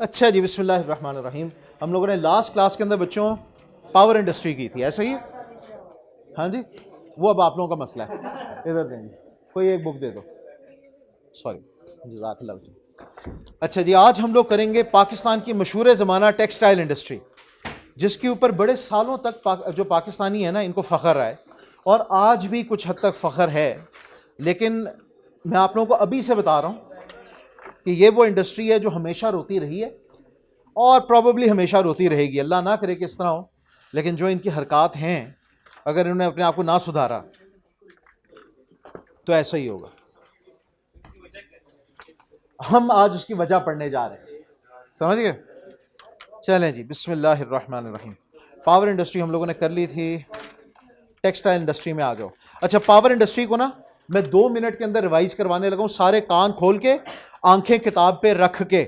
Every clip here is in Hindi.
अच्छा जी, बिस्मिल्लाहिर्रहमानिर्रहीम। हम लोगों ने लास्ट क्लास के अंदर बच्चों पावर इंडस्ट्री की थी, ऐसा ही है? हाँ जी, वो अब आप लोगों का मसला है। इधर देंगे, कोई एक बुक दे दो। सॉरी, जज़ाकल्लाह। अच्छा जी, आज हम लोग करेंगे पाकिस्तान की मशहूर ज़माना टेक्सटाइल इंडस्ट्री, जिसके ऊपर बड़े सालों तक जो पाकिस्तानी है ना, इनको फ़ख्र है और आज भी कुछ हद तक फ़ख्र है। लेकिन मैं आप लोगों को अभी से बता रहा हूँ कि ये वो इंडस्ट्री है जो हमेशा रोती रही है और प्रॉबेबली हमेशा रोती रहेगी। अल्लाह ना करे कि इस तरह हो, लेकिन जो इनकी हरकत हैं, अगर इन्होंने अपने आप को ना सुधारा तो ऐसा ही होगा। हम आज उसकी वजह पढ़ने जा रहे हैं, समझ गए? चलें जी, बिस्मिल्लाहिर्रहमानिर्रहीम। पावर इंडस्ट्री हम लोगों ने कर ली थी, टेक्सटाइल इंडस्ट्री में आ जाओ। अच्छा, पावर इंडस्ट्री को ना मैं 2 मिनट के अंदर रिवाइज करवाने लगा हूं, सारे कान खोल के, आंखें किताब पे रख के,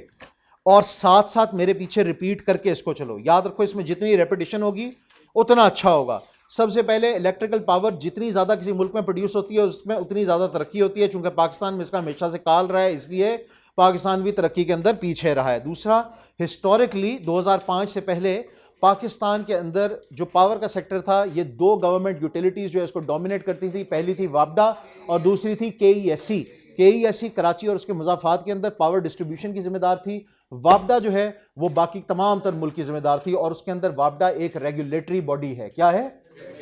और साथ साथ मेरे पीछे रिपीट करके इसको चलो। याद रखो, इसमें जितनी रेपिटेशन होगी उतना अच्छा होगा। सबसे पहले इलेक्ट्रिकल पावर जितनी ज़्यादा किसी मुल्क में प्रोड्यूस होती है उसमें उतनी ज़्यादा तरक्की होती है। चूंकि पाकिस्तान में इसका हमेशा से काल रहा है, इसलिए पाकिस्तान भी तरक्की के अंदर पीछे रहा है। दूसरा, हिस्टोरिकली 2005 से पहले पाकिस्तान के अंदर जो पावर का सेक्टर था, ये 2 गवर्नमेंट यूटिलिटीज़ जो है इसको डोमिनेट करती थी। पहली थी वापडा और दूसरी थी केईएससी। केईएससी कराची और उसके मुजाफात के अंदर पावर डिस्ट्रीब्यूशन की जिम्मेदार थी। वापडा जो है वो बाकी तमाम तर मुल्क की जिम्मेदार थी, और उसके अंदर वापडा एक रेगुलेटरी बॉडी है। क्या है?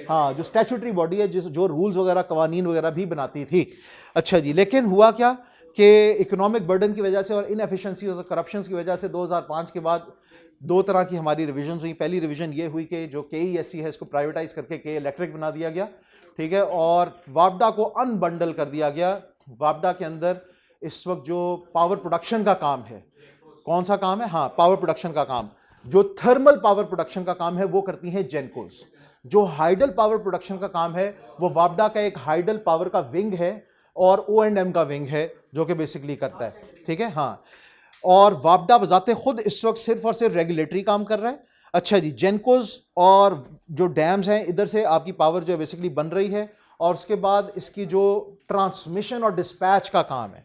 हाँ, जो स्टैट्यूटरी बॉडी है, जो रूल्स वगैरह कवानीन वगैरह भी बनाती थी। अच्छा जी, लेकिन हुआ क्या कि इकोनॉमिक बर्डन की वजह से और इनएफिशिएंसी और करप्शन की वजह से 2005 के बाद 2 तरह की हमारी रिविजन हुई। पहली रिविजन ये हुई कि जो केईएससी है इसको प्राइवेटाइज करके के इलेक्ट्रिक बना दिया गया, ठीक है, और वापडा को अनबंडल कर दिया गया। वापडा के अंदर इस वक्त जो पावर प्रोडक्शन का काम है, कौन सा काम है? हाँ, पावर प्रोडक्शन का काम, जो थर्मल पावर प्रोडक्शन का काम है वो करती हैं जेनकोस। जो हाइडल पावर प्रोडक्शन का काम है वो वापडा का एक हाइडल पावर का विंग है और O&M का विंग है जो कि बेसिकली करता है, ठीक है। हाँ, और वापडा बजाते खुद इस वक्त सिर्फ और सिर्फ रेगुलेटरी काम कर रहा है। अच्छा जी, जेनकोस और जो डैम्स हैं, इधर से आपकी पावर जो है बेसिकली बन रही है, और उसके बाद इसकी जो ट्रांसमिशन और डिस्पैच का काम है,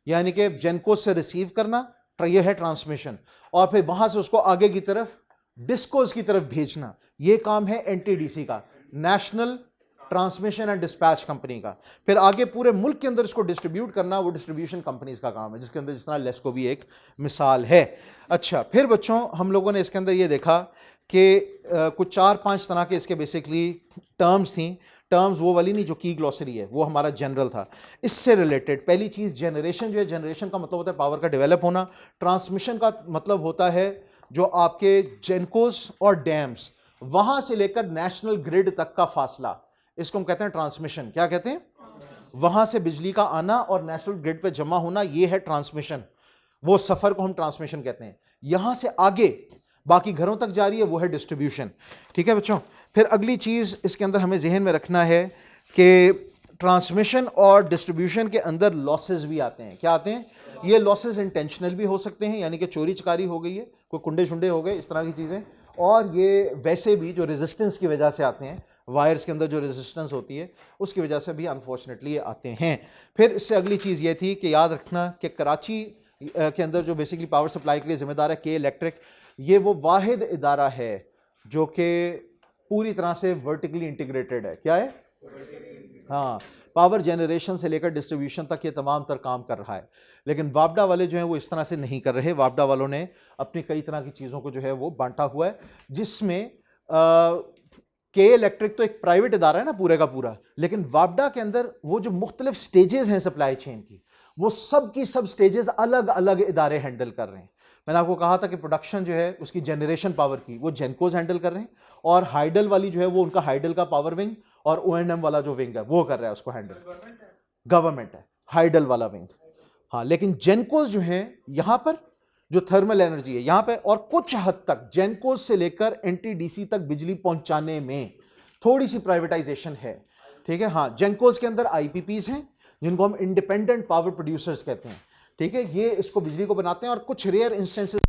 यानी कि जेनकोस से रिसीव करना, ये है ट्रांसमिशन, और फिर वहां से उसको आगे की तरफ डिस्कोस की तरफ भेजना, ये काम है एनटीडीसी का, national transmission and dispatch company का। फिर आगे पूरे मुल्क के अंदर इसको डिस्ट्रीब्यूट करना, वो डिस्ट्रीब्यूशन कंपनीज का काम है, जिसके अंदर जिस तरह लेस्को भी एक मिसाल है। अच्छा, फिर बच्चों हम लोगों ने इसके अंदर ये देखा कि कुछ 4-5 तरह के इसके बेसिकली टर्म्स थी। टर्म्स वो वाली नहीं जो की ग्लॉसरी है, वो हमारा जनरल था। इससे रिलेटेड पहली चीज़ जनरेशन जो है, जनरेशन का मतलब होता है पावर का डेवलप होना। ट्रांसमिशन का मतलब होता है जो आपके जेनकोस और डैम्स, वहां से लेकर नेशनल ग्रिड तक का फासला, इसको हम कहते हैं ट्रांसमिशन। क्या कहते हैं? वहां से बिजली का आना और नेशनल ग्रिड पे जमा होना, ये है ट्रांसमिशन। वो सफर को हम ट्रांसमिशन कहते हैं। यहां से आगे बाकी घरों तक जा रही है, वो है डिस्ट्रीब्यूशन, ठीक है बच्चों। फिर अगली चीज इसके अंदर हमें जहन में रखना है कि ट्रांसमिशन और डिस्ट्रीब्यूशन के अंदर लॉसेस भी आते हैं। क्या आते हैं? ये लॉसेस इंटेंशनल भी हो सकते हैं, यानी कि चोरी चकारी हो गई है, कोई कुंडे शुंडे हो गए, इस तरह की चीज़ें, और ये वैसे भी जो रेजिस्टेंस की वजह से आते हैं, वायर्स के अंदर जो रेजिस्टेंस होती है उसकी वजह से भी अनफॉर्चुनेटली ये आते हैं। फिर इससे अगली चीज़ ये थी कि याद रखना कि कराची के अंदर जो बेसिकली पावर सप्लाई के लिए जिम्मेदार है के इलेक्ट्रिक, ये वो वाहिद इदारा है जो कि पूरी तरह से वर्टिकली इंटीग्रेटेड है। क्या है? हाँ, पावर जनरेशन से लेकर डिस्ट्रीब्यूशन तक ये तमाम तर काम कर रहा है। लेकिन वापडा वाले जो हैं वो इस तरह से नहीं कर रहे। वापडा वालों ने अपनी कई तरह की चीज़ों को जो है वो बांटा हुआ है, जिसमें के इलेक्ट्रिक तो एक प्राइवेट इदारा है ना पूरे का पूरा, लेकिन वापडा के अंदर वो जो मुख्तलिफ स्टेजेस हैं सप्लाई चेन की, वो सब की सब स्टेजेस अलग अलग इदारे हैंडल कर रहे हैं। मैंने आपको कहा था कि प्रोडक्शन जो है उसकी जनरेशन पावर की वो जेनकोस हैंडल कर रहे हैं, और हाइडल वाली जो है वो उनका हाइडल का पावर विंग, और O&M वाला जो विंग है वो कर रहा है उसको हैंडल, गवर्नमेंट है हाइडल वाला विंग। हाँ, लेकिन जेनकोस जो है यहां पर जो थर्मल एनर्जी है यहां पे, और कुछ हद तक जेनकोस से लेकर एनटीडीसी तक बिजली पहुंचाने में थोड़ी सी प्राइवेटाइजेशन है, ठीक है। हाँ, जेनकोस के अंदर आईपीपीज हैं जिनको हम इंडिपेंडेंट पावर प्रोड्यूसर्स कहते हैं, ठीक है। ये इसको बिजली को बनाते हैं, और कुछ रेयर इंस्टेंसेस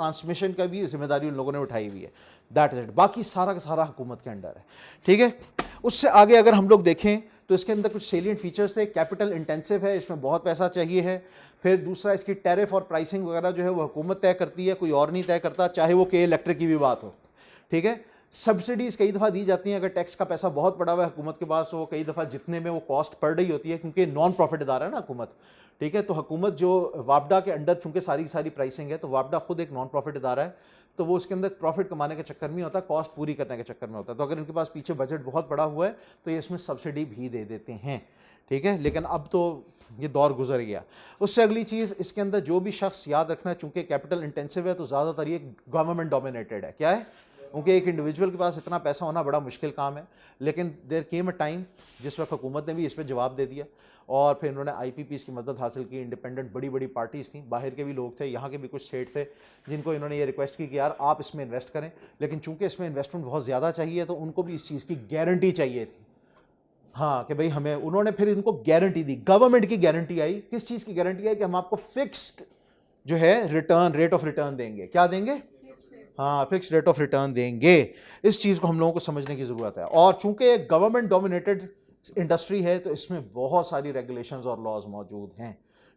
ट्रांसमिशन का भी जिम्मेदारी उन लोगों ने उठाई हुई है, दैट इज इट। बाकी सारा का सारा हुकूमत के अंडर है, ठीक है। उससे आगे अगर हम लोग देखें तो इसके अंदर कुछ सेलिएंट फीचर्स थे। कैपिटल इंटेंसिव है, इसमें बहुत पैसा चाहिए है। फिर दूसरा, इसकी टैरिफ और प्राइसिंग वगैरह जो है वो हुकूमत तय करती है, कोई और नहीं तय करता, चाहे वो के इलेक्ट्रिक की भी बात हो, ठीक है। सब्सिडीज़ कई दफ़ा दी जाती हैं, अगर टैक्स का पैसा बहुत पड़ा हुआ है हुकूमत के पास, वो कई दफ़ा जितने में वो कॉस्ट पड़ रही होती है, क्योंकि नॉन प्रॉफिट इदारा है ना हुकूमत, ठीक है। तो हुकूमत जो वापडा के अंडर चूंकि सारी की सारी प्राइसिंग है, तो वापडा खुद एक नॉन प्रॉफिट इदारा है, तो वो उसके अंदर प्रॉफिट कमाने के चक्कर में होता है, कॉस्ट पूरी करने के चक्कर में होता है। तो अगर इनके पास पीछे बजट बहुत बड़ा हुआ है तो ये इसमें सब्सिडी भी दे देते हैं, ठीक है। लेकिन अब तो ये दौर गुजर गया। उससे अगली चीज़, इसके अंदर जो भी शख्स याद रखना है, चूंकि कैपिटल इंटेंसिव है तो ज़्यादातर ये गवर्नमेंट डोमिनेटेड है। क्या है? क्योंकि एक इंडिविजुअल के पास इतना पैसा होना बड़ा मुश्किल काम है। लेकिन देयर केम अ टाइम जिस वक्त हुकूमत ने भी इस पर जवाब दे दिया और फिर इन्होंने IPPs की मदद हासिल की। इंडिपेंडेंट बड़ी बड़ी पार्टीज़ थी, बाहर के भी लोग थे, यहाँ के भी कुछ स्टेट थे, जिनको इन्होंने ये रिक्वेस्ट की कि यार आप इसमें इन्वेस्ट करें। लेकिन चूंकि इसमें इन्वेस्टमेंट बहुत ज़्यादा चाहिए तो उनको भी इस चीज़ की गारंटी चाहिए थी, हाँ, कि भाई हमें, उन्होंने फिर इनको गारंटी दी, गवर्नमेंट की गारंटी आई। किस चीज़ की गारंटी आई? कि हम आपको फिक्स्ड जो है रिटर्न, रेट ऑफ रिटर्न देंगे। क्या देंगे? हाँ, फिक्स रेट ऑफ रिटर्न देंगे। इस चीज़ को हम लोगों को समझने की ज़रूरत है। और चूंकि गवर्नमेंट डोमिनेटेड इंडस्ट्री है तो इसमें बहुत सारी रेगुलेशंस और लॉज मौजूद हैं,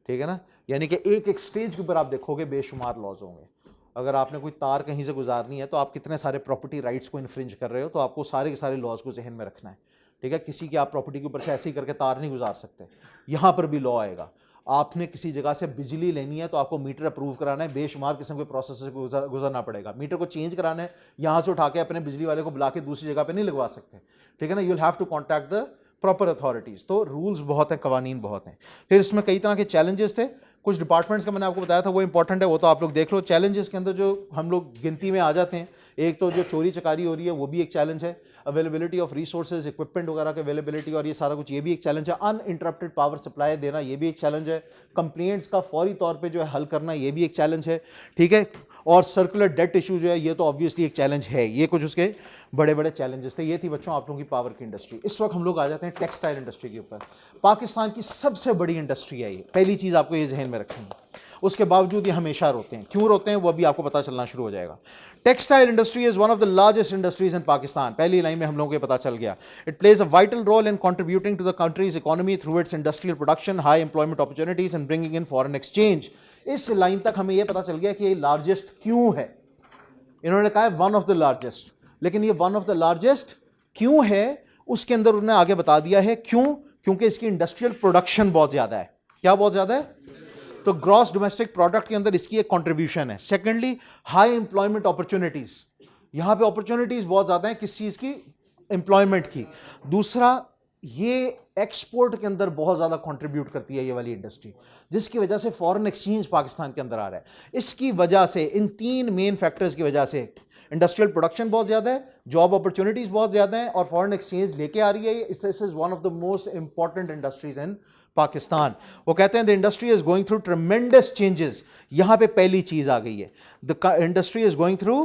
ठीक है ना। यानी कि एक एक स्टेज के ऊपर आप देखोगे बेशुमार लॉज होंगे। अगर आपने कोई तार कहीं से गुजारनी है तो आप कितने सारे प्रॉपर्टी राइट्स को इन्फ्रिंज कर रहे हो, तो आपको सारे के सारे लॉज को जहन में रखना है, ठीक है। किसी की आप प्रॉपर्टी के ऊपर से ऐसे ही करके तार नहीं गुजार सकते। यहाँ पर भी लॉ आएगा। आपने किसी जगह से बिजली लेनी है तो आपको मीटर अप्रूव कराना है, बेशुमार किस्म के प्रोसेस से गुजरना पड़ेगा। मीटर को चेंज कराना है, यहाँ से उठा के अपने बिजली वाले को बुला के दूसरी जगह पे नहीं लगवा सकते, ठीक है ना। You will have to contact the proper authorities. तो रूल्स बहुत हैं, कवानीन बहुत हैं। फिर इसमें कई तरह के चैलेंजेस थे। कुछ डिपार्टमेंट्स का मैंने आपको बताया था, वो इंपॉर्टेंट है, वो तो आप लोग देख लो। चैलेंजेस के अंदर जो हम लोग गिनती में आ जाते हैं, एक तो जो चोरी चकारी हो रही है वो भी एक चैलेंज है। अवेलेबिलिटी ऑफ रिसोर्सेज, इक्विपमेंट वगैरह की अवेलेबिलिटी और ये सारा कुछ, ये भी एक चैलेंज है। अनइंटरप्टेड पावर सप्लाई देना, ये भी एक चैलेंज है। कंप्लेंट्स का फौरी तौर पे जो है हल करना, ये भी एक चैलेंज है, ठीक है। और सर्कुलर डेट इशू जो है, ये तो ऑब्वियसली एक चैलेंज है। ये कुछ उसके बड़े बड़े चैलेंजेस थे। ये थी बच्चों आप लोगों की पावर की इंडस्ट्री। इस वक्त हम लोग आ जाते हैं टेक्सटाइल इंडस्ट्री के ऊपर। पाकिस्तान की सबसे बड़ी इंडस्ट्री है ये, पहली चीज़ आपको ये जहन में रखनी है। उसके बावजूद ये हमेशा रोते हैं। क्यों रोते हैं वो अभी आपको पता चलना शुरू हो जाएगा। Textile industry is one of the largest industries in Pakistan. पहली लाइन में हम लोगों को पता चल गया। It plays a vital role in contributing to the country's economy through its industrial production, high employment opportunities and bringing in foreign exchange. इस लाइन तक हमें यह पता चल गया कि ये लार्जेस्ट क्यों है। इन्होंने कहा है वन ऑफ द लार्जेस्ट, लेकिन ये वन ऑफ द लार्जेस्ट क्यों है उसके अंदर उन्होंने आगे बता दिया है। क्यों? क्योंकि इसकी इंडस्ट्रियल प्रोडक्शन बहुत ज्यादा है। क्या बहुत ज्यादा है? तो ग्रॉस डोमेस्टिक प्रोडक्ट के अंदर इसकी एक कंट्रीब्यूशन है। सेकेंडली, हाई एम्प्लॉयमेंट अपॉर्चुनिटीज, यहां पे अपॉर्चुनिटीज बहुत ज्यादा है। किस चीज की? एम्प्लॉयमेंट की। दूसरा, ये एक्सपोर्ट के अंदर बहुत ज़्यादा कंट्रीब्यूट करती है ये वाली इंडस्ट्री, जिसकी वजह से फॉरेन एक्सचेंज पाकिस्तान के अंदर आ रहा है। इसकी वजह से, इन तीन मेन फैक्टर्स की वजह से, इंडस्ट्रियल प्रोडक्शन बहुत ज़्यादा है, जॉब अपॉर्चुनिटीज़ बहुत ज़्यादा है और फॉरेन एक्सचेंज लेके आ रही है। This is one of the most important industries in Pakistan. वो कहते हैं the industry is going through ट्रेमेंडस changes. यहाँ पे पहली चीज़ आ गई है, the industry is going through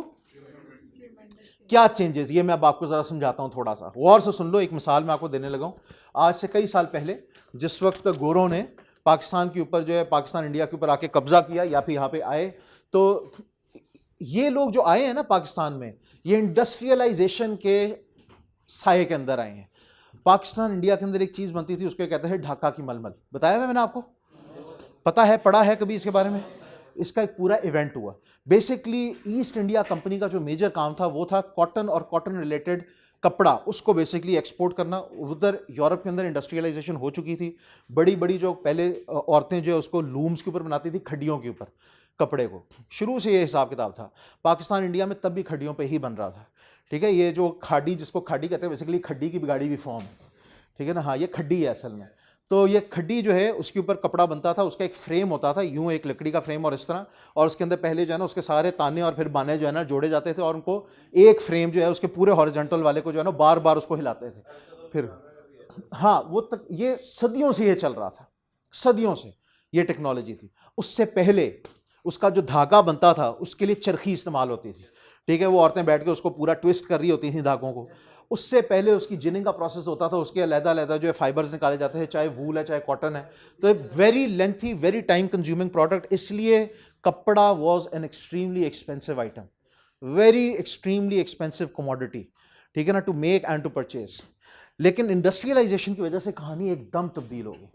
क्या चेंजेस। ये मैं अब आपको ज़रा समझाता हूँ, थोड़ा सा गौर से सुन लो। एक मिसाल मैं आपको देने लगा हूँ। आज से कई साल पहले जिस वक्त गोरों ने पाकिस्तान के ऊपर जो है, पाकिस्तान इंडिया के ऊपर आके कब्जा किया या फिर यहाँ पे आए, तो ये लोग जो आए हैं ना पाकिस्तान में, ये इंडस्ट्रियलाइजेशन के साये के अंदर आए हैं। पाकिस्तान इंडिया के अंदर एक चीज़ बनती थी, उसको कहते हैं ढाका की मलमल। बताया मैंने आपको? पता है, पढ़ा है कभी इसके बारे में? इसका एक पूरा इवेंट हुआ। बेसिकली ईस्ट इंडिया कंपनी का जो मेजर काम था वो था कॉटन और कॉटन रिलेटेड कपड़ा, उसको बेसिकली एक्सपोर्ट करना। उधर यूरोप के अंदर इंडस्ट्रियलाइजेशन हो चुकी थी। बड़ी बड़ी जो पहले औरतें जो है उसको लूम्स के ऊपर बनाती थी, खड्डियों के ऊपर कपड़े को। शुरू से ये हिसाब किताब था। पाकिस्तान इंडिया में तब भी खड्डियों पे ही बन रहा था, ठीक है। ये जो खाड़ी, जिसको खाड़ी कहते हैं, बेसिकली खड्डी की बिगाड़ी हुई फॉर्म है, ठीक है ना। हाँ, ये खड्डी है असल में। तो ये खड्डी जो है उसके ऊपर कपड़ा बनता था, उसका एक फ्रेम होता था, यूं एक लकड़ी का फ्रेम और इस तरह, और उसके अंदर पहले जो है ना उसके सारे ताने और फिर बाने जो है ना जोड़े जाते थे और उनको एक फ्रेम जो है उसके पूरे हॉरिजॉन्टल वाले को जो है ना बार बार उसको हिलाते थे फिर। हाँ, वो तक ये सदियों से ये चल रहा था, सदियों से ये टेक्नोलॉजी थी। उससे पहले उसका जो धागा बनता था उसके लिए चरखी इस्तेमाल होती थी। ठीक है, वो औरतें बैठ के उसको पूरा ट्विस्ट कर रही होती थी धागों को। उससे पहले उसकी जिनिंग का प्रोसेस होता था, उसके अलग-अलग जो है फाइबर्स निकाले जाते हैं, चाहे वूल है चाहे कॉटन है। तो very lengthy, very time consuming product, इसलिए कपड़ा was an extremely expensive item, very extremely expensive commodity, ठीक है ना, to make and to purchase. लेकिन इंडस्ट्रियलाइजेशन की वजह से कहानी एकदम तब्दील हो गई।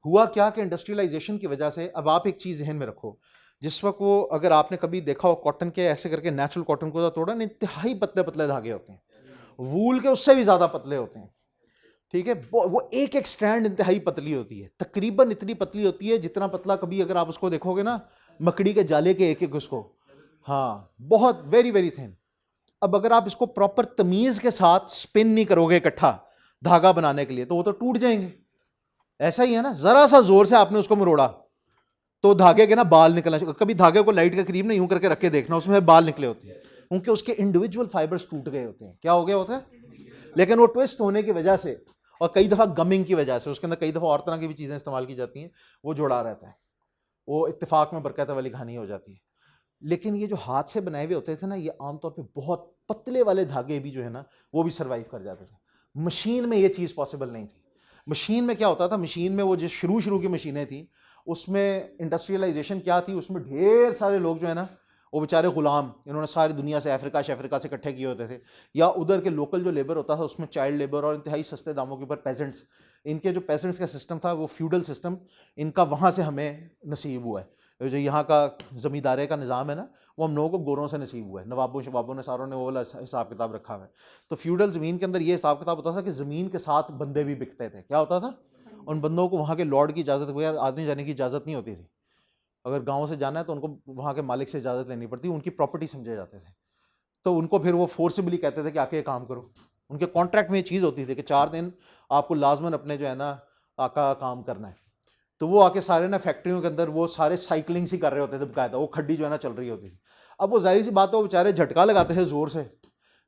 हुआ क्या कि इंडस्ट्रियलाइजेशन की वजह से, अब आप एक चीज़ जहन में रखो, जिस वक्त वो, अगर आपने कभी देखा हो कॉटन के ऐसे करके नेचुरल कॉटन को तोड़ा ना, इंतहाई पतले पतले धागे होते हैं, वूल के उससे भी ज़्यादा पतले होते हैं, ठीक है। वो एक एक स्ट्रैंड इंतहाई पतली होती है, तकरीबन इतनी पतली होती है जितना पतला कभी अगर आप उसको देखोगे ना मकड़ी के जाले के एक एक उसको, हाँ, बहुत वेरी वेरी थिन। अब अगर आप इसको प्रॉपर तमीज़ के साथ स्पिन नहीं करोगे इकट्ठा धागा बनाने के लिए, तो वो तो टूट जाएंगे। ऐसा ही है ना, जरा सा जोर से आपने उसको मरोड़ा तो धागे के ना बाल निकलना। कभी धागे को लाइट के करीब ना यूं करके रख के देखना, उसमें बाल निकले होते हैं, उनके उसके इंडिविजुअल फाइबर्स टूट गए होते हैं। क्या हो गया होता है? लेकिन वो ट्विस्ट होने की वजह से और कई दफ़ा गमिंग की वजह से, उसके अंदर कई दफ़ा और तरह की भी चीज़ें इस्तेमाल की जाती हैं, वो जुड़ा रहता है, वो इत्तेफाक में बरकत वाली कहानी हो जाती है। लेकिन ये जो हाथ से बनाए हुए होते थे ना, ये आमतौर पे बहुत पतले वाले धागे भी जो है ना वो भी सर्वाइव कर जाते थे। मशीन में ये चीज़ पॉसिबल नहीं थी। मशीन में क्या होता था, मशीन में वो जो शुरू की मशीनें थी, उसमें इंडस्ट्रियलाइजेशन क्या थी, उसमें ढेर सारे लोग जो है ना वो बेचारे गुलाम, इन्होंने सारी दुनिया से अफ्रीका से इकट्ठे किए होते थे, या उधर के लोकल जो लेबर होता था उसमें चाइल्ड लेबर और इंतहाई सस्ते दामों के ऊपर पेजेंट्स। इनके जो पेजेंट्स का सिस्टम था वो फ्यूडल सिस्टम, इनका वहाँ से हमें नसीब हुआ है। जो यहाँ का ज़मींदारे का निज़ाम है ना, वो हम लोगों को गोरों से नसीब हुआ है, नवाबों शबाबों ने सारों ने वो वाला हिसाब किताब रखा हुआ है। तो फ्यूडल ज़मीन के अंदर ये हिसाब किताब होता था कि ज़मीन के साथ बंदे भी बिकते थे। क्या होता था? उन बंदों को वहाँ के लॉर्ड की इजाज़त, कोई आदमी जाने की इजाज़त नहीं होती थी। अगर गाँव से जाना है तो उनको वहाँ के मालिक से इजाज़त लेनी पड़ती, उनकी प्रॉपर्टी समझे जाते थे। तो उनको फिर वो फोर्सिबली कहते थे कि आके ये काम करो। उनके कॉन्ट्रैक्ट में ये चीज़ होती थी कि 4 दिन आपको लाजमन अपने जो है ना आका काम करना है। तो वो आके सारे ना फैक्ट्रियों के अंदर वो सारे साइकिलिंग सी कर रहे होते थे बकायदा, वो खड्डी जो है ना चल रही होती थी। अब वो जाहिर सी बात है, वो बेचारे झटका लगाते थे ज़ोर से,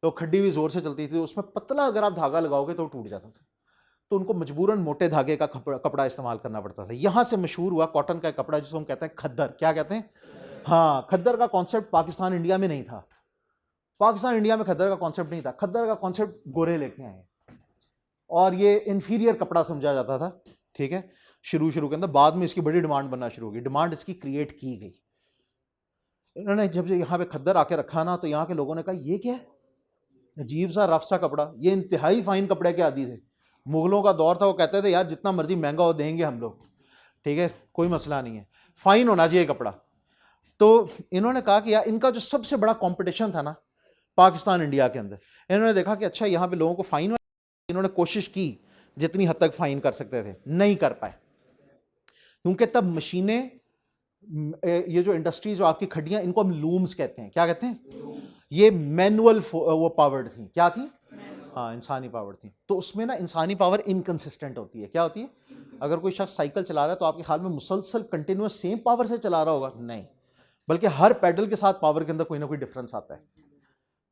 तो खड्डी भी ज़ोर से चलती थी, उसमें पतला अगर आप धागा लगाओगे तो टूट जाता था। तो उनको मजबूरन मोटे धागे का कपड़ा इस्तेमाल करना पड़ता था। यहाँ से मशहूर हुआ कॉटन का कपड़ा जिसको हम कहते हैं खद्दर। क्या कहते हैं? हाँ, खद्दर का कॉन्सेप्ट पाकिस्तान इंडिया में नहीं था। पाकिस्तान इंडिया में खद्दर का कॉन्सेप्ट नहीं था, खद्दर का कॉन्सेप्ट गोरे लेके आए, और ये इन्फीरियर कपड़ा समझा जाता था, ठीक है, शुरू के अंदर। बाद में इसकी बड़ी डिमांड बनना शुरू हो गई, डिमांड इसकी क्रिएट की गई। इन्होंने जब यहाँ पे खद्दर आके रखा ना, तो यहाँ के लोगों ने कहा ये क्या है, अजीब सा रफ सा कपड़ा। ये इंतहाई फाइन कपड़े के आदी थे, मुगलों का दौर था, वो कहते थे यार जितना मर्जी महंगा हो देंगे हम लोग, ठीक है, कोई मसला नहीं है, फाइन होना चाहिए कपड़ा। तो इन्होंने कहा कि यार इनका जो सबसे बड़ा कंपटीशन था ना पाकिस्तान इंडिया के अंदर, इन्होंने देखा कि अच्छा यहाँ पे लोगों को फाइन, इन्होंने कोशिश की जितनी हद तक फाइन कर सकते थे, नहीं कर पाए, क्योंकि तब मशीनें, ये जो इंडस्ट्रीज जो आपकी खड्डियां, इनको हम लूम्स कहते हैं। क्या कहते हैं? ये मैनुअल वो पावर्ड थी। क्या थी? हाँ, इंसानी पावर थी। तो उसमें ना इंसानी पावर इनकंसिस्टेंट होती है। क्या होती है? अगर कोई शख्स साइकिल चला रहा है तो आपके ख्याल में मुसलसल कंटिन्यूस सेम पावर से चला रहा होगा? नहीं, बल्कि हर पैडल के साथ पावर के अंदर कोई ना कोई डिफरेंस आता है।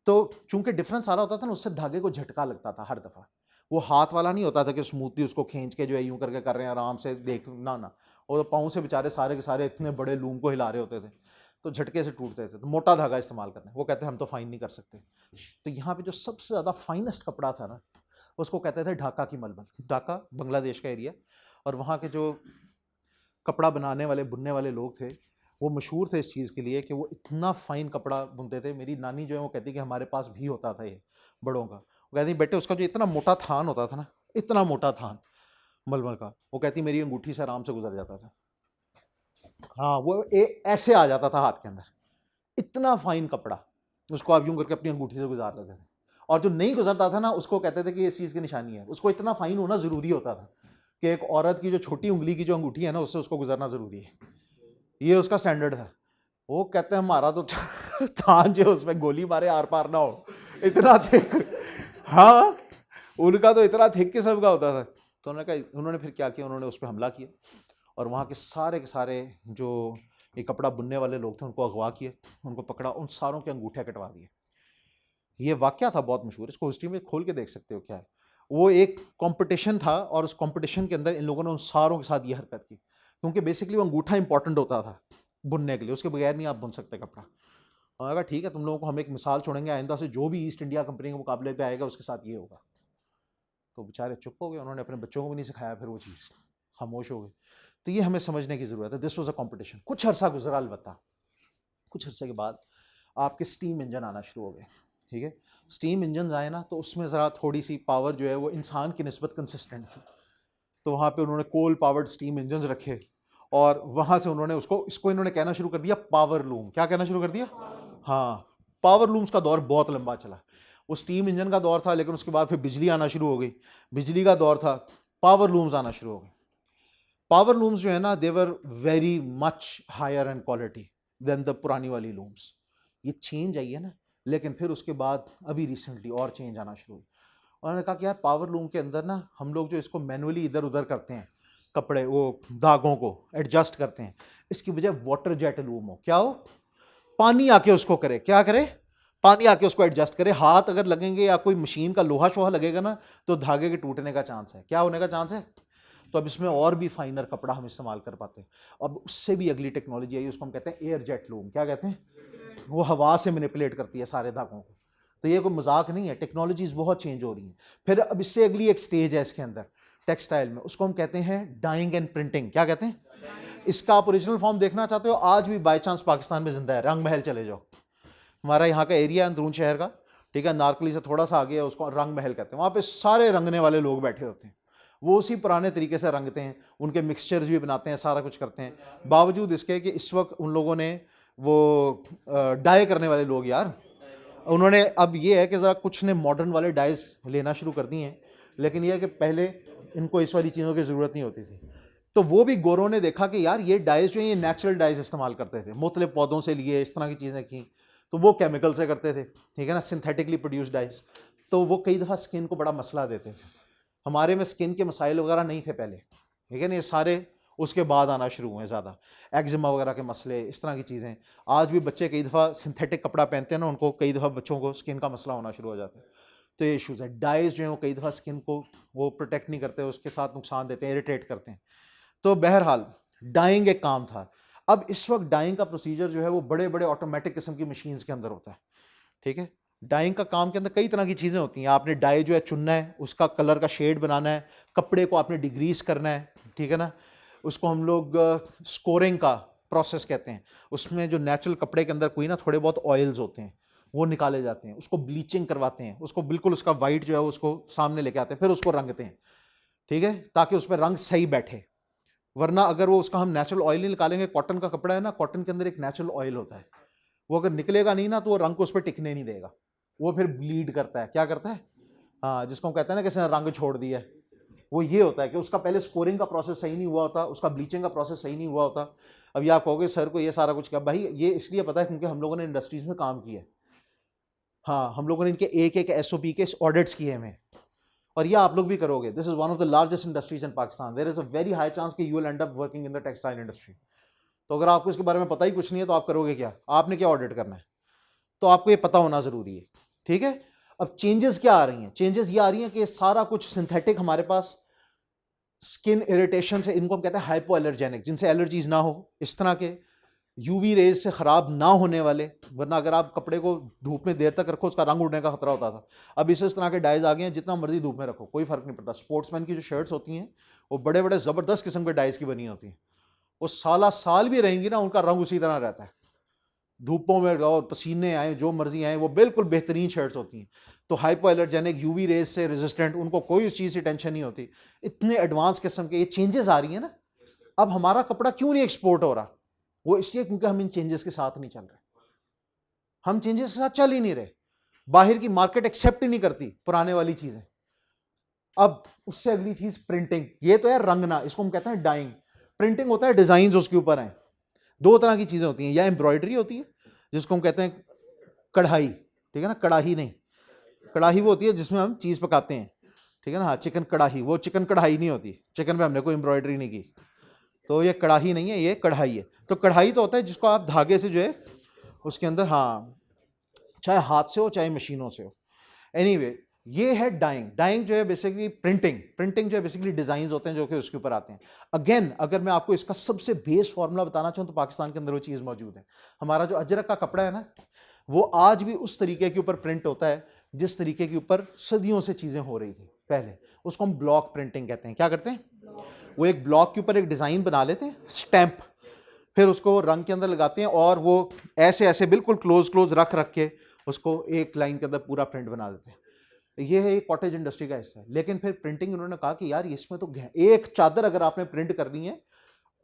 तो चूंकि डिफरेंस आ रहा होता था ना, उससे धागे को झटका लगता था हर दफ़ा। वो हाथ वाला नहीं होता था कि स्मूथली उसको खींच के जो है यूं करके कर रहे हैं आराम से, देख ना, और पाँव से बेचारे सारे के सारे इतने बड़े लूम को हिला रहे होते थे, तो झटके से टूटते थे। तो मोटा धागा इस्तेमाल करना है, वो कहते हैं हम तो फाइन नहीं कर सकते। तो यहाँ पे जो सबसे ज़्यादा फाइनेस्ट कपड़ा था ना, उसको कहते थे ढाका की मलमल। ढाका बांग्लादेश का एरिया, और वहाँ के जो कपड़ा बनाने वाले बुनने वाले लोग थे वो मशहूर थे इस चीज़ के लिए कि वो इतना फ़ाइन कपड़ा बुनते थे। मेरी नानी जो है वो कहती कि हमारे पास भी होता था ये बड़ों का। वो कहती बेटे उसका जो इतना मोटा थान होता था ना, इतना मोटा थान मलमल का, वो कहती मेरी अंगूठी से आराम से गुजर जाता था। हाँ, वो ऐसे आ जाता था हाथ के अंदर, इतना फाइन कपड़ा, उसको आप यूं करके अपनी अंगूठी से गुजार लेते थे। और जो नहीं गुजरता था ना, उसको कहते थे कि इस चीज़ की निशानी है। उसको इतना फाइन होना ज़रूरी होता था कि एक औरत की जो छोटी उंगली की जो अंगूठी है ना, उससे उसको गुजरना ज़रूरी है। ये उसका स्टैंडर्ड था। वो कहते हैं हमारा तो थान जो उसमें गोली मारे आर पार ना हो, इतना थिक। हाँ, उनका तो इतना थिक किस्म का होता था। तो उन्होंने फिर क्या किया, उन्होंने उस पर हमला किया और वहाँ के सारे जो ये कपड़ा बुनने वाले लोग थे उनको अगवा किए, उनको पकड़ा, उन सारों के अंगूठे कटवा दिए। ये वाकया था बहुत मशहूर, इसको हिस्ट्री में खोल के देख सकते हो क्या है। वो एक कंपटीशन था और उस कंपटीशन के अंदर इन लोगों ने उन सारों के साथ ये हरकत की, क्योंकि बेसिकली वो अंगूठा इंपॉर्टेंट होता था बुनने के लिए, उसके बगैर नहीं आप बुन सकते कपड़ा। उन्होंने कहा ठीक है, तुम लोगों को हम एक मिसाल छोड़ेंगे, आइंदा से जो भी ईस्ट इंडिया कंपनी के मुकाबले पे आएगा उसके साथ ये होगा। तो बेचारे चुप हो गए, उन्होंने अपने बच्चों को भी नहीं सिखाया, फिर वो चीज़ खामोश हो गई। तो ये हमें समझने की ज़रूरत है, दिस वॉज अ कॉम्पिटिशन। कुछ अरसा गुजरा, अलबत्ता कुछ अरसे के बाद आपके स्टीम इंजन आना शुरू हो गए, ठीक है। स्टीम इंजन आए ना, तो उसमें ज़रा थोड़ी सी पावर जो है वो इंसान की निस्बत कंसिस्टेंट थी, तो वहाँ पे उन्होंने कोल पावर्ड स्टीम इंजन रखे, और वहाँ से उन्होंने इसको इन्होंने कहना शुरू कर दिया पावर लूम। क्या कहना शुरू कर दिया? हाँ, पावर लूम्स का दौर बहुत लंबा चला। वो स्टीम इंजन का दौर था, लेकिन उसके बाद फिर बिजली आना शुरू हो गई, बिजली का दौर था, पावर लूम्स आना शुरू हो गए। पावर लूम्स जो है ना, they're very much higher in quality than the पुरानी वाली लूम्स। ये चेंज आई है ना, लेकिन फिर उसके बाद अभी रिसेंटली और चेंज आना शुरू हुई। उन्होंने कहा कि यार पावर लूम के अंदर ना हम लोग जो इसको मैनुअली इधर उधर करते हैं, कपड़े वो धागों को एडजस्ट करते हैं, इसकी बजाय वाटर जेट लूम हो। क्या हो? पानी आके उसको करे, क्या करे? पानी आके उसको एडजस्ट करे। हाथ अगर लगेंगे या कोई मशीन का लोहा शोहा लगेगा ना, तो धागे के टूटने का चांस है। क्या होने का चांस है? तो अब इसमें और भी फाइनर कपड़ा हम इस्तेमाल कर पाते हैं। अब उससे भी अगली टेक्नोलॉजी आई, उसको हम कहते हैं एयर जेट लूम। क्या कहते हैं? वो हवा से मैनिपुलेट करती है सारे धागों को। तो ये कोई मजाक नहीं है, टेक्नोलॉजीज बहुत चेंज हो रही हैं। फिर अब इससे अगली एक स्टेज है इसके अंदर टेक्सटाइल में, उसको हम कहते हैं डाइंग एंड प्रिंटिंग। क्या कहते हैं? इसका आप ओरिजिनल फॉर्म देखना चाहते हो, आज भी बाई चांस पाकिस्तान में जिंदा है, रंग महल चले जाओ, हमारा यहाँ का एरिया है अंदरून शहर का, ठीक है, नारकली से थोड़ा सा आगे है, उसको रंग महल कहते हैं। वहाँ पे सारे रंगने वाले लोग बैठे होते हैं, वो उसी पुराने तरीके से रंगते हैं, उनके मिक्सचर्स भी बनाते हैं, सारा कुछ करते हैं। बावजूद इसके कि इस वक्त उन लोगों ने वो डाई करने वाले लोग यार, उन्होंने अब ये है कि ज़रा कुछ ने मॉडर्न वाले डाइज लेना शुरू कर दिए हैं, लेकिन यह है कि पहले इनको इस वाली चीज़ों की ज़रूरत नहीं होती थी। तो वो भी गोरों ने देखा कि यार ये डाइज जो है ये नेचुरल डाइज इस्तेमाल करते थे, मुख्तलिफ पौधों से लिए इस तरह की चीज़ें की, तो वो केमिकल से करते थे, ठीक है ना, सिंथेटिकली प्रोड्यूस डाइज। तो वो कई दफ़ा स्किन को बड़ा मसला देते थे। हमारे में स्किन के मसाइल वगैरह नहीं थे पहले, ठीक है ना, ये सारे उसके बाद आना शुरू हुए ज़्यादा, एक्जिमा वगैरह के मसले, इस तरह की चीज़ें। आज भी बच्चे कई दफ़ा सिंथेटिक कपड़ा पहनते हैं ना, उनको कई दफ़ा बच्चों को स्किन का मसला होना शुरू हो जाता है। तो ये इशूज़ है। डाइज जो है वो कई दफ़ा स्किन को वो प्रोटेक्ट नहीं करते, उसके साथ नुकसान देते हैं, इरिटेट करते हैं। तो बहरहाल डाइंग एक काम था। अब इस वक्त डाइंग का प्रोसीजर जो है वो बड़े बड़े ऑटोमेटिक किस्म की मशीन्स के अंदर होता है, ठीक है। डाइंग का काम के अंदर कई तरह की चीज़ें होती हैं। आपने डाई जो है चुनना है, उसका कलर का शेड बनाना है, कपड़े को आपने डिग्रीस करना है, ठीक है ना, उसको हम लोग स्कोरिंग का प्रोसेस कहते हैं। उसमें जो नेचुरल कपड़े के अंदर कोई ना थोड़े बहुत ऑयल्स होते हैं, वो निकाले जाते हैं, उसको ब्लीचिंग करवाते हैं, उसको बिल्कुल उसका वाइट जो है उसको सामने लेके आते हैं, फिर उसको रंगते हैं, ठीक है, ताकि उस पर रंग सही बैठे। वरना अगर वो उसका हम नेचुरल ऑयल नहीं निकालेंगे, कॉटन का कपड़ा है ना, कॉटन के अंदर एक नेचुरल ऑयल होता है, वो अगर निकलेगा नहीं ना तो वो रंग को उस पर टिकने नहीं देगा, वो फिर ब्लीड करता है। क्या करता है? हाँ, जिसको हम कहते हैं ना किसी ने रंग छोड़ दिया, वो ये होता है कि उसका पहले स्कोरिंग का प्रोसेस सही नहीं हुआ होता, उसका ब्लीचिंग का प्रोसेस सही नहीं हुआ होता। अब ये आप कहोगे सर को ये सारा कुछ क्या, भाई ये इसलिए पता है क्योंकि हम लोगों ने इंडस्ट्रीज में काम किया है। हाँ, हम लोगों ने इनके एक एक SOP के ऑडिट्स किए हैं, और ये आप लोग भी करोगे। This is one of the largest industries in Pakistan, there is a very high chance कि you will end up working in the textile industry. तो अगर आपको इसके बारे में पता ही कुछ नहीं है तो आप करोगे क्या? आपने क्या ऑडिट करना है? तो आपको ये पता होना जरूरी है, ठीक है। अब चेंजेस क्या आ रही हैं? चेंजेस ये आ रही हैं कि सारा कुछ सिंथेटिक हमारे पास, स्किन इरिटेशन से, इनको हम कहते हैं हाइपो एलर्जेनिक, जिनसे एलर्जीज ना हो, इस तरह के यूवी रेज से ख़राब ना होने वाले, वरना अगर आप कपड़े को धूप में देर तक रखो उसका रंग उड़ने का खतरा होता था। अब इस तरह के डाइज आ गए हैं, जितना मर्जी धूप में रखो कोई फ़र्क नहीं पड़ता। स्पोर्ट्समैन की जो शर्ट्स होती हैं वो बड़े बड़े ज़बरदस्त किस्म के डाइज की बनी होती हैं, वो साला साल भी रहेंगी ना, उनका रंग उसी तरह रहता है। धूपों में और पसीने आए जो मर्जी आए, वो बिल्कुल बेहतरीन शर्ट्स होती हैं। तो हाइपो एलर्जेनिक, यूवी रेज से रेजिस्टेंट, उनको कोई उस चीज़ की टेंशन नहीं होती। इतने एडवांस किस्म के ये चेंजेस आ रही हैं ना। अब हमारा कपड़ा क्यों नहीं एक्सपोर्ट हो रहा? वो इसलिए क्योंकि हम इन चेंजेस के साथ नहीं चल रहे, हम चेंजेस के साथ चल ही नहीं रहे। बाहर की मार्केट एक्सेप्ट ही नहीं करती पुराने वाली चीजें। अब उससे अगली चीज प्रिंटिंग, ये तो यार रंगना, इसको हम कहते हैं डाइंग। प्रिंटिंग होता है डिजाइन उसके ऊपर हैं। दो तरह की चीजें होती हैं, या एम्ब्रॉयडरी होती है जिसको हम कहते हैं कढ़ाई, ठीक है ना, कढ़ाई नहीं, कढ़ाई वो होती है जिसमें हम चीज पकाते हैं, ठीक है ना, हाँ, चिकन कढ़ाई, वो चिकन कढ़ाई नहीं होती, चिकन पे हमने कोई एम्ब्रॉयडरी नहीं की, तो ये कढ़ाई नहीं है, ये कढ़ाई है। तो कढ़ाई तो होता है जिसको आप धागे से जो है उसके अंदर, हाँ, चाहे हाथ से हो चाहे मशीनों से हो, एनीवे ये है डाइंग। डाइंग जो है बेसिकली प्रिंटिंग, प्रिंटिंग जो है बेसिकली डिजाइन होते हैं जो कि उसके ऊपर आते हैं। अगेन अगर मैं आपको इसका सबसे बेस फॉर्मूला बताना चाहूँ तो पाकिस्तान के अंदर वो चीज़ मौजूद है। हमारा जो अजरक का कपड़ा है ना, वो आज भी उस तरीके के ऊपर प्रिंट होता है जिस तरीके के ऊपर सदियों से चीजें हो रही थी पहले। उसको हम ब्लॉक प्रिंटिंग कहते हैं। क्या करते हैं? वो एक ब्लॉक के ऊपर एक डिजाइन बना लेते हैं, स्टैंप, फिर उसको रंग के अंदर लगाते हैं और वो ऐसे ऐसे बिल्कुल क्लोज क्लोज रख रख के उसको एक लाइन के अंदर पूरा प्रिंट बना देते हैं। ये है कॉटेज इंडस्ट्री का हिस्सा है। लेकिन फिर प्रिंटिंग उन्होंने कहा कि यार इसमें तो एक चादर अगर आपने प्रिंट करनी है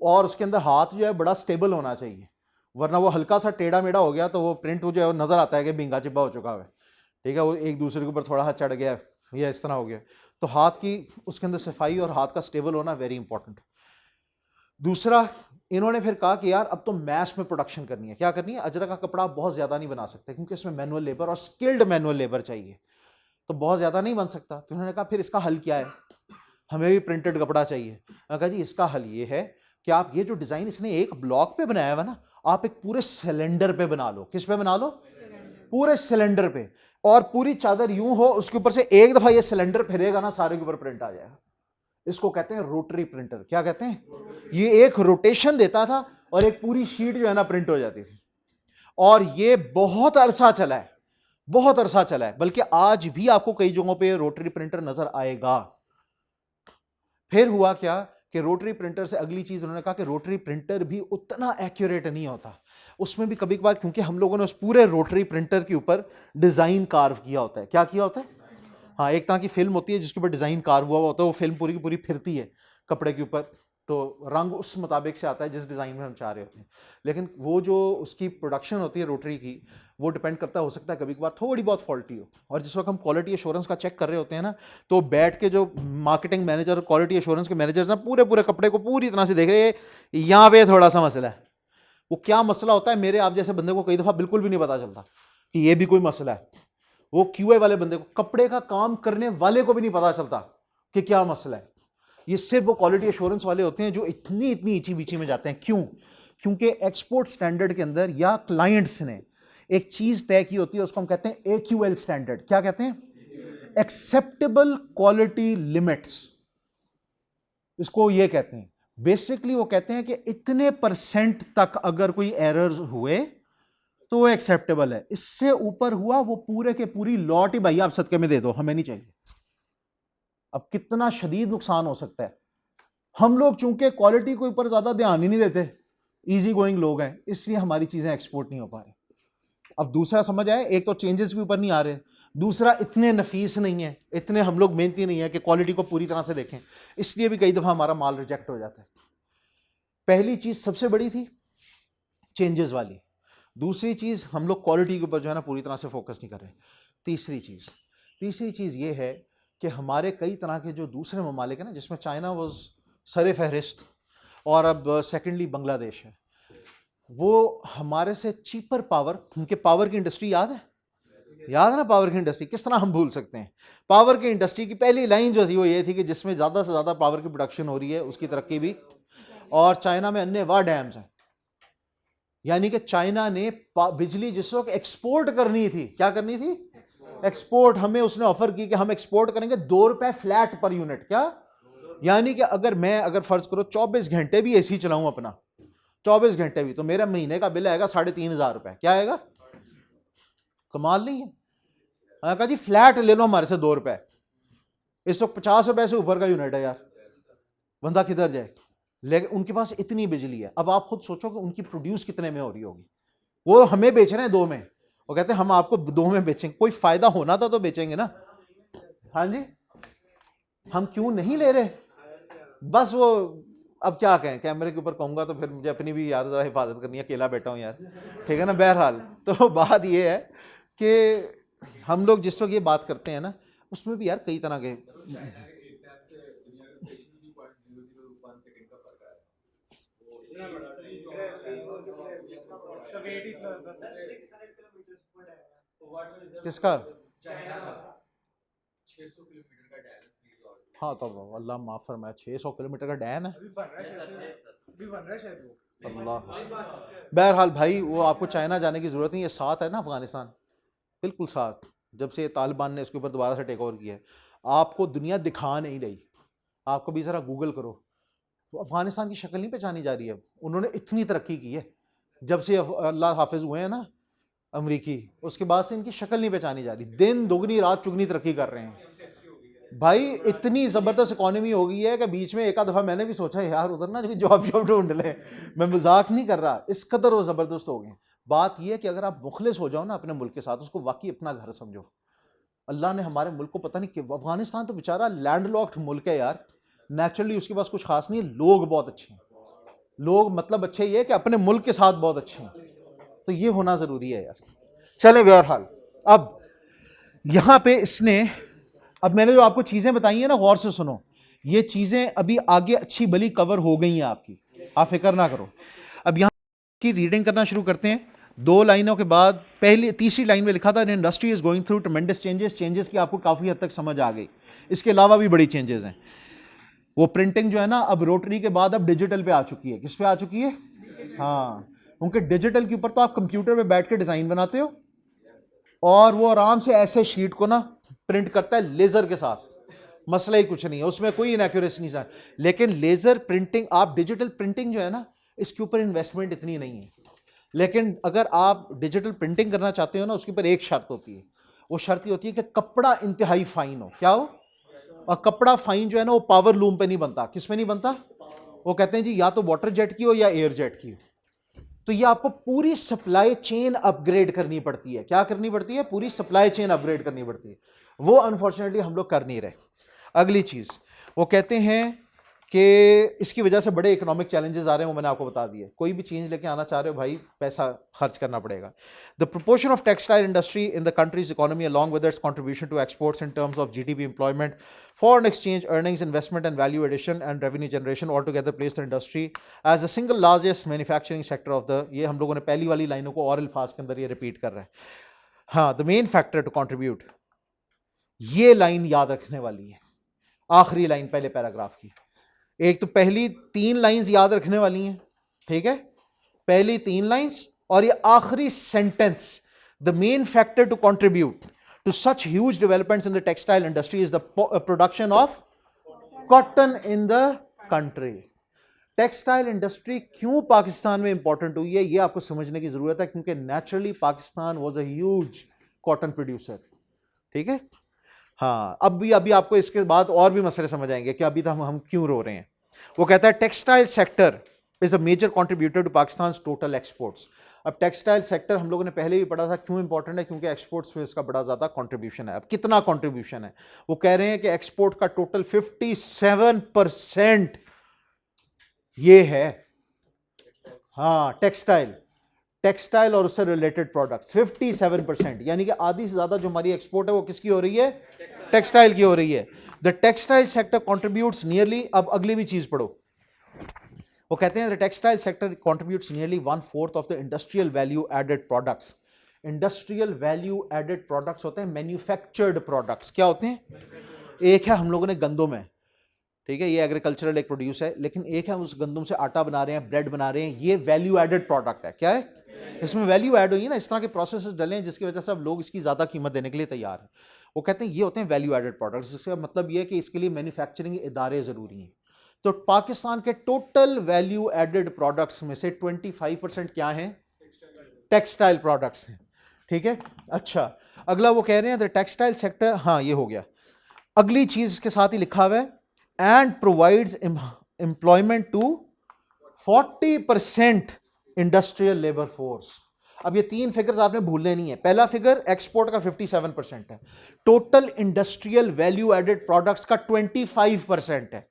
और उसके अंदर हाथ जो है बड़ा स्टेबल होना चाहिए, वरना वो हल्का सा टेढ़ा मेढ़ा हो गया तो वो प्रिंट जो है वो नजर आता है कि भिंगा चिब्बा हो चुका है, ठीक है, वो एक दूसरे के ऊपर थोड़ा हाथ चढ़ गया या इस तरह हो गया। तो हाथ की उसके अंदर सफाई और हाथ का स्टेबल होना वेरी इंपॉर्टेंट। दूसरा, इन्होंने फिर कहा कि यार अब तो मैस में प्रोडक्शन करनी है। क्या करनी है? अजरक का कपड़ा बहुत ज्यादा नहीं बना सकते क्योंकि इसमें मैनुअल लेबर और स्किल्ड मैनुअल लेबर चाहिए, तो बहुत ज्यादा नहीं बन सकता। तो उन्होंने कहा फिर इसका हल क्या है? हमें भी प्रिंटेड कपड़ा चाहिए। मैंने कहा जी इसका हल ये है कि आप ये जो डिजाइन इसने एक ब्लॉक पे बनाया हुआ ना, आप एक पूरे सिलेंडर पे बना लो। किस पे बना लो? पूरे सिलेंडर पे। और पूरी चादर यूं हो, उसके ऊपर से एक दफा ये सिलेंडर फिरेगा ना, सारे के ऊपर प्रिंट आ जाएगा। इसको कहते हैं रोटरी प्रिंटर। क्या कहते हैं? ये एक रोटेशन देता था और एक पूरी शीट जो है ना प्रिंट हो जाती थी। और ये बहुत अरसा चला है, बहुत अरसा चला है, बल्कि आज भी आपको कई जगहों पे रोटरी प्रिंटर नजर आएगा। फिर हुआ क्या कि रोटरी प्रिंटर से अगली चीज उन्होंने कहा कि रोटरी प्रिंटर भी उतना एक्यूरेट नहीं होता, उसमें भी कभी कभार, क्योंकि हम लोगों ने उस पूरे रोटरी प्रिंटर के ऊपर डिजाइन कार्व किया होता है। क्या किया होता है? हाँ, एक तरह की फिल्म होती है जिसके ऊपर डिजाइन कार्व हुआ होता है, वो फिल्म पूरी की पूरी फिरती है कपड़े के ऊपर, तो रंग उस मुताबिक से आता है जिस डिजाइन में हम चाह रहे होते हैं। लेकिन वो जो उसकी प्रोडक्शन होती है रोटरी की, वो डिपेंड करता है, हो सकता है कभी कभार थोड़ी बहुत फॉल्टी हो। और जिस वक्त हम क्वालिटी एश्योरेंस का चेक कर रहे होते हैं ना, तो बैठ के जो मार्केटिंग मैनेजर और क्वालिटी एश्योरेंस के मैनेजर्स ना पूरे पूरे कपड़े को पूरी तरह से देख रहे हैं, यहाँ पे थोड़ा सा मसला है। वो क्या मसला होता है, मेरे आप जैसे बंदे को कई दफा बिल्कुल भी नहीं पता चलता कि ये भी कोई मसला है। वो क्यूए वाले बंदे को, कपड़े का काम करने वाले को भी नहीं पता चलता कि क्या मसला है। ये सिर्फ वो क्वालिटी एश्योरेंस वाले होते हैं जो इतनी इतनी इची बीची में जाते हैं। क्यों? क्योंकि एक्सपोर्ट स्टैंडर्ड के अंदर या क्लाइंट्स ने एक चीज तय की होती है, उसको हम कहते हैं AQL स्टैंडर्ड। क्या कहते हैं? एक्सेप्टेबल क्वालिटी लिमिट्स, इसको ये कहते हैं। बेसिकली वो कहते हैं कि इतने % तक अगर कोई एरर्स हुए तो वो एक्सेप्टेबल है, इससे ऊपर हुआ वो पूरे के पूरी लॉट ही भाई आप सदके में दे दो, हमें नहीं चाहिए। अब कितना शदीद नुकसान हो सकता है। हम लोग चूंकि क्वालिटी के ऊपर ज्यादा ध्यान ही नहीं देते, इजी गोइंग लोग हैं, इसलिए हमारी चीजें एक्सपोर्ट नहीं हो पा रही। अब दूसरा समझ आए, एक तो चेंजेस भी ऊपर नहीं आ रहे, दूसरा इतने नफीस नहीं है, इतने हम लोग मेहनती नहीं है कि क्वालिटी को पूरी तरह से देखें, इसलिए भी कई दफा हमारा माल रिजेक्ट हो जाता है। पहली चीज सबसे बड़ी थी चेंजेस वाली। दूसरी चीज, हम लोग क्वालिटी के ऊपर जो है ना पूरी तरह से फोकस नहीं कर रहे। तीसरी चीज ये है कि हमारे कई तरह के जो दूसरे ममालिक हैं ना, जिसमें चाइना वॉज सरे फहरिस्त और अब सेकेंडली बांग्लादेश है, वो हमारे से चीपर पावर, उनके पावर की इंडस्ट्री याद है ना? पावर की इंडस्ट्री किस तरह हम भूल सकते हैं? पावर की इंडस्ट्री की पहली लाइन जो थी वो ये थी कि जिसमें ज़्यादा से ज़्यादा पावर की प्रोडक्शन हो रही है उसकी तरक्की भी। और चाइना में अन्य वाह डैम्स हैं, यानी कि चाइना ने बिजली जिस वक्त एक्सपोर्ट करनी थी, क्या करनी थी? एक्सपोर्ट। हमें उसने ऑफर की कि हम एक्सपोर्ट करेंगे ₹2 फ्लैट पर यूनिट। क्या? यानी कि अगर फर्ज करो 24 घंटे भी एसी चलाऊं अपना, 24 घंटे भी, तो मेरा महीने का बिल आएगा ₹3,500। क्या आएगा? कमाल नहीं है? मैंने कहा जी फ्लैट ले लो हमारे से ₹2। इस वक्त ₹50 से ऊपर का यूनिट है यार, बंदा किधर जाए? लेकिन उनके पास इतनी बिजली है। अब आप खुद सोचो कि उनकी प्रोड्यूस कितने में हो रही होगी। वो हमें बेच रहे हैं 2 में, वो कहते हैं हम आपको 2 में बेचेंगे। कोई फायदा होना था तो बेचेंगे ना। हाँ जी, हम क्यों नहीं ले रहे? बस वो, अब क्या कहें, कैमरे के ऊपर कहूंगा तो फिर मुझे अपनी भी यार जरा हिफाजत करनी है, अकेला बैठा हूं यार, ठीक है ना। बहरहाल तो बात ये है कि हम लोग जिस वक्त ये बात करते हैं ना, उसमें भी यार कई तरह के किसका? हाँ तो अल्लाह माफ फरमाए, 600 किलोमीटर का डैम है अल्लाह। बहरहाल भाई, वो आपको चाइना जाने की जरूरत नहीं है, साथ है ना अफगानिस्तान, बिल्कुल साथ। जब से तालिबान ने इसके ऊपर दोबारा से टेक ओवर किया है, आपको दुनिया दिखा नहीं रही। आपको भी जरा गूगल करो, तो अफगानिस्तान की शक्ल नहीं पहचानी जा रही है। उन्होंने इतनी तरक्की की है जब से अल्लाह हाफिज हुए हैं ना, अमरीकी, उसके बाद से इनकी शक्ल नहीं पहचानी जा रही, दिन दुगनी रात चुगनी तरक्की कर रहे हैं भाई। इतनी ज़बरदस्त इकॉनमी हो गई है कि बीच में एक आध दफ़ा मैंने भी सोचा यार उधर ना जॉब जॉब ढूंढ ले, मैं मजाक नहीं कर रहा, इस कदर वो ज़बरदस्त हो गए। बात यह है कि अगर आप मुखलिस हो जाओ ना अपने मुल्क के साथ, उसको वाकई अपना घर समझो। अल्लाह ने हमारे मुल्क को पता नहीं कि अफगानिस्तान तो बेचारा लैंडलॉक्ड मुल्क है यार, नेचुरली उसके पास कुछ खास नहीं है, लोग बहुत अच्छे हैं, लोग मतलब अच्छे ये है कि अपने मुल्क के साथ बहुत अच्छे हैं, तो ये होना ज़रूरी है यार। चले बहरहाल, अब यहाँ पे इसने, अब मैंने जो आपको चीज़ें बताई हैं ना, गौर से सुनो, ये चीज़ें अभी आगे अच्छी भली कवर हो गई हैं आपकी, आप फिक्र ना करो। अब यहाँ की रीडिंग करना शुरू करते हैं। 2 लाइनों के बाद पहली तीसरी लाइन में लिखा था industry is going through ट्रेमेंडस changes, changes की आपको काफ़ी हद तक समझ आ गई। इसके अलावा भी बड़ी चेंजेस हैं। वो प्रिंटिंग जो है ना, अब रोटरी के बाद अब डिजिटल पे आ चुकी है। किस पे आ चुकी है? हाँ, क्योंकि डिजिटल के ऊपर तो आप कंप्यूटर पे बैठ के डिज़ाइन बनाते हो और वो आराम से ऐसे शीट को ना प्रिंट करता है लेज़र के साथ, मसला ही कुछ नहीं है, उसमें कोई इनएक्यूरेसी नहीं है। लेकिन लेज़र प्रिंटिंग, आप डिजिटल प्रिंटिंग जो है ना, इसके ऊपर इन्वेस्टमेंट इतनी नहीं है। लेकिन अगर आप डिजिटल प्रिंटिंग करना चाहते हो ना, उसके ऊपर एक शर्त होती है, वो शर्त ये होती है कि कपड़ा इंतहाई फाइन हो। क्या हो? और कपड़ा फाइन जो है ना, वो पावर लूम पे नहीं बनता। किस पे नहीं बनता? वो कहते हैं जी या तो वाटर जेट की हो या एयर जेट की हो। तो ये आपको पूरी सप्लाई चेन अपग्रेड करनी पड़ती है। क्या करनी पड़ती है? पूरी सप्लाई चेन अपग्रेड करनी पड़ती है। वो अनफॉर्चुनेटली हम लोग कर नहीं रहे। अगली चीज वो कहते हैं कि इसकी वजह से बड़े इकोनॉमिक चैलेंजेस आ रहे हैं, वो मैंने आपको बता दिए। कोई भी चेंज लेके आना चाह रहे हो भाई, पैसा खर्च करना पड़ेगा। The proportion of textile industry in the country's economy along with its contribution to exports in terms of GDP, employment, foreign exchange, earnings, investment and value addition and revenue generation altogether place the industry as a single largest manufacturing sector of the, ये हम लोगों ने पहली वाली लाइनों को और अल्फाज के अंदर ये रिपीट कर रहे हैं। हाँ, the main factor to contribute, ये लाइन याद रखने वाली है, आखिरी लाइन पहले पैराग्राफ की। एक तो पहली 3 लाइंस याद रखने वाली हैं, ठीक है, पहली 3 लाइंस, और ये आखिरी sentence, the main factor to contribute to such huge developments in the textile industry is the production of cotton in the country. Textile industry क्यों पाकिस्तान में इंपॉर्टेंट हुई है, ये आपको समझने की जरूरत है, क्योंकि naturally Pakistan was a huge cotton producer, ठीक है। हाँ, अभी आपको इसके बाद और भी मसले समझ आएंगे कि अभी तो हम क्यों रो रहे हैं। वो कहता है textile sector is a major contributor to Pakistan total exports. अब टेक्सटाइल सेक्टर हम लोगों ने पहले भी पढ़ा था क्यों इंपॉर्टेंट है, क्योंकि एक्सपोर्ट्स में इसका बड़ा ज्यादा कंट्रीब्यूशन है। अब कितना कंट्रीब्यूशन है? वो कह रहे हैं कि एक्सपोर्ट का टोटल 57% ये है, हाँ, टेक्सटाइल और उससे रिलेटेड प्रोडक्ट्स 57%, यानी कि आधी से ज्यादा जो हमारी एक्सपोर्ट है वो किसकी हो रही है? टेक्सटाइल की हो रही है। The textile sector contributes nearly, अब अगली भी चीज पढ़ो, वो कहते हैं the textile sector contributes nearly 1/4 of the industrial value added products. Industrial value added products होते हैं मैन्युफैक्चर्ड प्रोडक्ट्स। क्या होते हैं? एक है हम लोगों ने गंदम है, ठीक है, ये एग्रीकल्चरल एक प्रोड्यूस है, लेकिन एक है उस गंदम से आटा बना रहे हैं, ब्रेड बना रहे हैं, ये वैल्यू एडेड प्रोडक्ट है। क्या है? इसमें वैल्यू ऐड हुई है ना, इस तरह के प्रोसेसेस डले हैं जिसकी वजह से अब लोग इसकी ज़्यादा कीमत देने के लिए तैयार हैं। वो कहते हैं ये होते हैं वैल्यू एडेड प्रोडक्ट्स, जिसका मतलब ये है कि इसके लिए मैन्युफैक्चरिंग इदारे ज़रूरी हैं। तो पाकिस्तान के टोटल वैल्यू एडेड प्रोडक्ट्स में से 25% क्या हैं? टेक्सटाइल प्रोडक्ट्स हैं, ठीक है। अच्छा, अगला वो कह रहे हैं द टेक्सटाइल सेक्टर, हाँ ये हो गया। अगली चीज़ इसके साथ ही लिखा हुआ है and provides employment to 40% industrial labour force. अब ये 3 फिगर्स आपने भूलने नहीं है। पहला फिगर एक्सपोर्ट का 57% है, total industrial value added products का 25% है,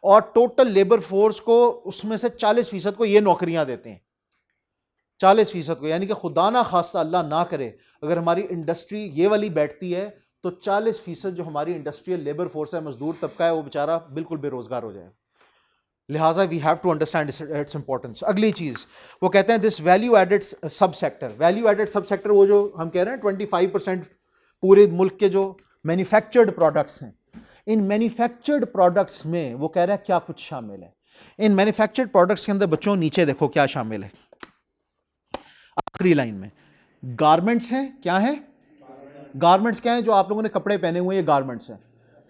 और टोटल लेबर फोर्स को उसमें से 40% को ये नौकरियां देते हैं, 40% को। यानी कि खुदा ना खास्ता, अल्लाह ना करे, अगर हमारी इंडस्ट्री ये वाली बैठती है तो 40% जो हमारी इंडस्ट्रियल लेबर फोर्स है, मजदूर तबका है, वो बेचारा बिल्कुल बेरोजगार हो जाए। लिहाजा we have to understand its importance. अगली चीज वो कहते हैं this value added sub sector, value added sub sector वो जो हम कह रहे हैं 25% पूरे मुल्क के जो मैन्युफैक्चर्ड प्रोडक्ट्स हैं, इन मैन्युफैक्चर्ड प्रोडक्ट्स में वो कह रहा है क्या कुछ शामिल है। इन मैन्युफैक्चर्ड प्रोडक्ट्स के अंदर बच्चों नीचे देखो क्या शामिल है, आखिरी लाइन में गारमेंट्स हैं। क्या है? गारमेंट्स क्या है? जो आप लोगों ने कपड़े पहने हुए ये गारमेंट्स हैं,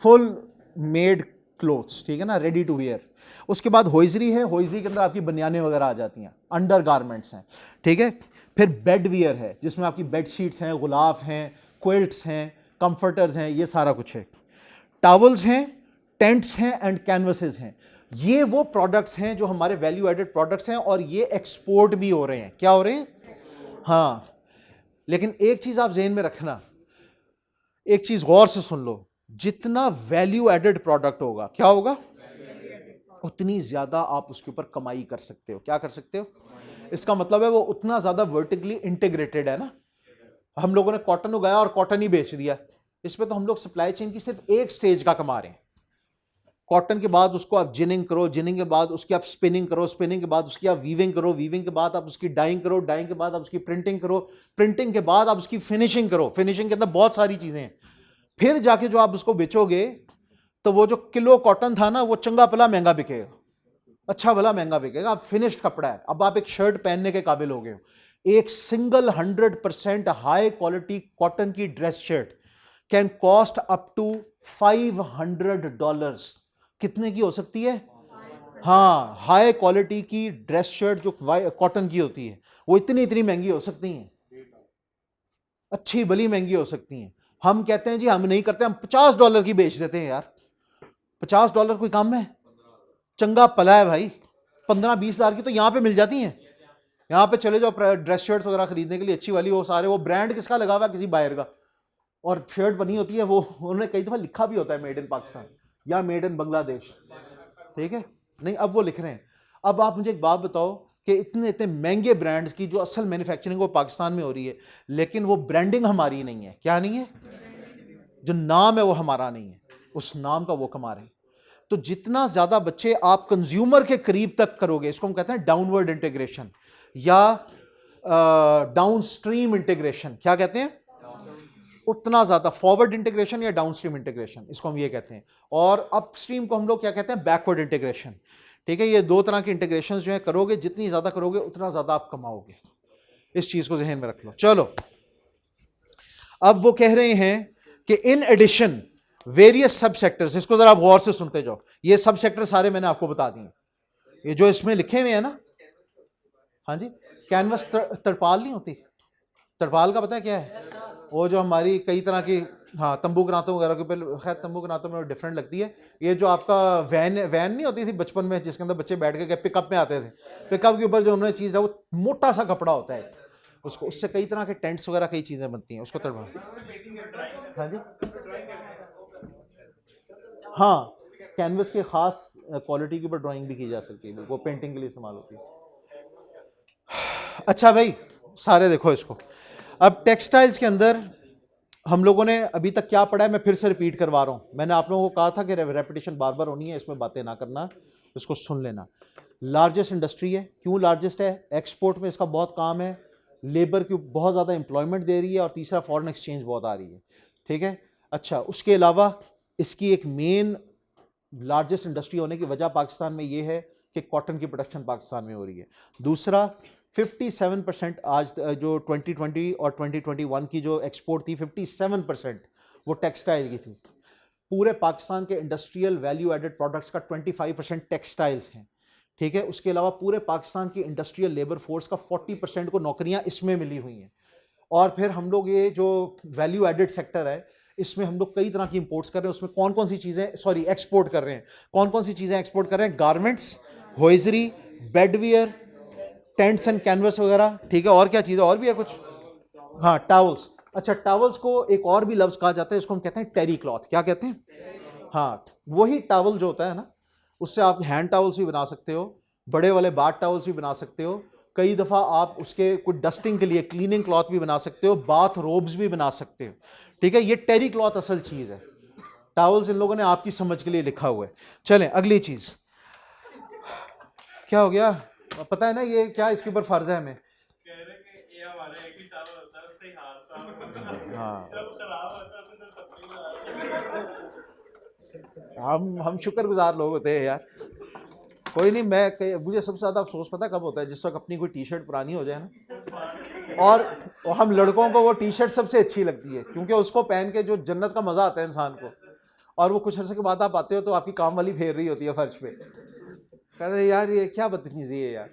फुल मेड क्लोथ्स, ठीक है ना, रेडी टू वेयर। उसके बाद होइजरी है, होइजरी के अंदर आपकी बनियानें वगैरह आ जाती हैं, अंडर गारमेंट्स हैं, ठीक है। फिर बेडवियर है जिसमें आपकी बेड शीट्स हैं, गुलाफ हैं, क्विल्ट्स हैं, कंफर्टर्स हैं, ये सारा कुछ है। टॉवल्स हैं, टेंट्स हैं एंड कैनवसेस हैं। ये वो प्रोडक्ट्स हैं जो हमारे वैल्यू एडेड प्रोडक्ट्स हैं और ये एक्सपोर्ट भी हो रहे हैं। क्या हो रहे हैं? हाँ, लेकिन एक चीज आप जहन में रखना, एक चीज गौर से सुन लो, जितना वैल्यू एडेड प्रोडक्ट होगा, क्या होगा, उतनी ज्यादा आप उसके ऊपर कमाई कर सकते हो। क्या कर सकते हो? इसका मतलब है वो उतना ज्यादा वर्टिकली इंटीग्रेटेड है ना। हम लोगों ने कॉटन उगाया और कॉटन ही बेच दिया, इसमें तो हम लोग सप्लाई चेन की सिर्फ एक स्टेज का कमा रहे हैं। कॉटन के बाद उसको आप जिनिंग करो, जिनिंग के बाद उसकी आप स्पिनिंग करो, स्पिनिंग के बाद उसकी आप वीविंग करो, वीविंग के बाद आप उसकी डाइंग करो, डाइंग के बाद आप उसकी प्रिंटिंग करो, प्रिंटिंग के बाद आप उसकी फिनिशिंग करो, फिनिशिंग के अंदर बहुत सारी चीजें हैं। फिर जाके जो आप उसको बेचोगे तो वो जो किलो कॉटन था ना, वो चंगा भला महंगा बिकेगा, अच्छा भला महंगा बिकेगा। अब फिनिश्ड कपड़ा है, अब आप एक शर्ट पहनने के काबिल हो गए हो। एक सिंगल 100% हाई क्वालिटी कॉटन की dress shirt can cost up to $500। कितने की हो सकती है? हाँ, हाई क्वालिटी की ड्रेस शर्ट जो कॉटन की होती है वो इतनी इतनी महंगी हो सकती हैं, अच्छी भली महंगी हो सकती हैं। हम कहते हैं जी हम नहीं करते, हम $50 की बेच देते हैं यार। $50 कोई कम है? चंगा पला है भाई। 15-20 हज़ार की तो यहां पे मिल जाती हैं। यहां पे चले जाओ ड्रेस शर्ट्स वगैरह खरीदने के लिए अच्छी वाली, वो सारे वो ब्रांड किसका लगा हुआ है? किसी बायर का। और शर्ट बनी होती है, वो उन्होंने कई दफा लिखा भी होता है मेड इन पाकिस्तान या मेड इन बांग्लादेश, ठीक है? नहीं, अब वो लिख रहे हैं। अब आप मुझे एक बात बताओ कि इतने इतने महंगे ब्रांड्स की जो असल मैन्युफैक्चरिंग वो पाकिस्तान में हो रही है, लेकिन वो ब्रांडिंग हमारी नहीं है। क्या नहीं है? जो नाम है वो हमारा नहीं है, उस नाम का वो कमा रहे हैं। तो जितना ज्यादा बच्चे आप कंज्यूमर के करीब तक करोगे, इसको हम कहते हैं डाउनवर्ड इंटीग्रेशन या डाउनस्ट्रीम इंटीग्रेशन। क्या कहते हैं? उतना ज्यादा फॉरवर्ड इंटीग्रेशन या डाउनस्ट्रीम इंटीग्रेशन, इसको हम ये कहते हैं। और अपस्ट्रीम को हम लोग क्या कहते हैं? Backward integration. ठीक है, ये दो तरह की इंटीग्रेशन जो है करोगे, जितनी ज्यादा करोगे उतना ज्यादा आप कमाओगे। इस चीज को जहन में रख लो। चलो, अब वो कह रहे हैं कि इन एडिशन वेरियस सब सेक्टर्स, इसको जरा आप गौर से सुनते जाओ। ये सब सेक्टर सारे मैंने आपको बता दिए, ये जो इसमें लिखे हुए हैं ना। हाँ जी, कैनवस तरपाल नहीं होती? तरपाल का पता है क्या है? वो जो हमारी कई तरह की, हाँ, तंबू कनातों वगैरह के ऊपर, खैर तंबू कनातों में डिफरेंट लगती है। ये जो आपका वैन वैन नहीं होती थी बचपन में, जिसके अंदर बच्चे बैठ के पिकअप में आते थे, पिकअप के ऊपर जो उन्होंने चीज़ है वो मोटा सा कपड़ा होता है, उसको, उससे कई तरह के टेंट्स वगैरह कई चीज़ें बनती हैं, उसको तरपाल। हाँ जी, हाँ, कैनवस के खास क्वालिटी के ऊपर ड्राइंग भी की जा सकती है, वो पेंटिंग के लिए इस्तेमाल होती है। अच्छा भाई, सारे देखो इसको। अब टेक्सटाइल्स के अंदर हम लोगों ने अभी तक क्या पढ़ा है, मैं फिर से रिपीट करवा रहा हूं। मैंने आप लोगों को कहा था कि रेपिटेशन बार बार होनी है, इसमें बातें ना करना, इसको सुन लेना। लार्जेस्ट इंडस्ट्री है। क्यों लार्जेस्ट है? एक्सपोर्ट में इसका बहुत काम है, लेबर की बहुत ज़्यादा एम्प्लॉयमेंट दे रही है, और तीसरा फॉरेन एक्सचेंज बहुत आ रही है। ठीक है, अच्छा, उसके अलावा इसकी एक मेन लार्जेस्ट इंडस्ट्री होने की वजह पाकिस्तान में ये है कि कॉटन की प्रोडक्शन पाकिस्तान में हो रही है। दूसरा, 57% आज जो 2020 और 2021 की जो एक्सपोर्ट थी, 57% वो टेक्सटाइल की थी। पूरे पाकिस्तान के इंडस्ट्रियल वैल्यू एडेड प्रोडक्ट्स का 25% टेक्सटाइल्स हैं। ठीक है, उसके अलावा पूरे पाकिस्तान की इंडस्ट्रियल लेबर फोर्स का 40% को नौकरियां इसमें मिली हुई हैं। और फिर हम लोग ये जो वैल्यू एडेड सेक्टर है, इसमें हम लोग कई तरह की इंपोर्ट्स कर रहे हैं। उसमें कौन कौन सी चीज़ें, सॉरी, एक्सपोर्ट कर रहे हैं। कौन कौन सी चीज़ें एक्सपोर्ट कर रहे हैं? गारमेंट्स, होइजरी, बेडवियर, टेंट्स एंड कैनवस वगैरह। ठीक है, और क्या चीज़ है? और भी है कुछ? हाँ, टावल्स। अच्छा, टावल्स को एक और भी लफ्ज़ कहा जाता है, इसको हम कहते हैं टेरी क्लॉथ। क्या कहते हैं? हाँ, वही टावल जो होता है ना, उससे आप हैंड टावल्स भी बना सकते हो, बड़े वाले बाथ टावल्स भी बना सकते हो। कई दफ़ा आप उसके कुछ डस्टिंग के लिए क्लीनिंग क्लॉथ भी बना सकते हो, बाथ रोब्स भी बना सकते हो। ठीक है, ये टेरी क्लॉथ असल चीज़ है। टावल्स इन लोगों ने आपकी समझ के लिए लिखा हुआ है। चलें अगली चीज़। क्या हो गया? पता है ना ये क्या इसके ऊपर फ़र्ज़ है हमें? हाँ, हम शुक्रगुजार लोग होते हैं यार। कोई नहीं, मुझे सबसे ज़्यादा अफसोस पता कब होता है? जिस वक्त अपनी कोई टी शर्ट पुरानी हो जाए ना, और हम लड़कों को वो टी शर्ट सबसे अच्छी लगती है, क्योंकि उसको पहन के जो जन्नत का मज़ा आता है इंसान को, और वो कुछ अर्से के बाद आप आते हो तो आपकी काम वाली फेर रही होती है फर्श पे, कहते हैं यार ये क्या बदतमीजी है यार।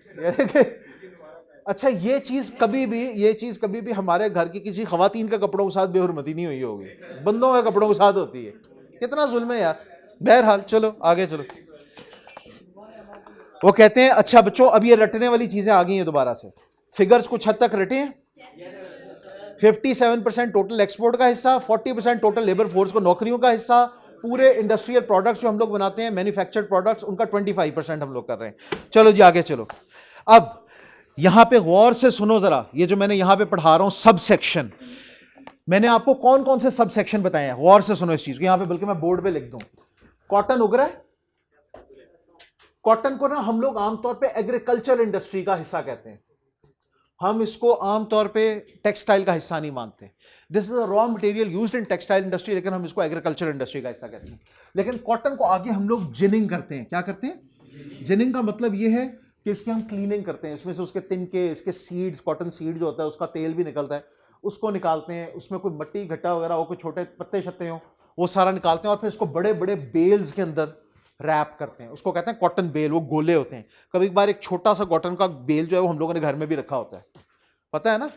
अच्छा ये चीज कभी भी हमारे घर की किसी खवातीन के कपड़ों के साथ बेहुरमती नहीं हुई होगी, बंदों के कपड़ों के साथ होती है। कितना जुल्म है यार। बहरहाल चलो आगे चलो। वो कहते हैं अच्छा बच्चों अब ये रटने वाली चीजें आ गई हैं दोबारा से। फिगर्स कुछ हद तक रटे हैं। 57% टोटल एक्सपोर्ट का हिस्सा, 40% टोटल लेबर फोर्स को नौकरियों का हिस्सा, पूरे इंडस्ट्रियल प्रोडक्ट्स जो हम लोग बनाते हैं मैन्युफैक्चर्ड प्रोडक्ट्स उनका 25% हम लोग कर रहे हैं। चलो जी आगे चलो। अब यहां पे गौर से सुनो जरा, ये जो मैंने यहां पे पढ़ा रहा हूं सब सेक्शन, मैंने आपको कौन कौन से सब सेक्शन बताए हैं, गौर से सुनो इस चीज को। यहां पे बल्कि मैं बोर्ड पे लिख दूं, कॉटन उग रहा है। कॉटन को ना हम लोग आमतौर पे एग्रीकल्चर इंडस्ट्री का हिस्सा कहते हैं, हम इसको आमतौर पे टेक्सटाइल का हिस्सा नहीं मानते। This is a raw material used in textile industry, लेकिन हम इसको एग्रीकल्चर इंडस्ट्री का हिस्सा कहते हैं। लेकिन कॉटन को आगे हम लोग जिनिंग करते हैं। क्या करते हैं? जिनिंग का मतलब यह है कि इसकी हम क्लीनिंग करते हैं, इसमें से उसके तिनके, इसके सीड्स, कॉटन सीड जो होता है उसका तेल भी निकलता है, उसको निकालते हैं, उसमें कोई मट्टी घट्टा वगैरह हो, कोई छोटे पत्ते शत्ते हो, वो सारा निकालते हैं और फिर इसको बड़े बड़े बेल्स के अंदर रैप करते हैं। उसको कहते हैं कॉटन बेल। वो गोले होते हैं। कभी बार एक छोटा सा कॉटन का बेल जो है वो हम लोगों ने घर में भी रखा होता है, पता है ना,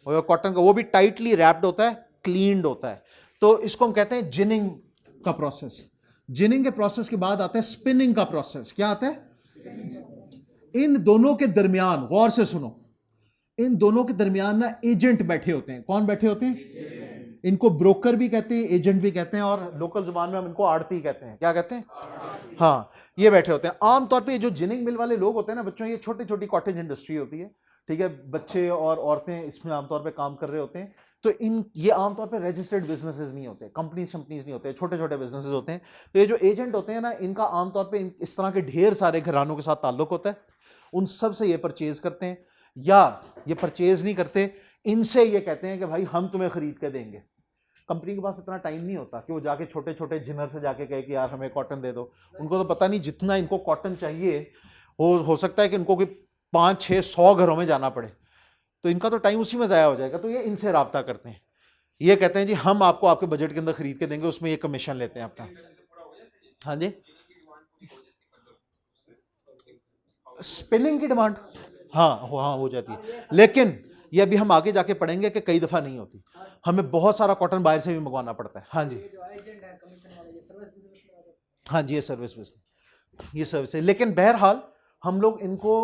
वो कॉटन का, वो भी टाइटली रैप्ड होता है, क्लीन्ड होता है। तो इसको हम कहते हैं जिनिंग का प्रोसेस। जिनिंग के प्रोसेस के बाद आता है स्पिनिंग का प्रोसेस। क्या आता है? इन दोनों के दरमियान, गौर से सुनो, इन दोनों के दरमियान ना एजेंट बैठे होते हैं। कौन बैठे होते हैं? इनको ब्रोकर भी कहते हैं, एजेंट भी कहते हैं, और लोकल जुबान में हम इनको आड़ती कहते हैं। क्या कहते हैं? हाँ, ये बैठे होते हैं। आमतौर पे जो जिनिंग मिल वाले लोग होते हैं ना बच्चों, ये छोटी छोटी कॉटेज इंडस्ट्री होती है, ठीक है, बच्चे और औरतें इसमें आमतौर पे काम कर रहे होते हैं। तो ये आमतौर पे रजिस्टर्ड बिजनेसेस नहीं होते, कंपनीज नहीं होते, छोटे छोटे बिजनेसेस होते हैं। तो ये जो एजेंट होते हैं ना, इनका आमतौर पे इस तरह के ढेर सारे घरानों के साथ ताल्लुक होता है। उन सब से ये परचेज करते हैं, या ये परचेज नहीं करते, इनसे ये कहते हैं कि भाई हम तुम्हें खरीद के देंगे। कंपनी के पास इतना टाइम नहीं होता कि वो जाके छोटे छोटे जिनर से जाके कहे कि यार हमें कॉटन दे दो। उनको तो पता नहीं जितना इनको कॉटन चाहिए हो सकता है कि इनको कोई 500-600 घरों में जाना पड़े, तो इनका तो टाइम उसी में ज़ाया हो जाएगा। तो ये इनसे राब्ता करते हैं, ये कहते हैं जी हम आपको आपके बजट के अंदर खरीद के देंगे, उसमें ये कमीशन लेते हैं अपना। हाँ जी, स्पिनिंग की डिमांड हाँ हो जाती है, लेकिन ये अभी हम आगे जाके पढ़ेंगे कि कई दफ़ा नहीं होती, हमें बहुत सारा कॉटन बाहर से भी मंगवाना पड़ता है। हाँ जी, हाँ जी, ये सर्विस बिजनेस, ये सर्विस है। लेकिन बहरहाल हम लोग इनको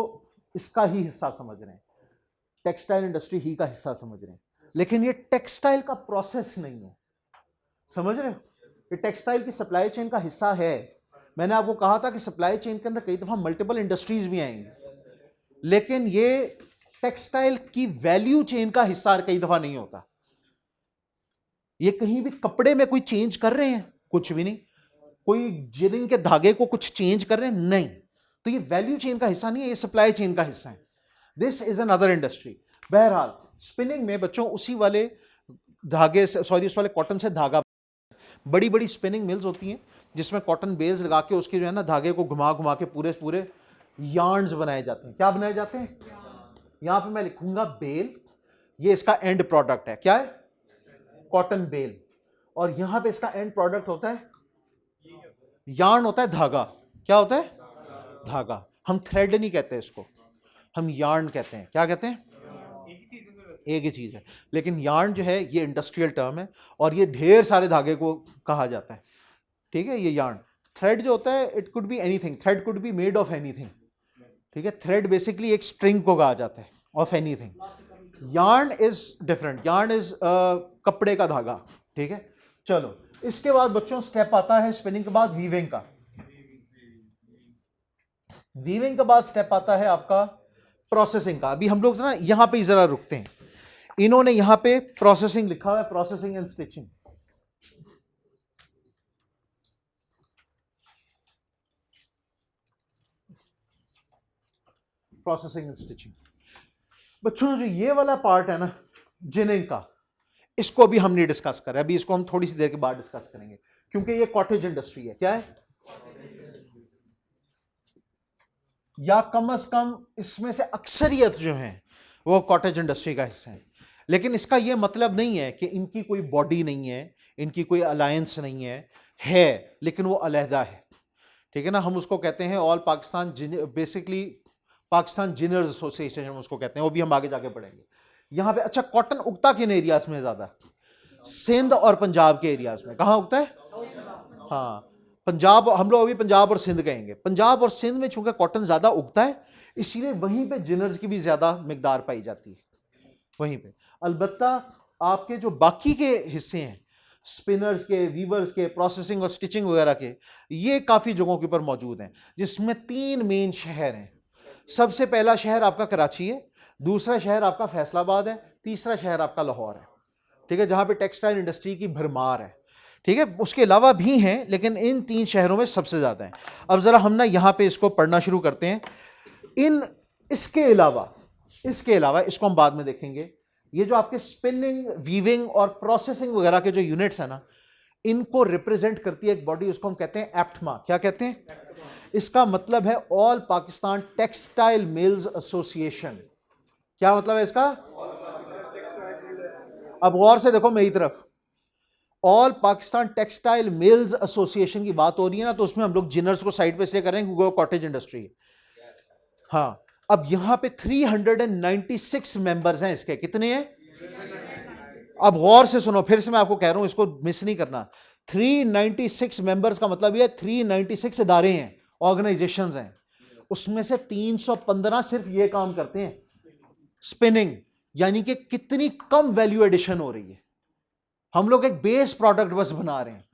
इसका ही हिस्सा समझ रहे हैं, टेक्सटाइल इंडस्ट्री ही का हिस्सा समझ रहे हैं, लेकिन ये टेक्सटाइल का प्रोसेस नहीं है। समझ रहे हो? ये टेक्सटाइल की सप्लाई चेन का हिस्सा है। मैंने आपको कहा था कि सप्लाई चेन के अंदर कई दफा मल्टीपल इंडस्ट्रीज भी आएंगी, लेकिन ये टेक्सटाइल की वैल्यू चेन का हिस्सा कई दफा नहीं होता। ये कहीं भी कपड़े में कोई चेंज कर रहे हैं? कुछ भी नहीं। कोई जिनिंग के धागे को कुछ चेंज कर रहे हैं? नहीं। तो ये वैल्यू चेन का हिस्सा नहीं है, ये सप्लाई चेन का हिस्सा है। This is another industry. बहरहाल स्पिनिंग में बच्चों उसी वाले धागे से, सॉरी उस वाले कॉटन से धागा, बड़ी बड़ी स्पिनिंग मिल्स होती हैं जिसमें कॉटन बेल्स लगा के उसके जो है ना धागे को घुमा घुमा के पूरे पूरे यार्न्स बनाए जाते हैं। क्या बनाए जाते हैं? यहां पे मैं लिखूंगा बेल, ये इसका एंड प्रोडक्ट है। क्या है? Cotton bale. और यहां पे इसका एंड प्रोडक्ट होता है यार्न, होता है धागा। क्या होता है? धागा। हम थ्रेड नहीं कहते इसको, हम यार्न कहते हैं। क्या कहते हैं? एक ही चीज है, लेकिन यार्न जो है ये इंडस्ट्रियल टर्म है और ये ढेर सारे धागे को कहा जाता है, ठीक है। ये यार्न, थ्रेड जो होता है it could be anything, thread could be made of anything, ठीक है। थ्रेड बेसिकली एक स्ट्रिंग को कहा जाता है, of anything. Yarn is different, yarn is कपड़े का धागा, ठीक है। चलो इसके बाद बच्चों स्टेप आता है स्पिनिंग के बाद वीविंग का। वीविंग के बाद स्टेप आता है आपका प्रोसेसिंग का। अभी हम लोग ना यहां पे जरा रुकते हैं, इन्होंने यहां पे प्रोसेसिंग लिखा हुआ है, processing and stitching. Processing and stitching बच्चों, जो ये वाला पार्ट है ना जिनिंग का, इसको अभी हम नहीं डिस्कस कर रहे, अभी इसको हम थोड़ी सी देर के बाद डिस्कस करेंगे, क्योंकि ये कॉटेज इंडस्ट्री है। क्या है? या कम से कम इसमें से अक्सरियत जो है वो कॉटेज इंडस्ट्री का हिस्सा है। लेकिन इसका यह मतलब नहीं है कि इनकी कोई बॉडी नहीं है, इनकी कोई अलायंस नहीं है, लेकिन वो अलहदा है, ठीक है ना। हम उसको कहते हैं all Pakistan basically Pakistan ginners association हम उसको कहते हैं, वो भी हम आगे जाके पढ़ेंगे। यहाँ पे अच्छा कॉटन उगता किन एरियाज में ज्यादा? सिंध और पंजाब के एरियाज में। कहाँ उगता है? हाँ पंजाब, हम लोग अभी पंजाब और सिंध कहेंगे। पंजाब और सिंध में चूंकि कॉटन ज्यादा उगता है इसीलिए वहीं पे जिनर्स की भी ज्यादा मिकदार पाई जाती है वहीं पे। अलबत्ता आपके जो बाकी के हिस्से हैं स्पिनर्स के, वीवर्स के, प्रोसेसिंग और स्टिचिंग वगैरह के, ये काफी जगहों के ऊपर मौजूद हैं, जिसमें 3 मेन शहर हैं। सबसे पहला शहर आपका कराची है, दूसरा शहर आपका फैसलाबाद है, तीसरा शहर आपका लाहौर है। ठीक है, जहां पे टेक्सटाइल इंडस्ट्री की भरमार है। ठीक है, उसके अलावा भी हैं लेकिन इन 3 शहरों में सबसे ज्यादा है। अब जरा हम ना यहां पे इसको पढ़ना शुरू करते हैं। इसके अलावा इसको हम बाद में देखेंगे। ये जो आपके स्पिनिंग, वीविंग और प्रोसेसिंग वगैरह के जो यूनिट्स है ना, इनको रिप्रेजेंट करती है एक बॉडी, उसको हम कहते हैं एप्टमा। क्या कहते हैं? इसका मतलब है all Pakistan textile mills association. क्या मतलब है इसका? अब गौर से देखो मेरी तरफ, all Pakistan textile mills association की बात हो रही है ना, तो उसमें हम लोग जिनर्स को साइड पे इसलिए करेंगे क्योंकि वो कॉटेज इंडस्ट्री है। हाँ, अब यहां पे 396 मेंबर्स हैं इसके। कितने हैं? अब गौर से सुनो, फिर से मैं आपको कह रहा हूं, इसको मिस नहीं करना। 396 मेंबर्स का मतलब ये 396 इदारे हैं, ऑर्गेनाइजेशंस हैं। उसमें से 315 सिर्फ ये काम करते हैं, स्पिनिंग। यानी कि कितनी कम वैल्यू एडिशन हो रही है। हम लोग एक बेस प्रोडक्ट बस बना रहे हैं।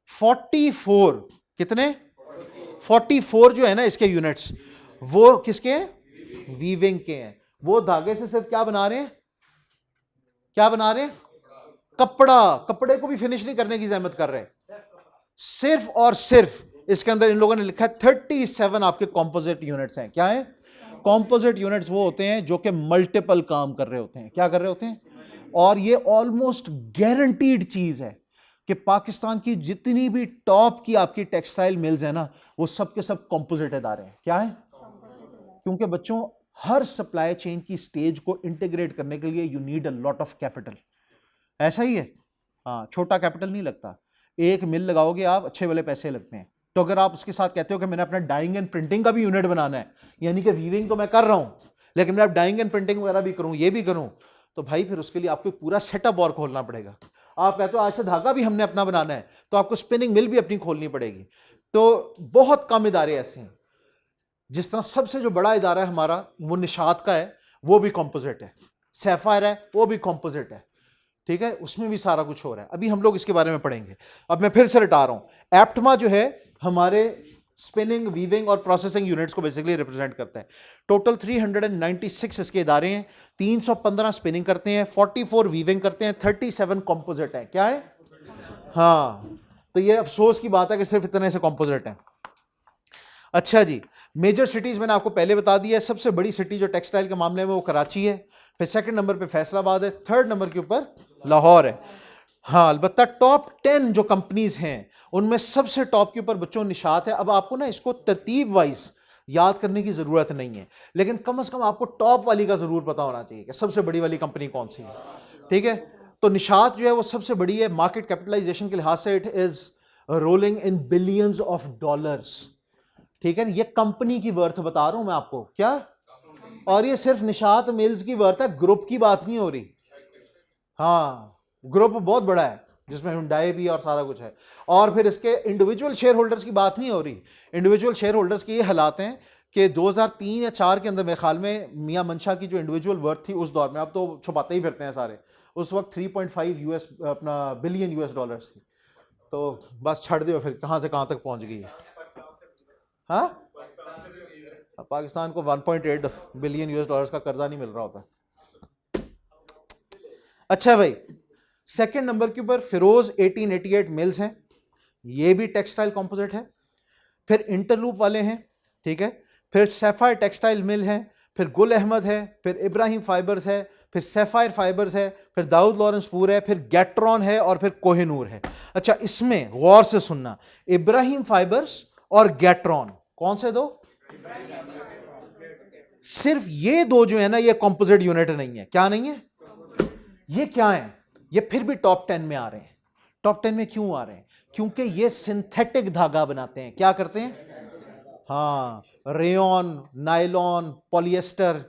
44 कितने? 44 जो है ना इसके यूनिट्स, वो किसके हैं? वीविंग के हैं। वो धागे से सिर्फ क्या बना रहे हैं? क्या बना रहे हैं? कपड़ा। कपड़े को भी फिनिश नहीं करने की जहमत कर रहे, सिर्फ और सिर्फ इसके अंदर इन लोगों ने लिखा है 37 आपके कॉम्पोजिट यूनिट्स हैं। क्या है? कॉम्पोजिट यूनिट्स वो होते हैं जो कि मल्टीपल काम कर रहे होते हैं। क्या कर रहे होते हैं? और ये ऑलमोस्ट गारंटीड चीज है कि पाकिस्तान की जितनी भी टॉप की आपकी टेक्सटाइल मिल्स है ना, वो सब के सब कॉम्पोजिट इदारे हैं। क्या है? क्योंकि बच्चों, हर सप्लाई चेन की स्टेज को इंटीग्रेट करने के लिए you need a lot of capital. ऐसा ही है। हाँ, छोटा कैपिटल नहीं लगता। एक मिल लगाओगे आप, अच्छे वाले पैसे लगते हैं। तो अगर आप उसके साथ कहते हो कि मैंने अपना डाइंग एंड प्रिंटिंग का भी यूनिट बनाना है, यानी कि वीविंग तो मैं कर रहा हूं लेकिन मैं अब डाइंग एंड प्रिंटिंग वगैरह भी करूं, ये भी करूं, तो भाई फिर उसके लिए आपको पूरा सेटअप और खोलना पड़ेगा। आप कहते हो आज से धागा भी हमने अपना बनाना है, तो आपको स्पिनिंग मिल भी अपनी खोलनी पड़ेगी। तो बहुत कम इदारे ऐसे हैं। जिस तरह सबसे जो बड़ा इदारा है हमारा वो निशात का है, वो भी कॉम्पोजिट है। सैफायर है, वो भी कॉम्पोजिट है। ठीक है, उसमें भी सारा कुछ हो रहा है। अभी हम लोग इसके बारे में पढ़ेंगे। अब मैं फिर से रटा रहा हूं, एप्टमा जो है हमारे स्पिनिंग, वीविंग और प्रोसेसिंग यूनिट्स को बेसिकली रिप्रेजेंट करता है। टोटल 396 इसके इदारे हैं। 315 स्पिनिंग करते हैं, 44 वीविंग करते हैं, 37 कॉम्पोजिट है। क्या है? हाँ, तो ये अफसोस की बात है कि सिर्फ इतने से कॉम्पोजिट हैं। अच्छा जी, मेजर सिटीज मैंने आपको पहले बता दिया है। सबसे बड़ी सिटी जो टेक्सटाइल के मामले में वो कराची है, फिर सेकंड नंबर पे फैसलाबाद है, थर्ड नंबर के ऊपर लाहौर है। हाँ, अलबत्ता टॉप 10 जो कंपनीज हैं उनमें सबसे टॉप के ऊपर बच्चों निशात है। अब आपको ना इसको तरतीब वाइज याद करने की जरूरत नहीं है, लेकिन कम से कम आपको टॉप वाली का जरूर पता होना चाहिए कि सबसे बड़ी वाली कंपनी कौन सी है। ठीक है, तो निशात जो है वो सबसे बड़ी है। मार्केट कैपिटलाइजेशन के लिहाज से it is rolling in billions of dollars. ठीक है, ये कंपनी की वर्थ बता रहा हूं मैं आपको। क्या? और ये सिर्फ निशात मिल्स की वर्थ है, ग्रुप की बात नहीं हो रही। हाँ, ग्रुप बहुत बड़ा है जिसमें हुंडई भी और सारा कुछ है। और फिर इसके इंडिविजुअल शेयर होल्डर्स की बात नहीं हो रही। इंडिविजुअल शेयर होल्डर्स के ये हालात हैं कि 2003 या 4 के अंदर मेरे ख्याल में मियां मंशा की जो इंडिविजुअल वर्थ थी उस दौर में, अब तो छुपाते ही फिरते हैं सारे, उस वक्त 3.5 यूएस अपना बिलियन यूएस डॉलर्स थी। तो बस छड़ दो फिर कहां से कहां तक पहुंच गई है। हाँ, पाकिस्तान को 1.8 बिलियन यूएस डॉलर्स का कर्जा नहीं मिल रहा होता। अच्छा भाई, सेकंड नंबर के ऊपर फिरोज 1888 मिल्स हैं, ये भी टेक्सटाइल कंपोजिट है। फिर इंटरलूप वाले हैं। ठीक है, फिर सैफायर टेक्सटाइल मिल है, फिर गुल अहमद है, फिर इब्राहिम फाइबर्स है, फिर सैफायर फाइबर्स है, फिर दाऊद लॉरेंसपुर है, फिर गैट्रॉन है और फिर कोहिनूर है। अच्छा, इसमें गौर से सुनना, इब्राहिम फाइबर्स और गैट्रॉन कौन से दो? सिर्फ ये दो जो है ना, ये कंपोजिट यूनिट नहीं है। क्या नहीं है? ये क्या है? ये फिर भी टॉप 10 में आ रहे हैं। टॉप 10 में क्यों आ रहे हैं? क्योंकि ये सिंथेटिक धागा बनाते हैं। क्या करते हैं? हाँ, रेयॉन, नायलॉन, पॉलिएस्टर।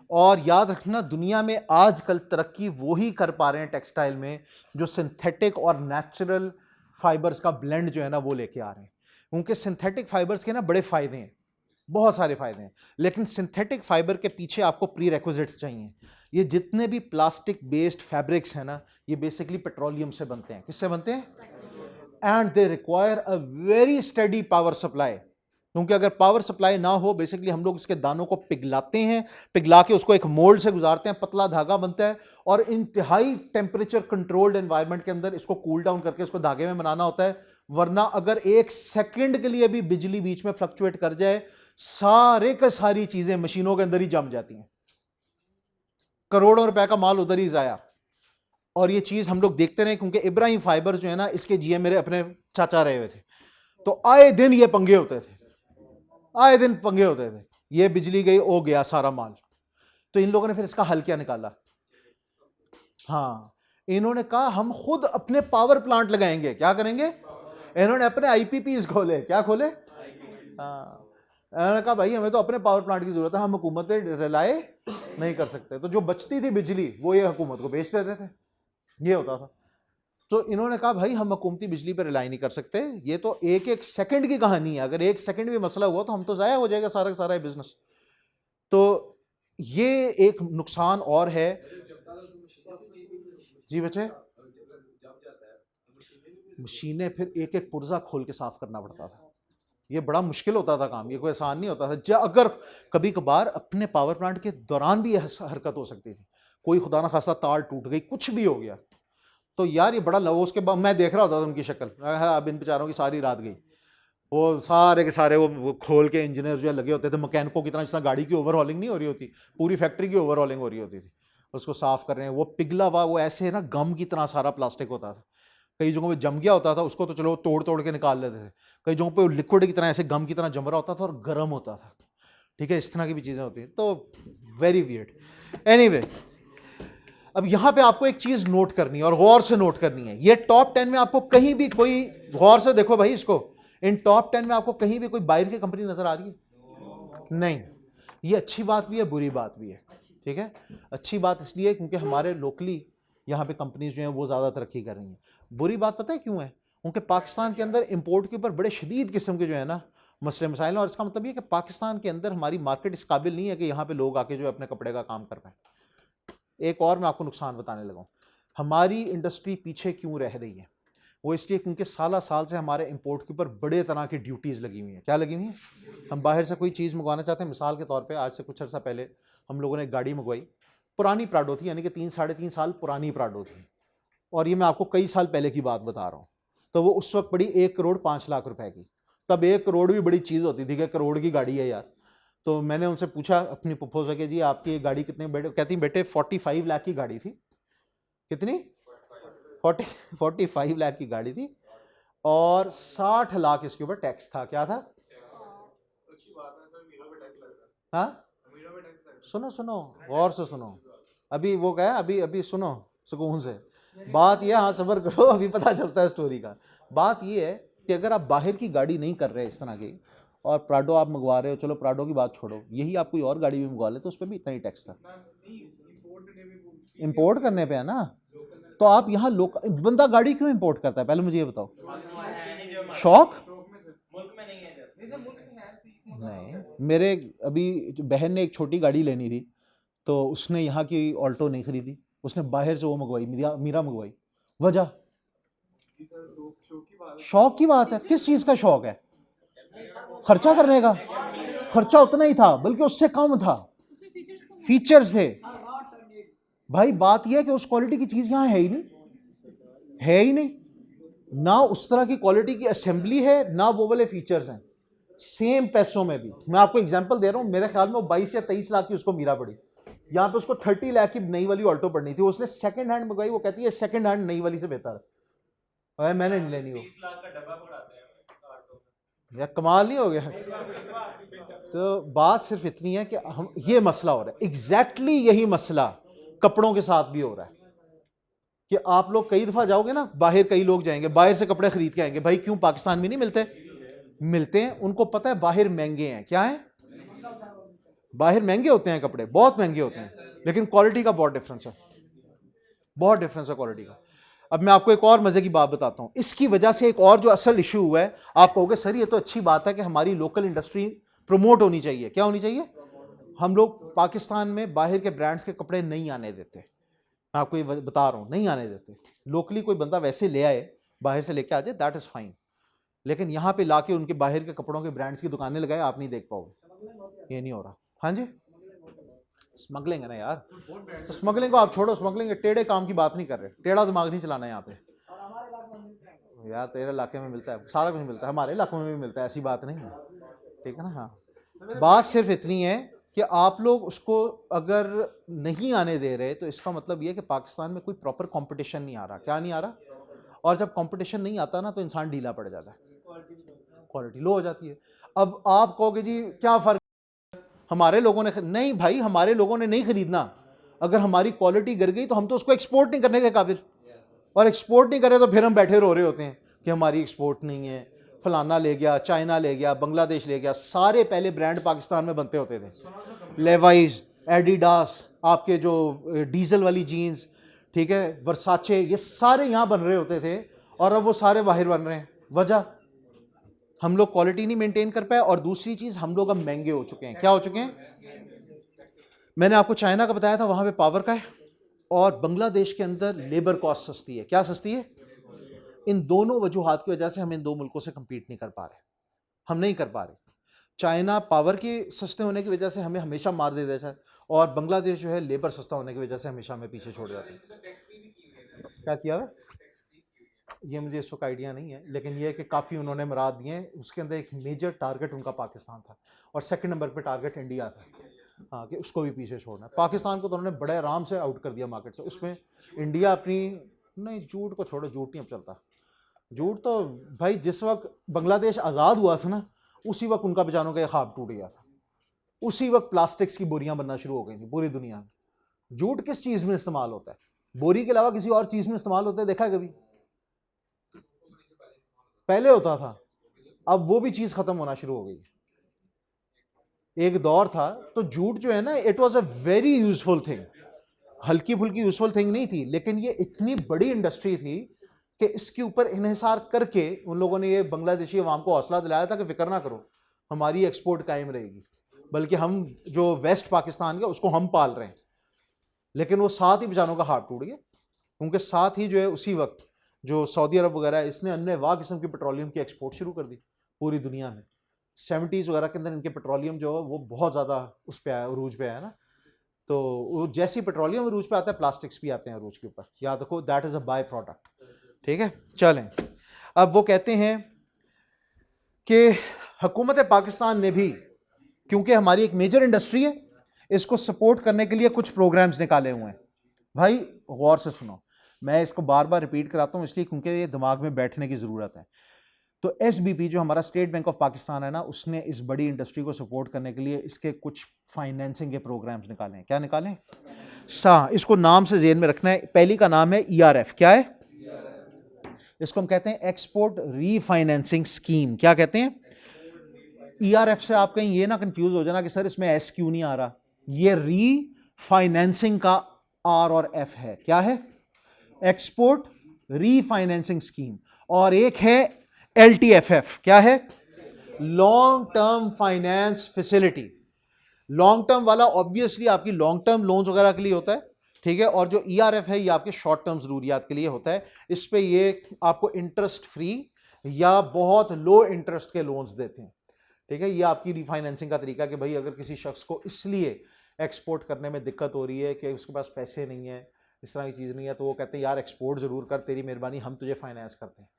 और याद रखना दुनिया में आजकल तरक्की वो ही कर पा रहे हैं टेक्सटाइल में जो सिंथेटिक और नेचुरल फाइबर्स का ब्लेंड जो है ना वो लेके आ रहे हैं। क्योंकि सिंथेटिक फाइबर्स के ना बड़े फायदे हैं, बहुत सारे फायदे हैं, लेकिन सिंथेटिक फाइबर के पीछे आपको प्री रिक्विजिट्स चाहिए। ये जितने भी प्लास्टिक बेस्ड फैब्रिक्स हैं ना ये बेसिकली पेट्रोलियम से बनते हैं। किससे बनते हैं? And they require a very study power supply. क्योंकि अगर पावर सप्लाई ना हो बेसिकली हम लोग इसके दानों को पिघलाते हैं, पिघला के उसको एक मोल्ड से गुजारते हैं, पतला धागा बनता है और इंतहाई टेम्परेचर कंट्रोल्ड एनवायरनमेंट के अंदर इसको कूल डाउन करके इसको धागे में बनाना होता है। वरना अगर एक सेकंड के लिए भी बिजली बीच में फ्लक्चुएट कर जाए सारे का सारी चीजें मशीनों के अंदर ही जम जाती हैं, करोड़ों रुपए का माल उधर ही जाया। और ये चीज हम लोग देखते रहे क्योंकि इब्राहिम फाइबर जो है ना इसके जीएम मेरे अपने चाचा रहे हुए थे, तो आए दिन ये पंगे होते थे, आए दिन पंगे होते थे। ये बिजली गई हो गया सारा माल। तो इन लोगों ने फिर इसका हल क्या निकाला? हाँ, इन्होंने कहा हम खुद अपने पावर प्लांट लगाएंगे। क्या करेंगे? इन्होंने अपने आईपीपीज खोले। क्या खोले? हाँ, इन्होंने कहा भाई हमें तो अपने पावर प्लांट की जरूरत है, हम हुकूमतें रिलाय नहीं कर सकते। तो जो बचती थी बिजली वो ये हुकूमत को बेच देते थे, ये होता था। तो इन्होंने कहा भाई हम हुकूमती बिजली पर रिलाई नहीं कर सकते, ये तो एक एक सेकंड की कहानी है, अगर एक सेकंड भी मसला हुआ तो हम तो ज़ाया हो जाएगा सारा का सारा बिजनेस। तो ये एक नुकसान और है। जी बच्चे, मशीनें फिर एक एक पुर्जा खोल के साफ करना पड़ता था, ये बड़ा मुश्किल होता था काम, ये कोई आसान नहीं होता था। अगर कभी कभार अपने पावर प्लांट के दौरान भी हरकत हो सकती थी, कोई खुदा ना खासा तार टूट गई, कुछ भी हो गया, तो यार ये बड़ा लवो। उसके बाद मैं देख रहा होता था उनकी शक्ल, अब इन बेचारों की सारी रात गई। वो सारे के सारे वो खोल के इंजीनियर जो लगे होते थे मैकेनिकों की तरह, जिस तरह गाड़ी की ओवरहॉलिंग नहीं हो रही होती, पूरी फैक्ट्री की ओवरहॉलिंग हो रही होती थी, उसको साफ कर रहे हैं। वो पिघला हुआ वो ऐसे ना गम की तरह सारा प्लास्टिक होता था, कई जगहों पे जम गया होता था, उसको तो चलो तोड़ तोड़ के निकाल लेते थे, कई जगहों पे लिक्विड की तरह ऐसे गम की तरह जम रहा होता था और गर्म होता था। ठीक है, इस तरह की भी चीज़ें होती हैं, तो वेरी वियर्ड। एनीवे, अब यहाँ पे आपको एक चीज़ नोट करनी है और गौर से नोट करनी है। ये टॉप 10 में आपको कहीं भी कोई, गौर से देखो भाई इसको, इन टॉप 10 में आपको कहीं भी कोई बाहर की कंपनी नजर आ रही है? नहीं। ये अच्छी बात भी है, बुरी बात भी है। ठीक है, अच्छी बात इसलिए क्योंकि हमारे लोकली यहाँ पे कंपनीज जो हैं वो ज़्यादा तरक्की कर रही हैं। बुरी बात पता है क्यों है? क्योंकि पाकिस्तान के अंदर इंपोर्ट के ऊपर बड़े शदीद किस्म के जो है ना मसले मसाइल हैं, और इसका मतलब ये कि पाकिस्तान के अंदर हमारी मार्केट इस काबिल नहीं है कि यहाँ पे लोग आके जो है अपने कपड़े का काम कर पाएँ। एक और मैं आपको नुकसान बताने लगा हूँ, हमारी इंडस्ट्री पीछे क्यों रह रही है? वो इसलिए क्योंकि साल साल से हमारे इंपोर्ट के ऊपर बड़े तरह की ड्यूटीज़ लगी हुई हैं। क्या लगी हुई हैं? हम बाहर से कोई चीज़ मंगवाना चाहते हैं, मिसाल के तौर पे आज से कुछ अर्सा पहले हम लोगों ने एक गाड़ी मंगवाई, पुरानी प्राडो थी, यानी कि 3-3.5 साल पुरानी प्राडो थी, और ये मैं आपको कई साल पहले की बात बता रहा हूँ। तो वो उस वक्त पड़ी 1,05,00,000 रुपए की। तब 1 करोड़ भी बड़ी चीज़ होती थी कि करोड़ की गाड़ी है यार। तो मैंने उनसे पूछा अपनी पुप्पो से कि जी आपकी ये गाड़ी कितने, बेटे कहती बेटे 45 लाख की गाड़ी थी। कितनी? 45 लाख की गाड़ी थी और 60 लाख इसके ऊपर टैक्स था। क्या था? हाँ, सुनो सुनो, गौर से सुनो, अभी वो गया, अभी अभी सुनो सुकून से बात ये, हाँ सब्र करो, अभी पता चलता है स्टोरी का। बात ये है कि अगर आप बाहर की गाड़ी नहीं कर रहे इस तरह की और प्राडो आप मंगवा रहे हो, चलो प्राडो की बात छोड़ो, यही आप कोई और गाड़ी भी मंगवा ले तो उस पर भी इतना ही टैक्स था। इंपोर्ट करने पे है ना, तो आप यहाँ लोग, बंदा गाड़ी क्यों इंपोर्ट करता है पहले मुझे ये बताओ? शौक? नहीं, मेरे अभी बहन ने एक छोटी गाड़ी लेनी थी, तो उसने यहाँ की ऑल्टो नहीं खरीदी, उसने बाहर से वो मंगवाई, मीरा मंगवाई। वजह? शौक की बात है। किस चीज का शौक है? खर्चा करने का। खर्चा उतना ही था बल्कि उससे कम था, फीचर्स थे। भाई बात यह है कि उस क्वालिटी की चीज यहां है ही नहीं, है ही नहीं, ना उस तरह की क्वालिटी की असेंबली है, ना वो वाले फीचर्स हैं, सेम पैसों में भी। मैं आपको एग्जांपल दे रहा हूं, मेरे ख्याल में वो 22 या 23 लाख की उसको मीरा पड़ी, यहाँ पे उसको 30 लाख की नई वाली ऑल्टो पड़नी थी, उसने सेकंड हैंड मंगवाई, वो कहती है सेकंड हैंड नई वाली से बेहतर है, मैंने नहीं लेनी। हो या कमाल नहीं हो गया? तो बात सिर्फ इतनी है कि हम, ये मसला हो रहा है, एग्जैक्टली यही मसला कपड़ों के साथ भी हो रहा है कि आप लोग कई दफा जाओगे ना बाहर, कई लोग जाएंगे बाहर से कपड़े खरीद के आएंगे, भाई क्यों पाकिस्तान में नहीं मिलते? मिलते हैं, उनको पता है बाहर महंगे हैं। क्या है? बाहर महंगे होते हैं कपड़े, बहुत महंगे होते हैं, लेकिन क्वालिटी का बहुत डिफरेंस है, बहुत डिफरेंस है क्वालिटी का। अब मैं आपको एक और मजे की बात बताता हूं, इसकी वजह से एक और जो असल इशू हुआ है, आप कहोगे सर ये तो अच्छी बात है कि हमारी लोकल इंडस्ट्री प्रमोट होनी चाहिए। क्या होनी चाहिए? हम लोग पाकिस्तान में बाहर के ब्रांड्स के कपड़े नहीं आने देते, मैं आपको ये बता रहा हूं, नहीं आने देते। लोकली कोई बंदा वैसे ले आए, बाहर से लेके आ जाए, दैट इज फाइन, लेकिन यहां पे लाके उनके बाहर के कपड़ों के ब्रांड्स की दुकानें लगाए, आप नहीं देख पाओगे, ये नहीं हो रहा। हाँ जी, स्मगलिंग है ना यार, तो स्मगलिंग को आप छोड़ो, स्मगलिंग टेढ़े काम की बात नहीं कर रहे, टेढ़ा दिमाग नहीं चलाना यहाँ पे यार। तेरे इलाके में मिलता है सारा कुछ मिलता है, हमारे इलाकों में भी मिलता है, ऐसी बात नहीं है, ठीक है ना। हाँ, बात सिर्फ इतनी है कि आप लोग उसको अगर नहीं आने दे रहे तो इसका मतलब ये है कि पाकिस्तान में कोई प्रॉपर कंपटीशन नहीं आ रहा। क्या नहीं आ रहा? और जब कंपटीशन नहीं आता ना तो इंसान ढीला पड़ जाता है, क्वालिटी लो हो जाती है। अब आप कहोगे जी क्या फर्क, हमारे लोगों ने नहीं भाई, हमारे लोगों ने नहीं खरीदना। अगर हमारी क्वालिटी गिर गई तो हम तो उसको एक्सपोर्ट नहीं करने के काबिल, और एक्सपोर्ट नहीं करे तो फिर हम बैठे रो रहे होते हैं कि हमारी एक्सपोर्ट नहीं है, फलाना ले गया, चाइना ले गया, बांग्लादेश ले गया। सारे पहले ब्रांड पाकिस्तान में बनते होते थे, लेवाइज, एडिडास, आपके जो डीजल वाली जीन्स, ठीक है, वर्साचे, ये सारे यहाँ बन रहे होते थे, और अब वो सारे बाहर बन रहे हैं। वजह, हम लोग क्वालिटी नहीं मेंटेन कर पाए, और दूसरी चीज हम लोग अब महंगे हो चुके हैं। क्या हो चुके हैं? मैंने आपको चाइना का बताया था, वहां पे पावर का है, और बांग्लादेश के अंदर लेबर कॉस्ट सस्ती है। क्या सस्ती है? इन दोनों वजूहात की वजह से हम इन दो मुल्कों से compete नहीं कर पा रहे, हम नहीं कर पा रहे। चाइना पावर के सस्ते होने की वजह से हमें हमेशा मार दे देता है, और बांग्लादेश जो है लेबर सस्ता होने की वजह से हमेशा हमें पीछे छोड़ जाता है। क्या किया है ये मुझे इस वक्त आइडिया नहीं है, लेकिन ये है कि काफ़ी उन्होंने मुराद दिए हैं। उसके अंदर एक मेजर टारगेट उनका पाकिस्तान था, और सेकंड नंबर पे टारगेट इंडिया था, हाँ, कि उसको भी पीछे छोड़ना है। पाकिस्तान को तो उन्होंने बड़े आराम से आउट कर दिया मार्केट से, उसमें इंडिया अपनी, नहीं झूठ को छोड़ो, झूठ नहीं अब चलता, झूठ तो भाई जिस वक्त बांग्लादेश आज़ाद हुआ था ना, उसी वक्त उनका बेचारों का ख्वाब टूट गया था, उसी वक्त प्लास्टिक्स की बोरियां बनना शुरू हो गई थी पूरी दुनिया में। झूठ किस चीज़ में इस्तेमाल होता है? बोरी के अलावा किसी और चीज़ में इस्तेमाल होता है, देखा है कभी? पहले होता था, अब वो भी चीज़ ख़त्म होना शुरू हो गई। एक दौर था तो झूठ जो है ना, it was a very useful thing, हल्की फुल्की यूजफुल थिंग नहीं थी, लेकिन ये इतनी बड़ी इंडस्ट्री थी कि इसके ऊपर इन्हिसार करके उन लोगों ने ये बांग्लादेशी अवाम को हौसला दिलाया था कि फिक्र ना करो, हमारी एक्सपोर्ट कायम रहेगी, बल्कि हम जो वेस्ट पाकिस्तान का उसको हम पाल रहे हैं। लेकिन वो साथ ही बेचारों का हाथ टूट गया, उनके साथ ही जो है उसी वक्त जो सऊदी अरब वगैरह है, इसने अन्य वाह किस्म की पेट्रोलियम की एक्सपोर्ट शुरू कर दी पूरी दुनिया में। 70s वगैरह के अंदर इनके पेट्रोलियम जो है वो बहुत ज़्यादा उस पर आया, अरूज पे आया ना, तो जैसे ही पेट्रोलियम अरूज पे आता है, प्लास्टिक्स भी आते हैं अरूज के ऊपर, याद रखो, that is a by product. ठीक है, चलें। अब वो कहते हैं कि हुकूमत पाकिस्तान ने भी, क्योंकि हमारी एक मेजर इंडस्ट्री है, इसको सपोर्ट करने के लिए कुछ प्रोग्राम्स निकाले हुए हैं। भाई गौर से सुनो, मैं इसको बार बार रिपीट कराता हूँ इसलिए क्योंकि ये दिमाग में बैठने की ज़रूरत है। तो SBP जो हमारा स्टेट बैंक ऑफ पाकिस्तान है ना, उसने इस बड़ी इंडस्ट्री को सपोर्ट करने के लिए इसके कुछ फाइनेंसिंग के प्रोग्राम्स निकाले हैं। क्या निकाले? इसको नाम से जेन में रखना है। पहली का नाम है ERF। क्या है? इसको हम कहते हैं एक्सपोर्ट रीफाइनेंसिंग स्कीम। क्या कहते हैं? ERF से आप कहीं ये ना कंफ्यूज हो जाना कि सर इसमें S क्यों नहीं आ रहा, ये री फाइनेंसिंग का R और F है। क्या है? Export refinancing scheme. और एक है LTFF। क्या है? Long term finance facility. Long term वाला ऑब्वियसली आपकी लॉन्ग टर्म लोन्स वगैरह के लिए होता है, ठीक है, और जो ERF है ये आपके शॉर्ट टर्म जरूरियात के लिए होता है। इस पे ये आपको इंटरेस्ट फ्री या बहुत लो इंटरेस्ट के लोन्स देते हैं, ठीक है। ये आपकी रिफाइनेंसिंग का तरीका कि भाई अगर किसी शख्स को इसलिए एक्सपोर्ट करने में दिक्कत हो रही है कि उसके पास पैसे नहीं है, इस तरह की चीज़ नहीं है, तो वो कहते हैं यार एक्सपोर्ट ज़रूर कर, तेरी मेहरबानी, हम तुझे फाइनेंस करते हैं,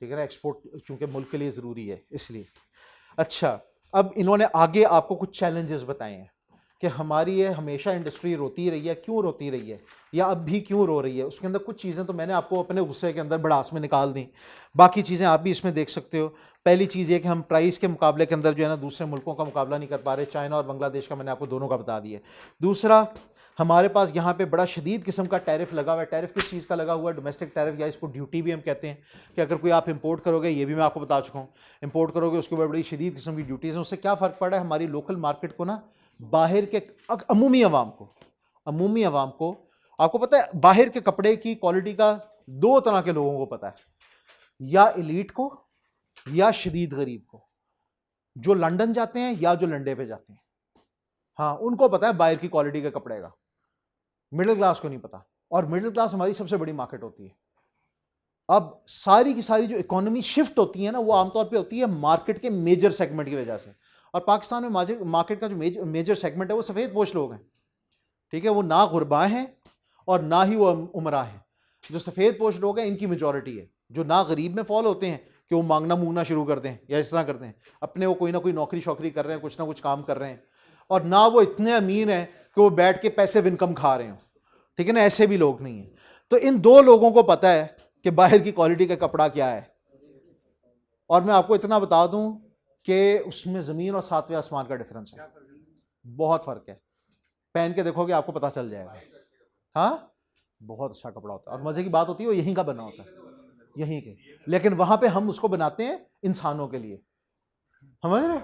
ठीक है ना। एक्सपोर्ट चूँकि मुल्क के लिए ज़रूरी है इसलिए। अच्छा, अब इन्होंने आगे आपको कुछ चैलेंजेस बताए हैं कि हमारी ये हमेशा इंडस्ट्री रोती रही है, क्यों रोती रही है या अब भी क्यों रो रही है। उसके अंदर कुछ चीज़ें तो मैंने आपको अपने गुस्से के अंदर भड़ास में निकाल दी, बाकी चीज़ें आप भी इसमें देख सकते हो। पहली चीज़ ये कि हम प्राइस के मुकाबले के अंदर जो है ना दूसरे मुल्कों का मुकाबला नहीं कर पा रहे, चाइना और बांग्लादेश का मैंने आपको दोनों का बता दिया। दूसरा, हमारे पास यहाँ पे बड़ा शदीद किस्म का टैरिफ लगा हुआ है। टैरिफ किस चीज़ का लगा हुआ है? डोमेस्टिक टैरिफ, या इसको ड्यूटी भी हम कहते हैं, कि अगर कोई आप इंपोर्ट करोगे, ये भी मैं आपको बता चुका हूँ, इंपोर्ट करोगे उसके ऊपर बड़ी शदीद किस्म की ड्यूटीज़ हैं। उससे क्या फ़र्क पड़ा है हमारी लोकल मार्केट को ना, बाहर के अमूमी आवाम को, आपको पता है बाहर के कपड़े की क्वालिटी का दो तरह के लोगों को पता है, या एलीट को या शदीद गरीब को, जो लंदन जाते हैं या जो लंडे पे जाते हैं। हाँ, उनको पता है बाहर की क्वालिटी के कपड़े का, मिडिल क्लास को नहीं पता। और मिडिल क्लास हमारी सबसे बड़ी मार्केट होती है। अब सारी की सारी जो इकोनॉमी शिफ्ट होती है ना, वो आमतौर पे होती है मार्केट के मेजर सेगमेंट की वजह से। और पाकिस्तान में मार्केट का जो मेजर सेगमेंट है वो सफ़ेद पोश लोग हैं, ठीक है। वो ना गुरबा हैं और ना ही वो उमरा हैं। जो सफ़ेद पोश लोग हैं इनकी मेजॉरिटी है। जो ना गरीब में फॉल होते हैं कि वो मांगना मूंगना शुरू करते हैं या इस तरह करते हैं, अपने वो कोई ना कोई नौकरी शौकरी कर रहे हैं, कुछ ना कुछ काम कर रहे हैं, और ना वो इतने अमीर हैं कि वो बैठ के पैसिव इनकम खा रहे हो, ठीक है ना। ऐसे भी लोग नहीं हैं। तो इन दो लोगों को पता है कि बाहर की क्वालिटी का कपड़ा क्या है। और मैं आपको इतना बता दूं कि उसमें ज़मीन और सातवें आसमान का डिफरेंस है, बहुत फ़र्क है। पहन के देखोगे आपको पता चल जाएगा। हाँ, बहुत अच्छा कपड़ा होता है। और मज़े की बात होती है वो यहीं का बना होता है, यहीं के, लेकिन वहां पे हम उसको बनाते हैं इंसानों के लिए, समझ रहे?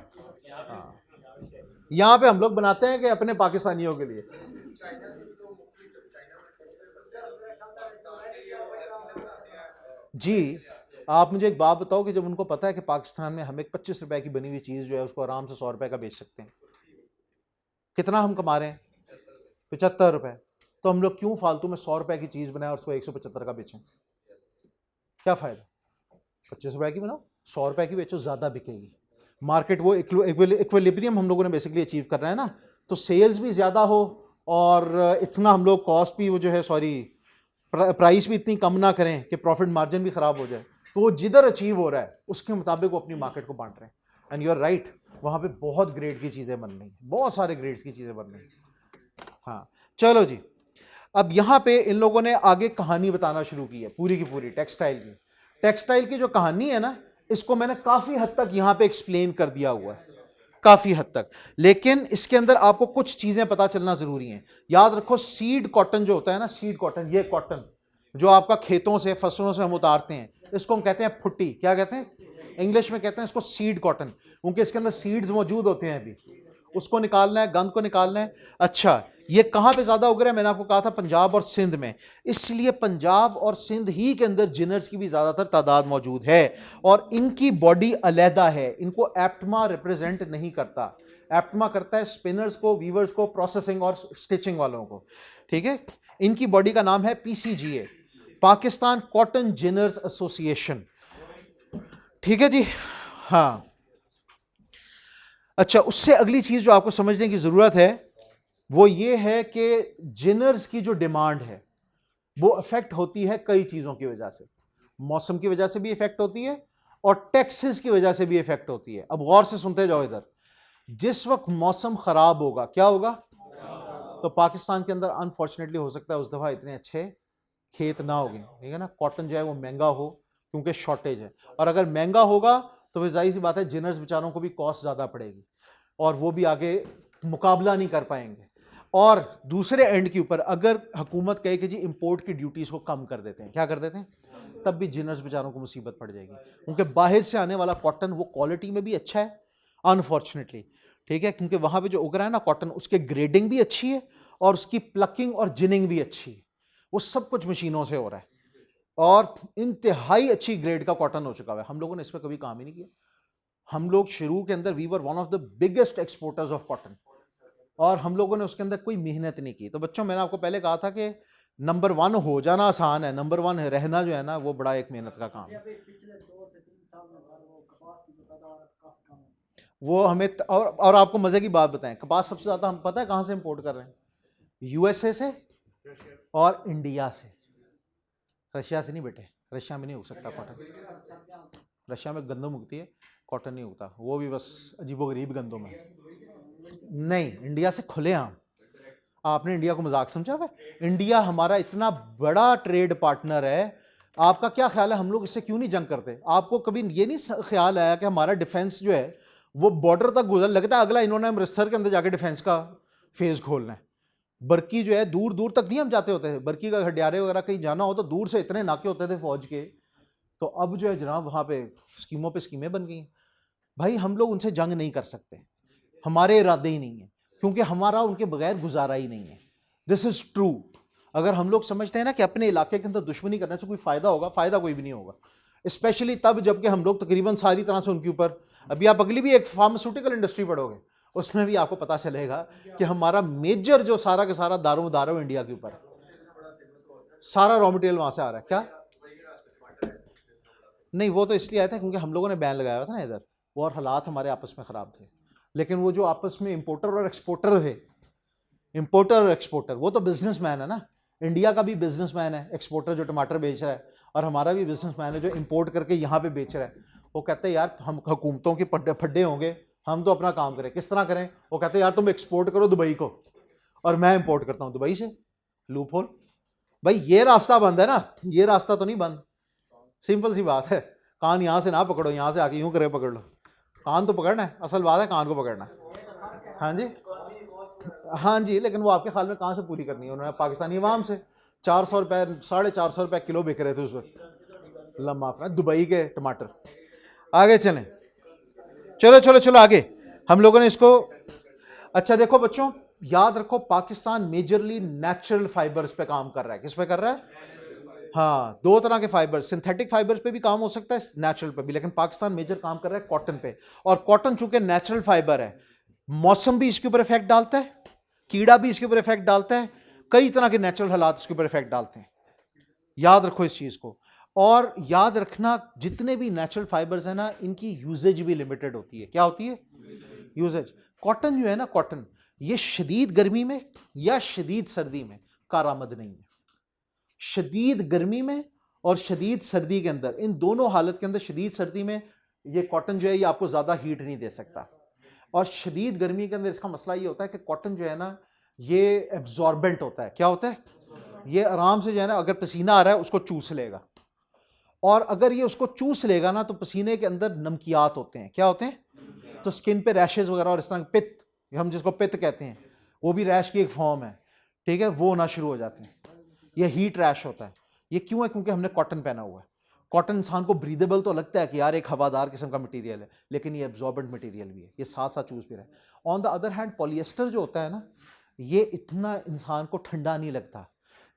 हाँ, यहां पे हम लोग बनाते हैं कि अपने पाकिस्तानियों के लिए। जी, आप मुझे एक बात बताओ कि जब उनको पता है कि पाकिस्तान में हम एक 25 रुपए की बनी हुई चीज़ जो है उसको आराम से 100 रुपए का बेच सकते हैं, कितना हम कमा रहे हैं? 75 रुपए। तो हम लोग क्यों फालतू में 100 रुपए की चीज़ बनाए और उसको 175 का बेचें? क्या फ़ायदा? 25 रुपए की बनाओ, 100 रुपए की बेचो, ज़्यादा बिकेगी। मार्केट वो इक्विलिब्रियम हम लोगों ने बेसिकली अचीव करना है ना, तो सेल्स भी ज़्यादा हो और इतना हम लोग कॉस्ट भी वो जो है प्राइस भी इतनी कम ना करें कि प्रॉफिट मार्जिन भी ख़राब हो जाए। तो वो जिधर अचीव हो रहा है उसके मुताबिक वो अपनी मार्केट को बांट रहे हैं। एंड यू आर राइट, वहाँ पे बहुत ग्रेड की चीज़ें बन रही हैं, बहुत सारे ग्रेड्स की चीज़ें बन रही हैं। हाँ, चलो जी, अब यहाँ पे इन लोगों ने आगे कहानी बताना शुरू की है, पूरी की पूरी टेक्सटाइल की जो कहानी है ना, इसको मैंने काफ़ी हद तक यहाँ पे एक्सप्लेन कर दिया हुआ है, काफ़ी हद तक। लेकिन इसके अंदर आपको कुछ चीज़ें पता चलना ज़रूरी हैं। याद रखो, सीड कॉटन जो होता है ना, सीड कॉटन, ये कॉटन जो आपका खेतों से फसलों से हम उतारते हैं, इसको हम कहते हैं फुट्टी। क्या कहते हैं? इंग्लिश में कहते हैं इसको सीड कॉटन, क्योंकि इसके अंदर सीड्स मौजूद होते हैं। अभी उसको निकालना है, गंद को निकालना है। अच्छा, ये कहाँ पे ज़्यादा उग रहा है? मैंने आपको कहा था पंजाब और सिंध में। इसलिए पंजाब और सिंध ही के अंदर जिनर्स की भी ज़्यादातर तादाद मौजूद है, और इनकी बॉडी अलहदा है। इनको एप्टमा रिप्रेजेंट नहीं करता। एप्टमा करता है स्पिनर्स को, वीवर्स को, प्रोसेसिंग और स्टिचिंग वालों को, ठीक है। इनकी बॉडी का नाम है PCGA, Pakistan cotton ginners association, ठीक है जी। हाँ, अच्छा, उससे अगली चीज़ जो आपको समझने की ज़रूरत है वो ये है कि जिनर्स की जो डिमांड है वो अफेक्ट होती है कई चीज़ों की वजह से। मौसम की वजह से भी इफेक्ट होती है और टैक्सेस की वजह से भी इफेक्ट होती है। अब गौर से सुनते जाओ इधर। जिस वक्त मौसम खराब होगा, क्या होगा? तो पाकिस्तान के अंदर अनफॉर्चुनेटली हो सकता है उस दफ़ा इतने अच्छे खेत ना होंगे, ठीक है ना। कॉटन जो है वो महंगा हो क्योंकि शॉर्टेज है, और अगर महंगा होगा तो फिर जाहिर सी बात है जिनर्स बेचारों को भी कॉस्ट ज़्यादा पड़ेगी और वो भी आगे मुकाबला नहीं कर पाएंगे। और दूसरे एंड के ऊपर अगर हुकूमत कहे कि जी इंपोर्ट की ड्यूटीज़ को कम कर देते हैं, क्या कर देते हैं, तब भी जिनर्स बेचारों को मुसीबत पड़ जाएगी, क्योंकि बाहर से आने वाला कॉटन वो क्वालिटी में भी अच्छा है अनफॉर्चुनेटली, ठीक है। क्योंकि वहाँ पे जो उग रहा है ना कॉटन, उसके ग्रेडिंग भी अच्छी है और उसकी प्लकिंग और जिनिंग भी अच्छी है। वो सब कुछ मशीनों से हो रहा है और इंतहाई अच्छी ग्रेड का कॉटन हो चुका है। हम लोगों ने इस पर कभी काम ही नहीं किया। हम लोग शुरू के अंदर we were one of the biggest exporters of cotton, और हम लोगों ने उसके अंदर कोई मेहनत नहीं की। तो बच्चों, मैंने आपको पहले कहा था कि नंबर 1 हो जाना आसान है, नंबर 1 रहना जो है ना वो बड़ा एक मेहनत का काम है। वो हमें और आपको मजे की बात बताएं, कपास सबसे ज्यादा हम पता है कहां से इंपोर्ट कर रहे हैं? USA से और इंडिया से। रशिया से नहीं बेटे, रशिया में नहीं उग सकता कॉटन। रशिया में गंदम उगती है, कॉटन नहीं उगता, वो भी बस अजीबोगरीब गंदों में। नहीं, इंडिया से खुलेआम। आपने इंडिया को मजाक समझा हुआ है? इंडिया हमारा इतना बड़ा ट्रेड पार्टनर है। आपका क्या ख्याल है हम लोग इससे क्यों नहीं जंग करते? आपको कभी ये नहीं ख्याल आया कि हमारा डिफेंस जो है वो बॉर्डर तक गुजर, लगता है अगला इन्होंने अमृतसर के अंदर जाके डिफेंस का फेज खोलना है। बरकी जो है दूर दूर तक नहीं हम जाते होते थे, बरकी का गलियारे वगैरह कहीं जाना हो तो दूर से इतने नाके होते थे फौज के। तो अब जो है जनाब वहाँ पे स्कीमों पे स्कीमें बन गई। भाई हम लोग उनसे जंग नहीं कर सकते, हमारे इरादे ही नहीं है, क्योंकि हमारा उनके बगैर गुजारा ही नहीं है। This is true. अगर हम लोग समझते हैं ना कि अपने इलाके के अंदर दुश्मनी करने से कोई फायदा होगा, फायदा कोई भी नहीं होगा, स्पेशली तब जबकि हम लोग तकरीबन सारी तरह से उनके ऊपर। अभी आप अगली भी एक फार्मास्यूटिकल इंडस्ट्री पढ़ोगे, उसमें भी आपको पता चलेगा कि हमारा मेजर जो सारा का सारा दारो इंडिया के ऊपर, सारा रॉ मटेरियल वहां से आ रहा है। क्या नहीं, वो तो इसलिए आया था क्योंकि हम लोगों ने बैन लगाया हुआ था ना इधर, वो और हालात हमारे आपस में ख़राब थे। लेकिन वो जो आपस में इंपोर्टर और एक्सपोर्टर थे, इंपोर्टर और एक्सपोर्टर, वो तो बिजनेसमैन है ना। इंडिया का भी बिजनेसमैन है एक्सपोर्टर जो टमाटर बेच रहा है, और हमारा भी बिजनेसमैन है जो इंपोर्ट करके यहाँ पे बेच रहा है। वो कहते हैं यार हम हुकूमतों के फड्डे होंगे, हम तो अपना काम करें। किस तरह करें? वो कहते हैं यार तुम एक्सपोर्ट करो दुबई को और मैं इंपोर्ट करता हूँ दुबई से। Loop hole. भाई ये रास्ता बंद है ना, ये रास्ता तो नहीं बंद। सिंपल सी बात है, कान यहाँ से ना पकड़ो, यहाँ से आके यूं करे पकड़ लो। कान तो पकड़ना है, असल बात है कान को पकड़ना है। हाँ जी, हाँ जी, लेकिन वो आपके ख्याल में कहाँ से पूरी करनी है? उन्होंने पाकिस्तानी अवाम से 400 रुपये 450 रुपये किलो बिक रहे थे उस वक्त, माफ ना, दुबई के टमाटर। आगे चलें, चलो चलो चलो आगे हम लोगों ने इसको। अच्छा देखो बच्चों, याद रखो पाकिस्तान मेजरली नेचुरल फाइबर्स पे काम कर रहा है। किस पे कर रहा है? हाँ, दो तरह के फाइबर्स, सिंथेटिक फाइबर्स पे भी काम हो सकता है, नेचुरल पे भी, लेकिन पाकिस्तान मेजर काम कर रहा है कॉटन पे। और कॉटन चूंकि नेचुरल फाइबर है, मौसम भी इसके ऊपर इफेक्ट डालता है, कीड़ा भी इसके ऊपर इफेक्ट डालता है, कई तरह के नेचुरल हालात इसके ऊपर इफेक्ट डालते हैं। याद रखो इस चीज को। और याद रखना जितने भी नेचुरल फाइबर्स है ना, इनकी यूजेज भी लिमिटेड होती है। क्या होती है? यूजेज। कॉटन जो है ना, कॉटन, ये शदीद गर्मी में या शदीद सर्दी में कारआमद नहीं है। शदीद गर्मी में और शदीद सर्दी के अंदर, इन दोनों हालत के अंदर, शदीद सर्दी में ये कॉटन जो है ये आपको ज़्यादा हीट नहीं दे सकता, और शदीद गर्मी के अंदर इसका मसला ये होता है कि कॉटन जो है ना ये एब्जॉर्बेंट होता है। क्या होता है? ये आराम से जो है ना, अगर पसीना आ रहा है उसको चूस लेगा, और अगर ये उसको चूस लेगा ना तो पसीने के अंदर नमकियात होते हैं। क्या होते हैं? तो स्किन पे रैशेज वगैरह और इस तरह पित्त, हम जिसको पित्त कहते हैं, वो भी रैश की एक फॉर्म है, ठीक है, वो होना शुरू हो जाते हैं। ये हीट रैश होता है। ये क्यों है? क्योंकि हमने कॉटन पहना हुआ है। कॉटन इंसान को ब्रीदेबल तो लगता है कि यार एक हवादार किस्म का मटेरियल है, लेकिन ये एब्जॉर्बेंट मटेरियल भी है, ये साथ साथ चूस भी रहा है। On the other hand polyester जो होता है ना, ये इतना इंसान को ठंडा नहीं लगता,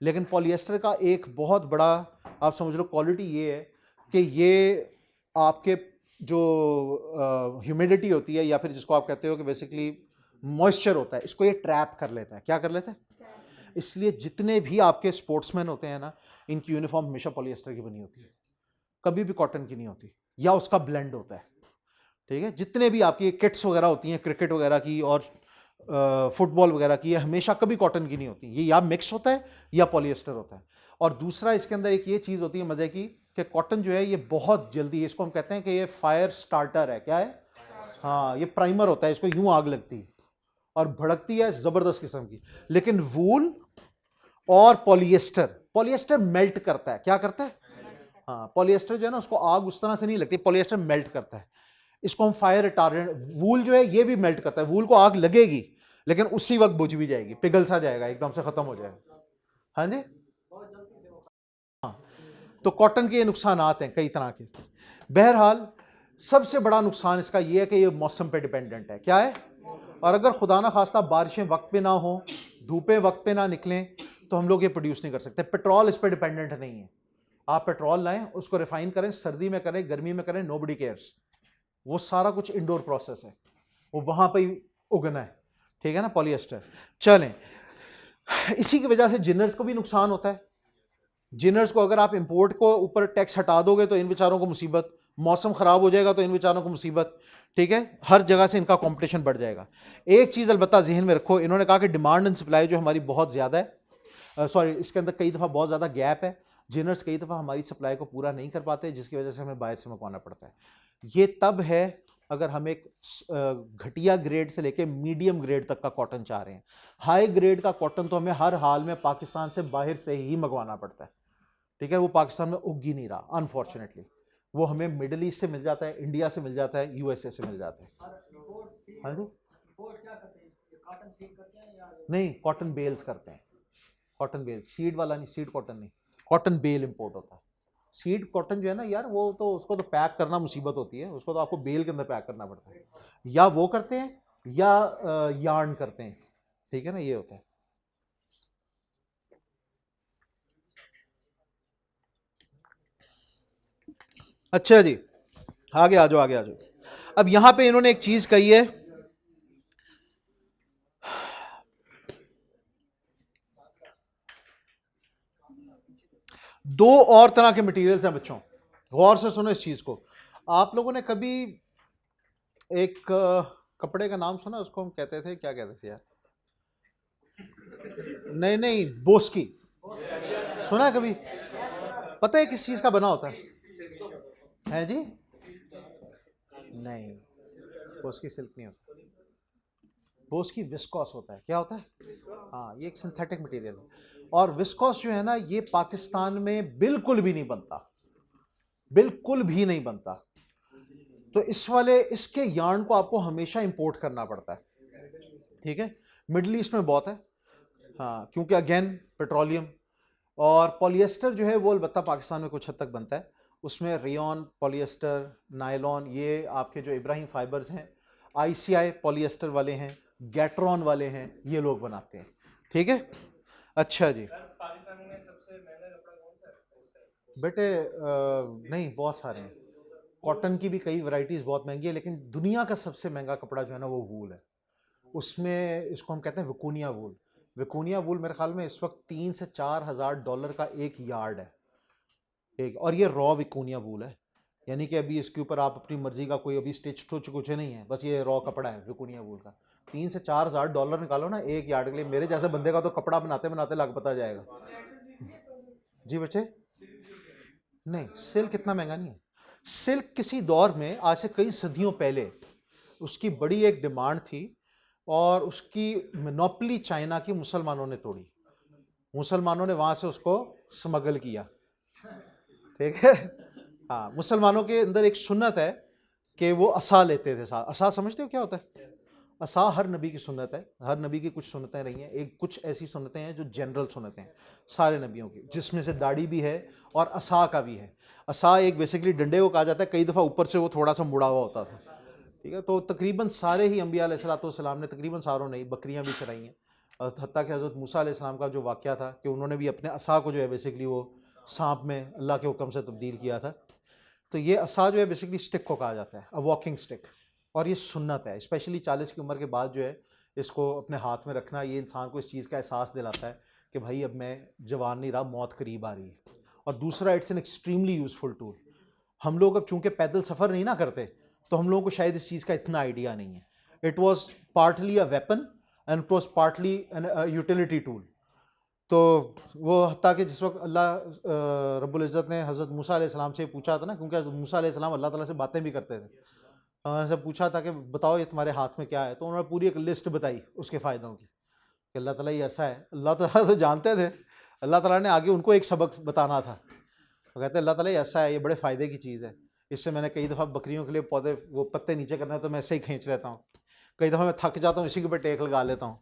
लेकिन पॉलिएस्टर का एक बहुत बड़ा, आप समझ लो, क्वालिटी ये है कि ये आपके जो ह्यूमिडिटी होती है, या फिर जिसको आप कहते हो कि बेसिकली मॉइस्चर होता है, इसको ये ट्रैप कर लेता है। क्या कर लेता है? इसलिए जितने भी आपके स्पोर्ट्समैन होते हैं ना, इनकी यूनिफॉर्म हमेशा पॉलिएस्टर की बनी होती है, कभी भी कॉटन की नहीं होती, या उसका ब्लेंड होता है। ठीक है, जितने भी आपकी किट्स वगैरह होती हैं क्रिकेट वगैरह की और फुटबॉल वगैरह की, ये हमेशा कभी कॉटन की नहीं होती, ये या मिक्स होता है या पॉलिएस्टर होता है। और दूसरा इसके अंदर एक ये चीज़ होती है मज़े की, कि कॉटन जो है ये बहुत जल्दी, इसको हम कहते हैं कि ये फायर स्टार्टर है। क्या है? हाँ, ये प्राइमर होता है, इसको यूं आग लगती है और भड़कती है ज़बरदस्त किस्म की। लेकिन वूल और पॉलिएस्टर, पॉलिएस्टर मेल्ट करता है। क्या करता है? हाँ, पॉलिएस्टर जो है ना, उसको आग उस तरह से नहीं लगती, पॉलिएस्टर मेल्ट करता है। इसको हम फायर रिटार्डेंट, वूल जो है ये भी मेल्ट करता है। वूल को आग लगेगी लेकिन उसी वक्त बुझ भी जाएगी, पिघल सा जाएगा, एकदम से खत्म हो जाएगा। हाँ जी, हाँ। तो कॉटन के ये नुकसानात हैं कई तरह के। बहरहाल सबसे बड़ा नुकसान इसका ये है कि ये मौसम पे डिपेंडेंट है। क्या है? और अगर खुदा ना खास्ता बारिशें वक्त पे ना हो, धूपें वक्त पे ना निकलें, तो हम लोग ये प्रोड्यूस नहीं कर सकते। पेट्रोल इस पर डिपेंडेंट नहीं है। आप पेट्रोल लाएं, उसको रिफाइन करें, सर्दी में करें, गर्मी में करें, नोबडी केयर्स। वो सारा कुछ इंडोर प्रोसेस है, वो वहां पे ही उगना है। ठीक है ना? पॉलिएस्टर। चलें, इसी की वजह से जिनर्स को भी नुकसान होता है। जिनर्स को अगर आप इंपोर्ट को ऊपर टैक्स हटा दोगे तो इन बेचारों को मुसीबत, मौसम खराब हो जाएगा तो इन बेचारों को मुसीबत। ठीक है, हर जगह से इनका कंपटीशन बढ़ जाएगा। एक चीज़ अलबत्ता जहन में रखो, इन्होंने कहा कि डिमांड एंड सप्लाई जो हमारी बहुत ज़्यादा है, सॉरी, इसके अंदर कई दफ़ा बहुत ज़्यादा गैप है। जिनर्स कई दफ़ा हमारी सप्लाई को पूरा नहीं कर पाते, जिसकी वजह से हमें बाहर से मंगवाना पड़ता है। ये तब है अगर हम एक घटिया ग्रेड से लेके मीडियम ग्रेड तक का कॉटन चाह रहे हैं। हाई ग्रेड का कॉटन तो हमें हर हाल में पाकिस्तान से बाहर से ही मंगवाना पड़ता है। ठीक है, वो पाकिस्तान में उग ही नहीं रहा अनफॉर्चुनेटली। वो हमें मिडल ईस्ट से मिल जाता है, इंडिया से मिल जाता है, यूएसए से मिल जाता है। हाँ जी, नहीं, कॉटन बेल्स करते हैं, कॉटन बेल, सीड वाला नहीं, सीड कॉटन नहीं, कॉटन बेल इंपोर्ट होता है। सीड कॉटन जो है ना यार, वो तो उसको तो पैक करना मुसीबत होती है, उसको तो आपको बेल के अंदर पैक करना पड़ता है, या वो करते हैं या यार्न करते हैं, ठीक है ना, ये होता है। अच्छा जी, आगे आ जाओ, आगे आ जाओ। अब यहां पे इन्होंने एक चीज कही है, दो और तरह के मटेरियल्स हैं बच्चों, गौर से सुनो इस चीज को। आप लोगों ने कभी एक कपड़े का नाम सुना, उसको हम कहते थे, क्या कहते थे यार, नहीं नहीं, बोस्की, सुना है कभी? पता है किस चीज का बना होता है जी? नहीं, बोस्की सिल्क नहीं होता, बोस्की विस्कॉस होता है। क्या होता है? हाँ, ये एक सिंथेटिक मटेरियल है, और विस्कॉस जो है ना, ये पाकिस्तान में बिल्कुल भी नहीं बनता, बिल्कुल भी नहीं बनता। तो इस वाले इसके यार्न को आपको हमेशा इंपोर्ट करना पड़ता है, ठीक है। मिडल ईस्ट में बहुत है, हाँ, क्योंकि अगेन पेट्रोलियम। और पॉलिएस्टर जो है वो अलबत्ता पाकिस्तान में कुछ हद तक बनता है, उसमें रेयन, पॉलिएस्टर, नायलॉन, ये आपके जो इब्राहिम फाइबर्स हैं, आईसीआई पॉलिएस्टर वाले हैं, गैट्रॉन वाले हैं, ये लोग बनाते हैं, ठीक है। अच्छा जी पाकिस्तान में सबसे महंगा कपड़ा कौन सा है? बेटे, नहीं, बहुत सारे हैं, कॉटन की भी कई वैरायटीज़ बहुत महंगी है, लेकिन दुनिया का सबसे महंगा कपड़ा जो है ना वो वूल है। उसमें इसको हम कहते हैं विकोनिया वूल। विकोनिया वूल मेरे ख्याल में इस वक्त $3,000 से 4,000 का एक यार्ड है, एक, और ये रॉ विकोनिया वूल है, यानी कि अभी इसके ऊपर आप अपनी मर्जी का कोई अभी स्टिच टुच कुछ नहीं है, बस ये रॉ कपड़ा है विकोनिया वूल का। $3,000 से 4,000 निकालो ना एक यार्ड के लिए, मेरे जैसे बंदे का तो कपड़ा बनाते बनाते लग पता जाएगा। जी बच्चे, नहीं, सिल्क इतना महंगा नहीं है। सिल्क किसी दौर में, आज से कई सदियों पहले, उसकी बड़ी एक डिमांड थी, और उसकी मोनोपोली चाइना की मुसलमानों ने तोड़ी, मुसलमानों ने वहां से उसको स्मगल किया, ठीक है। हाँ, मुसलमानों के अंदर एक सुन्नत है कि वो असा लेते थे साथ। असा समझते हो क्या होता है? असा हर नबी की सुन्नत है, हर नबी की कुछ सुन्नतें रही हैं, एक कुछ ऐसी सुन्नतें हैं जो जनरल सुन्नतें हैं सारे नबियों की, जिसमें से दाढ़ी भी है और असा का भी है। असा एक बेसिकली डंडे को कहा जाता है, कई दफ़ा ऊपर से वो थोड़ा सा मुड़ा हुआ होता था, ठीक है। तो तकरीबन सारे ही अम्बिया अलैहिस्सलाम ने, तकरीबन सारों ने बकरियां भी चराई हैं, और हत्ता कि हज़रत मूसा अलैहिस्सलाम का जो वाक़या था कि उन्होंने भी अपने असा को जो है बेसिकली वो सांप में अल्लाह के हुक्म से तब्दील किया था। तो ये असा जो है बेसिकली स्टिक को कहा जाता है, अ वॉकिंग स्टिक, और ये सुन्नत है, स्पेशली 40 की उम्र के बाद जो है इसको अपने हाथ में रखना, ये इंसान को इस चीज़ का एहसास दिलाता है कि भाई अब मैं जवान नहीं रहा, मौत करीब आ रही है। और दूसरा, it's an extremely useful tool. हम लोग अब चूंकि पैदल सफ़र नहीं ना करते, तो हम लोगों को शायद इस चीज़ का इतना आइडिया नहीं है। It was partly a weapon and it was partly an utility tool. तो वो हत्ता कि जिस वक्त अल्लाह रब्बुल इज़्ज़त ने हज़रत मूसा अलैहिस्सलाम से पूछा था ना, क्योंकि हज़रत मूसा अलैहिस्सलाम अल्लाह ताला से बातें भी करते थे, से पूछा था कि बताओ ये तुम्हारे हाथ में क्या है, तो उन्होंने पूरी एक लिस्ट बताई उसके फ़ायदों की, कि अल्लाह ताला ये ऐसा है। अल्लाह ताला तो जानते थे, अल्लाह ताला ने आगे उनको एक सबक बताना था। तो कहते अल्लाह ताला ये ऐसा है, ये बड़े फ़ायदे की चीज़ है, इससे मैंने कई दफ़ा बकरियों के लिए पौधे वो पत्ते नीचे करना है तो मैं ऐसे ही खींच लेता हूँ, कई दफ़ा मैं थक जाता हूँ इसी के ऊपर टेक लगा लेता हूँ,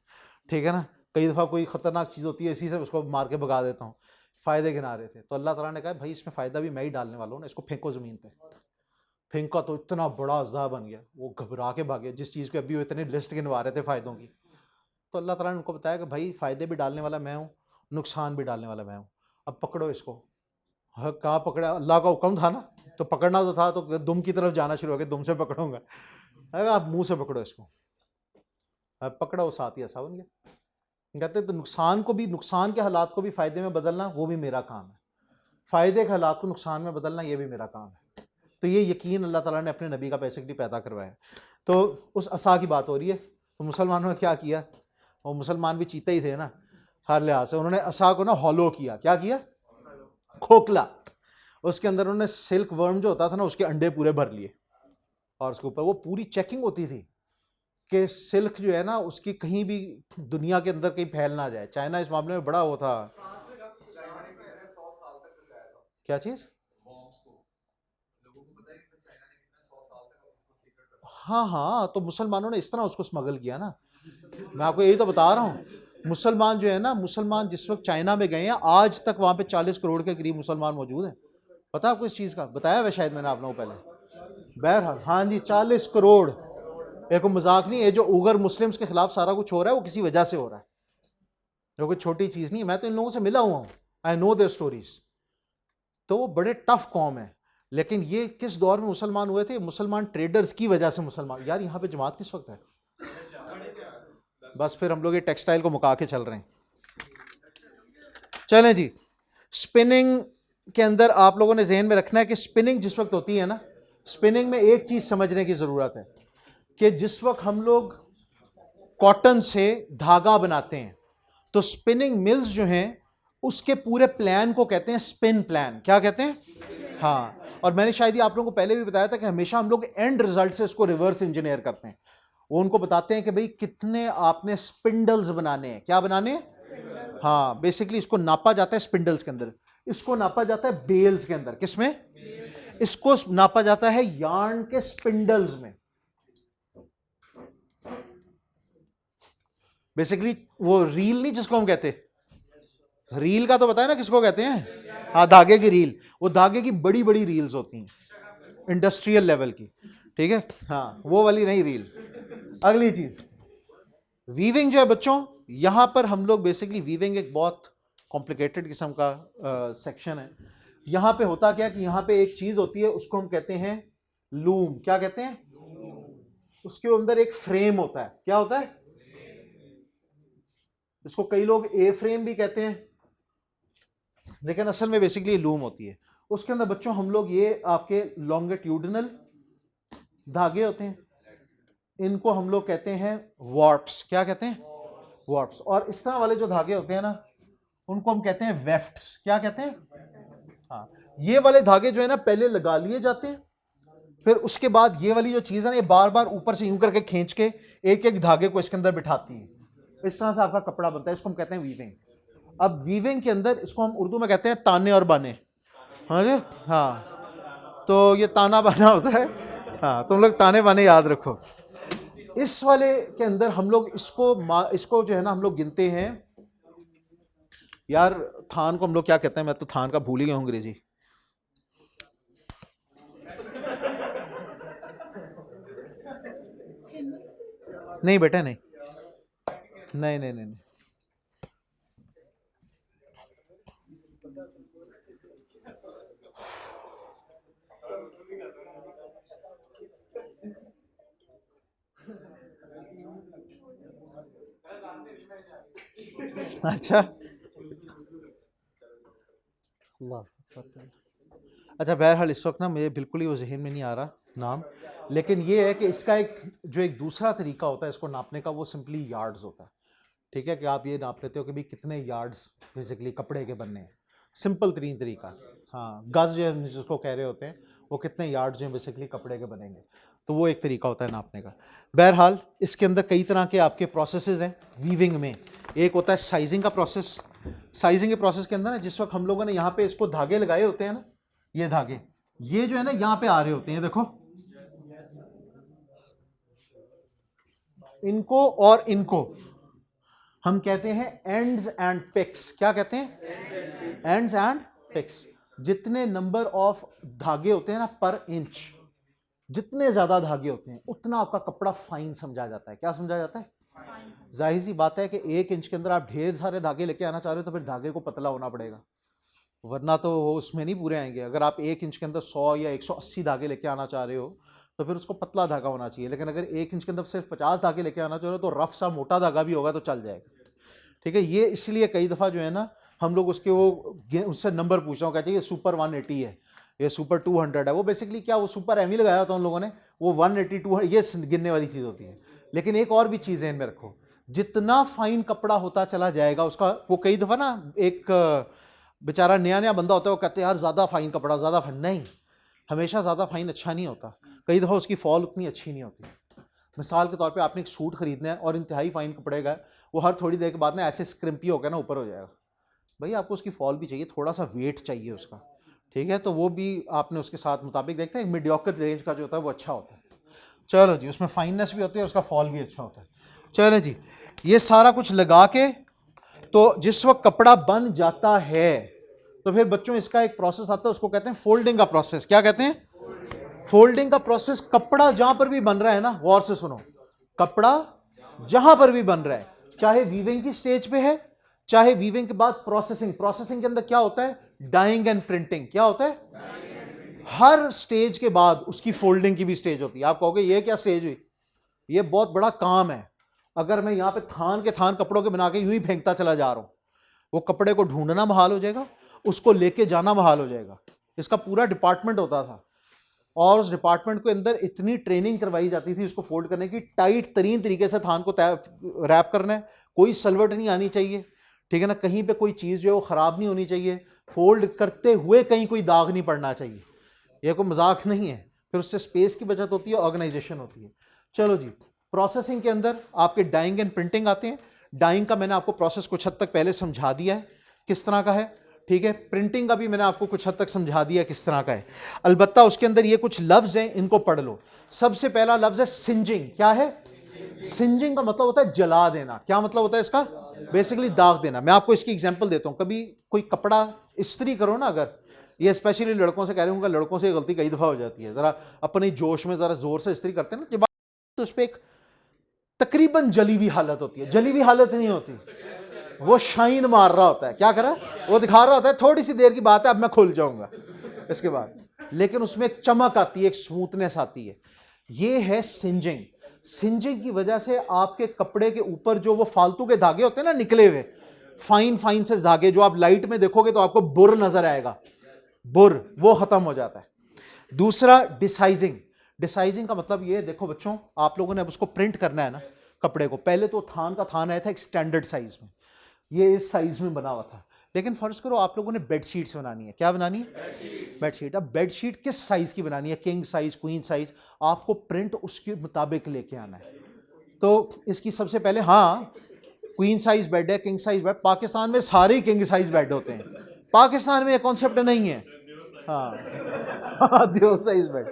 ठीक है ना, कई दफ़ा कोई ख़तरनाक चीज़ होती है इसी से उसको मार के भगा देता हूँ। फ़ायदे गिना रहे थे, तो अल्लाह ताला ने कहा भाई इसमें फ़ायदा भी मैं ही डालने वाला हूँ ना, इसको फेंको ज़मीन पे। फेंका तो इतना बड़ा अज़दा बन गया, वो घबरा के भागे, जिस चीज़ को अभी वो इतनी लिस्ट गिनवा रहे थे फ़ायदों की। तो अल्लाह ताला ने उनको बताया कि भाई फ़ायदे भी डालने वाला मैं हूँ, नुकसान भी डालने वाला मैं हूँ, अब पकड़ो इसको। हाँ, कहाँ पकड़ा, अल्लाह का हुक्म था ना, तो पकड़ना तो था, तो दुम की तरफ जाना शुरू हो गया, दुम से पकड़ूंगा, अगर आप मुंह से पकड़ो इसको। अब पकड़ा, वो साथ ही ऐसा बन गया। कहते तो नुकसान को भी, नुकसान के हालात को भी फ़ायदे में बदलना वो भी मेरा काम है, फ़ायदे के हालात को नुकसान में बदलना ये भी मेरा काम है। तो ये यकीन अल्लाह ताला ने अपने नबी का बेसिकली पैदा करवाया। तो उस असा की बात हो रही है, तो मुसलमानों ने क्या किया, और मुसलमान भी चीते ही थे ना हर लिहाज से, उन्होंने असा को ना हॉलो किया, क्या किया, खोखला, उसके अंदर उन्होंने सिल्क वर्म जो होता था ना उसके अंडे पूरे भर लिए, और उसके ऊपर वो पूरी चेकिंग होती थी कि सिल्क जो है ना उसकी कहीं भी दुनिया के अंदर कहीं फैल ना जाए। चाइना इस मामले में बड़ा वो था। क्या चीज? हाँ हाँ, तो मुसलमानों ने इस तरह उसको स्मगल किया ना मैं आपको यही तो बता रहा हूँ। मुसलमान जो है ना, मुसलमान जिस वक्त चाइना में गए हैं, आज तक वहाँ पे 40 करोड़ के करीब मुसलमान मौजूद हैं। पता है आपको इस चीज़ का? बताया हुआ शायद मैंने आप लोगों को पहले। बहरहाल हाँ जी, 40 करोड़। एक मजाक नहीं, ये जो उगर मुस्लिम्स के खिलाफ सारा कुछ हो रहा है वो किसी वजह से हो रहा है, जो कोई छोटी चीज़ नहीं। मैं तो इन लोगों से मिला हुआ हूँ, आई नो देयर स्टोरीज। तो वो बड़े टफ कौम है। लेकिन ये किस दौर में मुसलमान हुए थे? मुसलमान ट्रेडर्स की वजह से मुसलमान। यार यहाँ पे जमात किस वक्त है? बस फिर हम लोग ये टेक्सटाइल को मुका के चल रहे हैं। चलें जी, स्पिनिंग के अंदर आप लोगों ने जहन में रखना है कि स्पिनिंग जिस वक्त होती है ना, स्पिनिंग में एक चीज़ समझने की ज़रूरत है कि जिस वक्त हम लोग कॉटन से धागा बनाते हैं तो स्पिनिंग मिल्स जो हैं उसके पूरे प्लान को कहते हैं स्पिन प्लान। क्या कहते हैं? हाँ, और मैंने शायद ये आप लोगों को पहले भी बताया था कि हमेशा हम लोग एंड रिजल्ट से इसको रिवर्स इंजीनियर करते हैं। वो उनको बताते हैं कि भाई कितने आपने स्पिंडल्स बनाने हैं। क्या बनाने हैं? हाँ, बेसिकली इसको नापा जाता है स्पिंडल्स के अंदर, इसको नापा जाता है बेल्स के अंदर। किसमें? इसको नापा जाता है यार्न के स्पिंडल्स में। बेसिकली वो रील नहीं जिसको हम कहते, रील का तो बताया ना किसको कहते हैं? हाँ, धागे की रील। वो धागे की बड़ी बड़ी रील्स होती हैं इंडस्ट्रियल लेवल की, ठीक है? हाँ, वो वाली नहीं रील। अगली चीज वीविंग जो है बच्चों, यहां पर हम लोग बेसिकली वीविंग एक बहुत कॉम्प्लिकेटेड किस्म का सेक्शन है। यहां पे होता क्या कि यहां पे एक चीज होती है, उसको हम कहते हैं लूम। क्या कहते हैं? उसके अंदर एक फ्रेम होता है। क्या होता है? इसको कई लोग ए फ्रेम भी कहते हैं, लेकिन असल में बेसिकली लूम होती है। उसके अंदर बच्चों हम लोग ये आपके लॉन्गिट्यूडनल धागे होते हैं, इनको हम लोग कहते हैं वार्प्स। क्या कहते हैं? वार्प्स। और इस तरह वाले जो धागे होते हैं ना, उनको हम कहते हैं वेफ्ट्स। क्या कहते हैं? हाँ, ये वाले धागे जो है ना पहले लगा लिए जाते हैं, फिर उसके बाद ये वाली जो चीज है ना, ये बार बार ऊपर से यूं करके खींच के एक एक धागे को इसके अंदर बिठाती है। इस तरह से आपका कपड़ा बनता है। इसको हम कहते हैं वीविंग। अब वीविंग के अंदर इसको हम उर्दू में कहते हैं ताने और बाने। हाँ जी, हाँ, तो ये ताना बाना होता है। हाँ, तुम लोग ताने बाने याद रखो। इस वाले के अंदर हम लोग इसको जो है ना हम लोग गिनते हैं। यार थान को हम लोग क्या कहते हैं? मैं तो थान का भूल ही गया हूं अंग्रेजी। नहीं बेटा, नहीं नहीं नहीं नहीं, नहीं। अच्छा, अच्छा, बहरहाल इस वक्त ना मुझे बिल्कुल ही वो जहन में नहीं आ रहा नाम, लेकिन ये है कि इसका एक दूसरा तरीका होता है इसको नापने का, वो सिंपली यार्ड्स होता है। ठीक है, कि आप ये नाप लेते हो कि भाई कितने यार्ड्स बेसिकली कपड़े के बनने हैं। सिंपल तरीन तरीका। हाँ, गज जो है जिसको कह रहे होते हैं, वो कितने यार्ड्स जो हैं बेसिकली कपड़े के बनेंगे, तो वो एक तरीका होता है नापने का। बहरहाल इसके अंदर कई तरह के आपके प्रोसेसेस हैं वीविंग में। एक होता है साइजिंग का प्रोसेस। साइजिंग के प्रोसेस के अंदर ना, जिस वक्त हम लोगों ने यहाँ पे इसको धागे लगाए होते हैं ना, ये धागे, ये जो है ना यहाँ पे आ रहे होते हैं, देखो इनको और इनको हम कहते हैं एंड्स एंड पिक्स। क्या कहते हैं? Ends and picks. जितने नंबर ऑफ धागे होते हैं ना पर इंच, जितने ज्यादा धागे होते हैं उतना आपका कपड़ा फाइन समझा जाता है। क्या समझा जाता है? जाहिर सी बात है कि 1 इंच के अंदर आप ढेर सारे धागे लेके आना चाह रहे हो तो फिर धागे को पतला होना पड़ेगा, वरना तो वो उसमें नहीं पूरे आएंगे। अगर आप 1 इंच के अंदर 100 या 180 धागे लेके आना चाह रहे हो तो फिर उसको पतला धागा होना चाहिए। लेकिन अगर 1 इंच के अंदर सिर्फ 50 धागे लेके आना चाह रहे हो तो रफ सा मोटा धागा भी होगा तो चल जाएगा। ठीक है, ये इसलिए कई दफ़ा जो है ना हम लोग उससे नंबर पूछ रहा हूँ, कहते हैं ये सुपर 180 है, ये सुपर 200 है। वो बेसिकली क्या, वो सुपर एम ही लगाया होता है उन लोगों ने, वो 180 200 ये गिनने वाली चीज़ होती है। लेकिन एक और भी चीज़ इनमें रखो, जितना फाइन कपड़ा होता चला जाएगा उसका, वो कई दफ़ा ना एक बेचारा नया नया बंदा होता है, वो कहते हैं यार ज़्यादा फाइन कपड़ा, ज़्यादा फाइन। नहीं, हमेशा ज़्यादा फाइन अच्छा नहीं होता। कई दफ़ा उसकी फॉल उतनी अच्छी नहीं होती। मिसाल के तौर पे आपने एक सूट खरीदना है और इंतहाई फाइन कपड़े का, वो हर थोड़ी देर के बाद ना ऐसे स्क्रिम्पी होकर ना ऊपर हो जाएगा। भाई आपको उसकी फॉल भी चाहिए, थोड़ा सा वेट चाहिए उसका। ठीक है, तो वो भी आपने उसके साथ मुताबिक देखते हैं। मीडियोकर रेंज का जो होता है वो अच्छा होता है। चलो जी, उसमें फाइननेस भी होती है, उसका फॉल भी अच्छा होता है। चलो जी, ये सारा कुछ लगा के, तो जिस वक्त कपड़ा बन जाता है तो फिर बच्चों इसका एक प्रोसेस आता है, उसको कहते हैं फोल्डिंग का प्रोसेस। क्या कहते हैं? फोल्डिंग का प्रोसेस। कपड़ा जहां पर भी बन रहा है ना, गौर से सुनो, कपड़ा जहां पर भी बन रहा है, चाहे वीविंग की स्टेज पे है, चाहे वीविंग के बाद प्रोसेसिंग। प्रोसेसिंग के अंदर क्या होता है? Dyeing and printing. क्या होता है? हर स्टेज के बाद उसकी फोल्डिंग की भी स्टेज होती है। आप कहोगे ये क्या स्टेज हुई? ये बहुत बड़ा काम है। अगर मैं यहां पे थान के थान कपड़ों के बना के यूं ही फेंकता चला जा रहा हूं, वो कपड़े को ढूंढना महाल हो जाएगा, उसको लेके जाना महाल हो जाएगा। इसका पूरा डिपार्टमेंट होता था और उस डिपार्टमेंट के अंदर इतनी ट्रेनिंग करवाई जाती थी उसको फोल्ड करने की। टाइट तरीन तरीके से थान को रैप करना है, कोई सलवट नहीं आनी चाहिए, ठीक है ना, कहीं पे कोई चीज़ जो है वो ख़राब नहीं होनी चाहिए, फोल्ड करते हुए कहीं कोई दाग नहीं पड़ना चाहिए। ये कोई मजाक नहीं है। फिर उससे स्पेस की बचत होती है, ऑर्गेनाइजेशन होती है। चलो जी, प्रोसेसिंग के अंदर आपके डाइंग एंड प्रिंटिंग आते हैं। डाइंग का मैंने आपको प्रोसेस कुछ हद तक पहले समझा दिया है किस तरह का है, ठीक है। प्रिंटिंग का भी मैंने आपको कुछ हद तक समझा दिया किस तरह का है। अलबत्ता उसके अंदर ये कुछ लफ्ज़ हैं, इनको पढ़ लो। सबसे पहला लफ्ज़ है सिंजिंग। क्या है? सिंजिंग का मतलब होता है जला देना। क्या मतलब होता है इसका? बेसिकली दाग देना। मैं आपको इसकी एग्जांपल देता हूं। कभी कोई कपड़ा इस्त्री करो ना, अगर ये स्पेशली लड़कों से कह रहे हूँ, लड़कों से गलती कई दफ़ा हो जाती है, ज़रा अपनी जोश में ज़रा ज़ोर से इस्त्री करते हैं ना, जब तो उस पर एक तकरीबन जली हुई हालत होती है। जली हुई हालत नहीं होती, वो शाइन मार रहा होता है। क्या कर रहा है? वो दिखा रहा होता है थोड़ी सी देर की बात है, अब मैं खुल जाऊंगा इसके बाद, लेकिन उसमें एक चमक आती है, एक स्मूथनेस आती है। ये है सिंजिंग। सिंजिंग की वजह से आपके कपड़े के ऊपर जो वो फालतू के धागे होते हैं ना, निकले हुए फाइन फाइन से धागे, जो आप लाइट में देखोगे तो आपको बुर नजर आएगा, बुर, वो खत्म हो जाता है। दूसरा डिसाइजिंग। डिसाइजिंग का मतलब ये, देखो बच्चों, आप लोगों ने अब उसको प्रिंट करना है ना कपड़े को, पहले तो थान का थान आया था एक स्टैंडर्ड साइज में, ये इस साइज में बना हुआ था। लेकिन फर्ज करो आप लोगों ने बेडशीट्स बनानी है। क्या बनानी है? बेडशीट। अब बेडशीट किस साइज की बनानी है? किंग साइज, क्वीन साइज, आपको प्रिंट उसके मुताबिक लेके आना है। तो इसकी सबसे पहले, हाँ क्वीन साइज बेड है, किंग साइज बेड, पाकिस्तान में सारे किंग साइज बेड होते हैं, पाकिस्तान में ये कॉन्सेप्ट नहीं है। हाँ दो साइज बेड,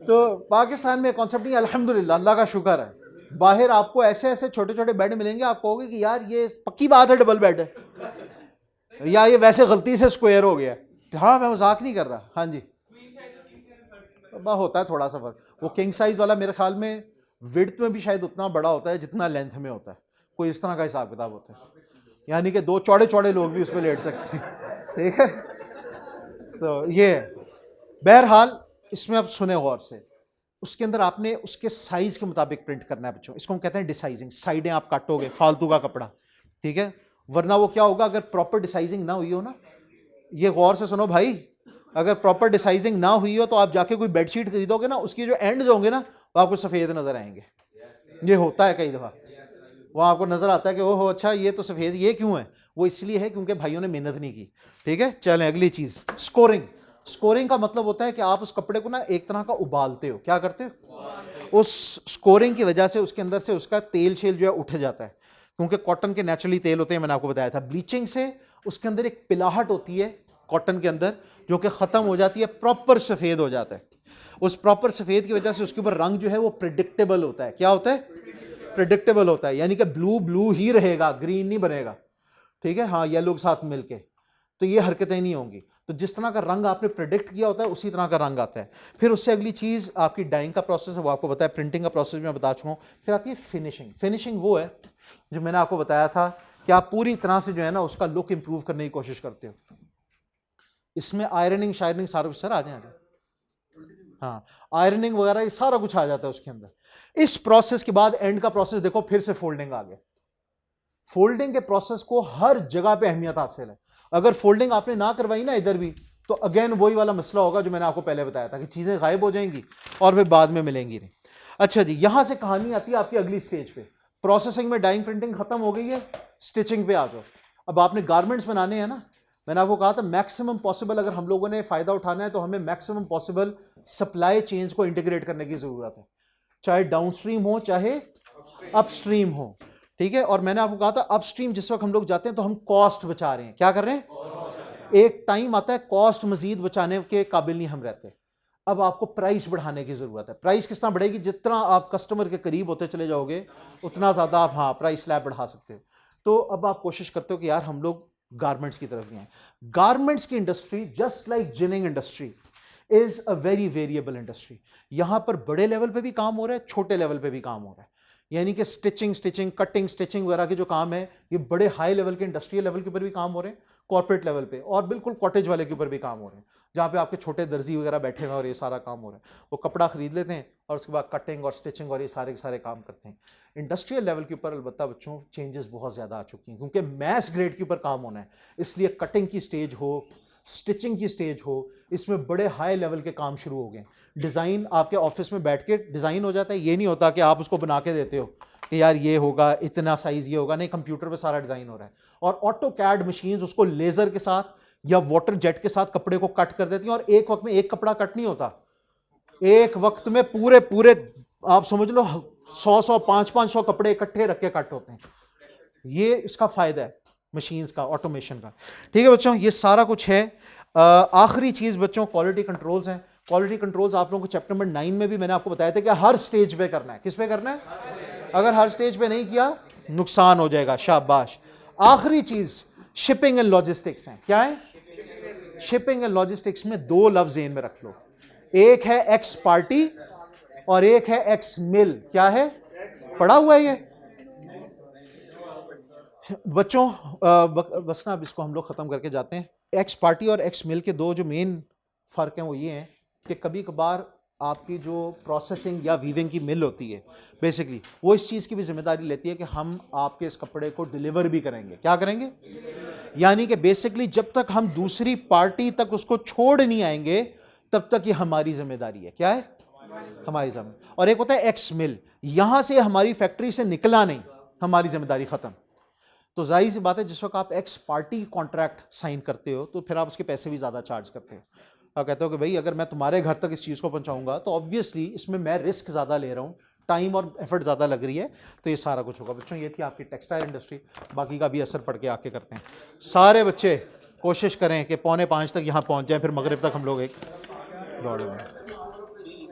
तो पाकिस्तान में कॉन्सेप्ट नहीं, अल्हम्दुलिल्लाह, अल्लाह का शुक्र है। बाहर आपको ऐसे ऐसे छोटे छोटे बेड मिलेंगे, आप कहोगे कि यार ये पक्की बात है डबल बेड है, या ये वैसे गलती से स्क्वायर हो गया। हाँ मैं मजाक नहीं कर रहा। हाँ जी, होता है थोड़ा सा फर्क। वो किंग साइज वाला मेरे ख्याल में विड्थ में भी शायद उतना बड़ा होता है जितना लेंथ में होता है, कोई इस तरह का हिसाब किताब होता है, यानी कि दो चौड़े चौड़े लोग भी उस पर लेट सकते हैं, ठीक है। तो ये बहरहाल, इसमें अब सुने गौर से, उसके अंदर आपने उसके साइज के मुताबिक प्रिंट करना है बच्चों। इसको हम कहते हैं डिसाइजिंग। साइडें आप काटोगे फालतू का कपड़ा, ठीक है, वरना वो क्या होगा, अगर प्रॉपर डिसाइजिंग ना हुई हो ना, ये गौर से सुनो भाई, अगर प्रॉपर डिसाइजिंग ना हुई हो तो आप जाके कोई बेडशीट खरीदोगे ना, उसकी जो एंड्स होंगे ना वो आपको सफ़ेद नजर आएंगे। ये होता है कई दफ़ा, वो आपको नजर आता है कि ओहो अच्छा ये तो सफ़ेद, ये क्यों है? वो इसलिए है क्योंकि भाइयों ने मेहनत नहीं की, ठीक है। चलें अगली चीज़, स्कोरिंग। स्कोरिंग का मतलब होता है कि आप उस कपड़े को ना एक तरह का उबालते हो। क्या करते हो? उस स्कोरिंग की वजह से उसके अंदर से उसका तेल शेल जो है उठ जाता है, क्योंकि कॉटन के नेचुरली तेल होते हैं, मैंने आपको बताया था। ब्लीचिंग से उसके अंदर एक पिलाहट होती है कॉटन के अंदर, जो कि ख़त्म हो जाती है, प्रॉपर सफ़ेद हो जाता है। उस प्रॉपर सफ़ेद की वजह से उसके ऊपर रंग जो है वो प्रिडिक्टेबल होता है। क्या होता है? प्रिडिक्टेबल होता है, यानी कि ब्लू ब्लू ही रहेगा, ग्रीन नहीं बनेगा, ठीक है। हाँ, येलो के साथ मिलके, तो ये हरकतें नहीं होंगी। तो जिस तरह का रंग आपने प्रिडिक्ट किया होता है उसी तरह का रंग आता है। फिर उससे अगली चीज़ आपकी डाइंग का प्रोसेस है, वो आपको बताया। प्रिंटिंग का प्रोसेस मैं बता चुका हूँ। फिर आती है फिनिशिंग। फिनिशिंग वो है जो मैंने आपको बताया था कि आप पूरी तरह से जो है ना उसका लुक इंप्रूव करने की कोशिश करते हो। इसमें आयरनिंग शायरनिंग सारा कुछ, सर आ जाए, हाँ आयरनिंग वगैरह ये सारा कुछ आ जाता है उसके अंदर। इस प्रोसेस के बाद एंड का प्रोसेस देखो, फिर से फोल्डिंग आ गया। फोल्डिंग के प्रोसेस को हर जगह पे अहमियत हासिल है। अगर फोल्डिंग आपने ना करवाई ना इधर भी, तो अगेन वही वाला मसला होगा जो मैंने आपको पहले बताया था कि चीजें गायब हो जाएंगी और फिर बाद में मिलेंगी नहीं। अच्छा जी, यहां से कहानी आती है आपकी अगली स्टेज पे। प्रोसेसिंग में डाइंग प्रिंटिंग खत्म हो गई है, स्टिचिंग पे आ जाओ। अब आपने गारमेंट्स बनाने हैं ना, मैंने आपको कहा था मैक्सिमम पॉसिबल अगर हम लोगों ने फायदा उठाना है तो हमें मैक्सिमम पॉसिबल सप्लाई चेन्स को इंटीग्रेट करने की जरूरत है, चाहे डाउनस्ट्रीम हो चाहे अपस्ट्रीम हो, ठीक है। और मैंने आपको कहा था अपस्ट्रीम जिस वक्त हम लोग जाते हैं तो हम कॉस्ट बचा रहे हैं। क्या कर रहे हैं? एक टाइम आता है कॉस्ट मजीद बचाने के काबिल नहीं हम रहते। अब आपको प्राइस बढ़ाने की ज़रूरत है। प्राइस किस तरह बढ़ेगी? जितना आप कस्टमर के करीब होते चले जाओगे उतना ज़्यादा आप हाँ प्राइस स्लैब बढ़ा सकते हो। तो अब आप कोशिश करते हो कि यार हम लोग गारमेंट्स की तरफ जाएं। गारमेंट्स की industry just like ginning industry is a very variable industry. यहाँ पर बड़े लेवल पे भी काम हो रहा है, छोटे लेवल पे भी काम हो रहा है। यानी कि स्टिचिंग कटिंग स्टिचिंग वगैरह के जो काम है ये बड़े हाई लेवल के इंडस्ट्रियल लेवल के ऊपर भी काम हो रहे हैं, कॉर्पोरेट लेवल पे, और बिल्कुल कॉटेज वाले के ऊपर भी काम हो रहे हैं, जहाँ पे आपके छोटे दर्जी वगैरह बैठे हुए हैं और ये सारा काम हो रहा है। वो कपड़ा खरीद लेते हैं और उसके बाद कटिंग और स्टिचिंग और ये सारे के सारे काम करते हैं। इंडस्ट्रियल लेवल के ऊपर अलबत्ता बच्चों चेंजेस बहुत ज़्यादा आ चुकी हैं, क्योंकि मैस ग्रेड के ऊपर काम होना है, इसलिए कटिंग की स्टेज हो, स्टिचिंग की स्टेज हो, इसमें बड़े हाई लेवल के काम शुरू हो गए। डिज़ाइन आपके ऑफिस में बैठ के डिज़ाइन हो जाता है, ये नहीं होता कि आप उसको बना के देते हो कि यार ये होगा, इतना साइज़ ये होगा, नहीं, कंप्यूटर पे सारा डिज़ाइन हो रहा है। और ऑटो कैड मशीन्स उसको लेज़र के साथ या वाटर जेट के साथ कपड़े को कट कर देती हैं, और एक वक्त में एक कपड़ा कट नहीं होता, एक वक्त में पूरे पूरे आप समझ लो 100 500 कपड़े इकट्ठे रख के कट होते हैं। ये इसका फ़ायदा है मशीन्स का, ऑटोमेशन का। ठीक है बच्चों, ये सारा कुछ है। आखिरी चीज़ बच्चों क्वालिटी कंट्रोल्स हैं। क्वालिटी कंट्रोल्स आप लोगों को चैप्टर नंबर 9 में भी मैंने आपको बताया था कि हर स्टेज पे करना है। किस पे करना है? अगर हर स्टेज पे नहीं किया नुकसान हो जाएगा। शाबाश। आखिरी चीज़ शिपिंग एंड लॉजिस्टिक्स हैं। क्या है? शिपिंग एंड लॉजिस्टिक्स में दो लफ्ज ज़हन में रख लो, एक है एक्स पार्टी और एक है एक्स मिल। क्या है? पढ़ा हुआ है ये बच्चों। बस ना अब इसको हम लोग ख़त्म करके जाते हैं। एक्स पार्टी और एक्स मिल के दो जो मेन फ़र्क हैं वो ये हैं कि कभी कभार आपकी जो प्रोसेसिंग या वीविंग की मिल होती है बेसिकली वो इस चीज़ की भी जिम्मेदारी लेती है कि हम आपके इस कपड़े को डिलीवर भी करेंगे। क्या करेंगे? यानी कि बेसिकली जब तक हम दूसरी पार्टी तक उसको छोड़ नहीं आएंगे तब तक ये हमारी जिम्मेदारी है। क्या है? हमारी जिम्मेदारी। और एक होता है एक्स मिल, यहां से हमारी फैक्ट्री से निकला नहीं, हमारी जिम्मेदारी खत्म। तो जाहिर सी बात है जिस वक्त आप एक्स पार्टी कॉन्ट्रैक्ट साइन करते हो तो फिर आप उसके पैसे भी ज़्यादा चार्ज करते हो। आप कहते हो कि भाई अगर मैं तुम्हारे घर तक इस चीज़ को पहुंचाऊंगा तो ऑब्वियसली इसमें मैं रिस्क ज़्यादा ले रहा हूँ, टाइम और एफर्ट ज़्यादा लग रही है, तो ये सारा कुछ होगा। बच्चों ये थी आपकी टेक्सटाइल इंडस्ट्री, बाकी का भी असर पढ़ के आके करते हैं। सारे बच्चे कोशिश करें कि 4:45 तक यहाँ पहुँच जाएँ, फिर मगरिब तक हम लोग एक दौड़ लें।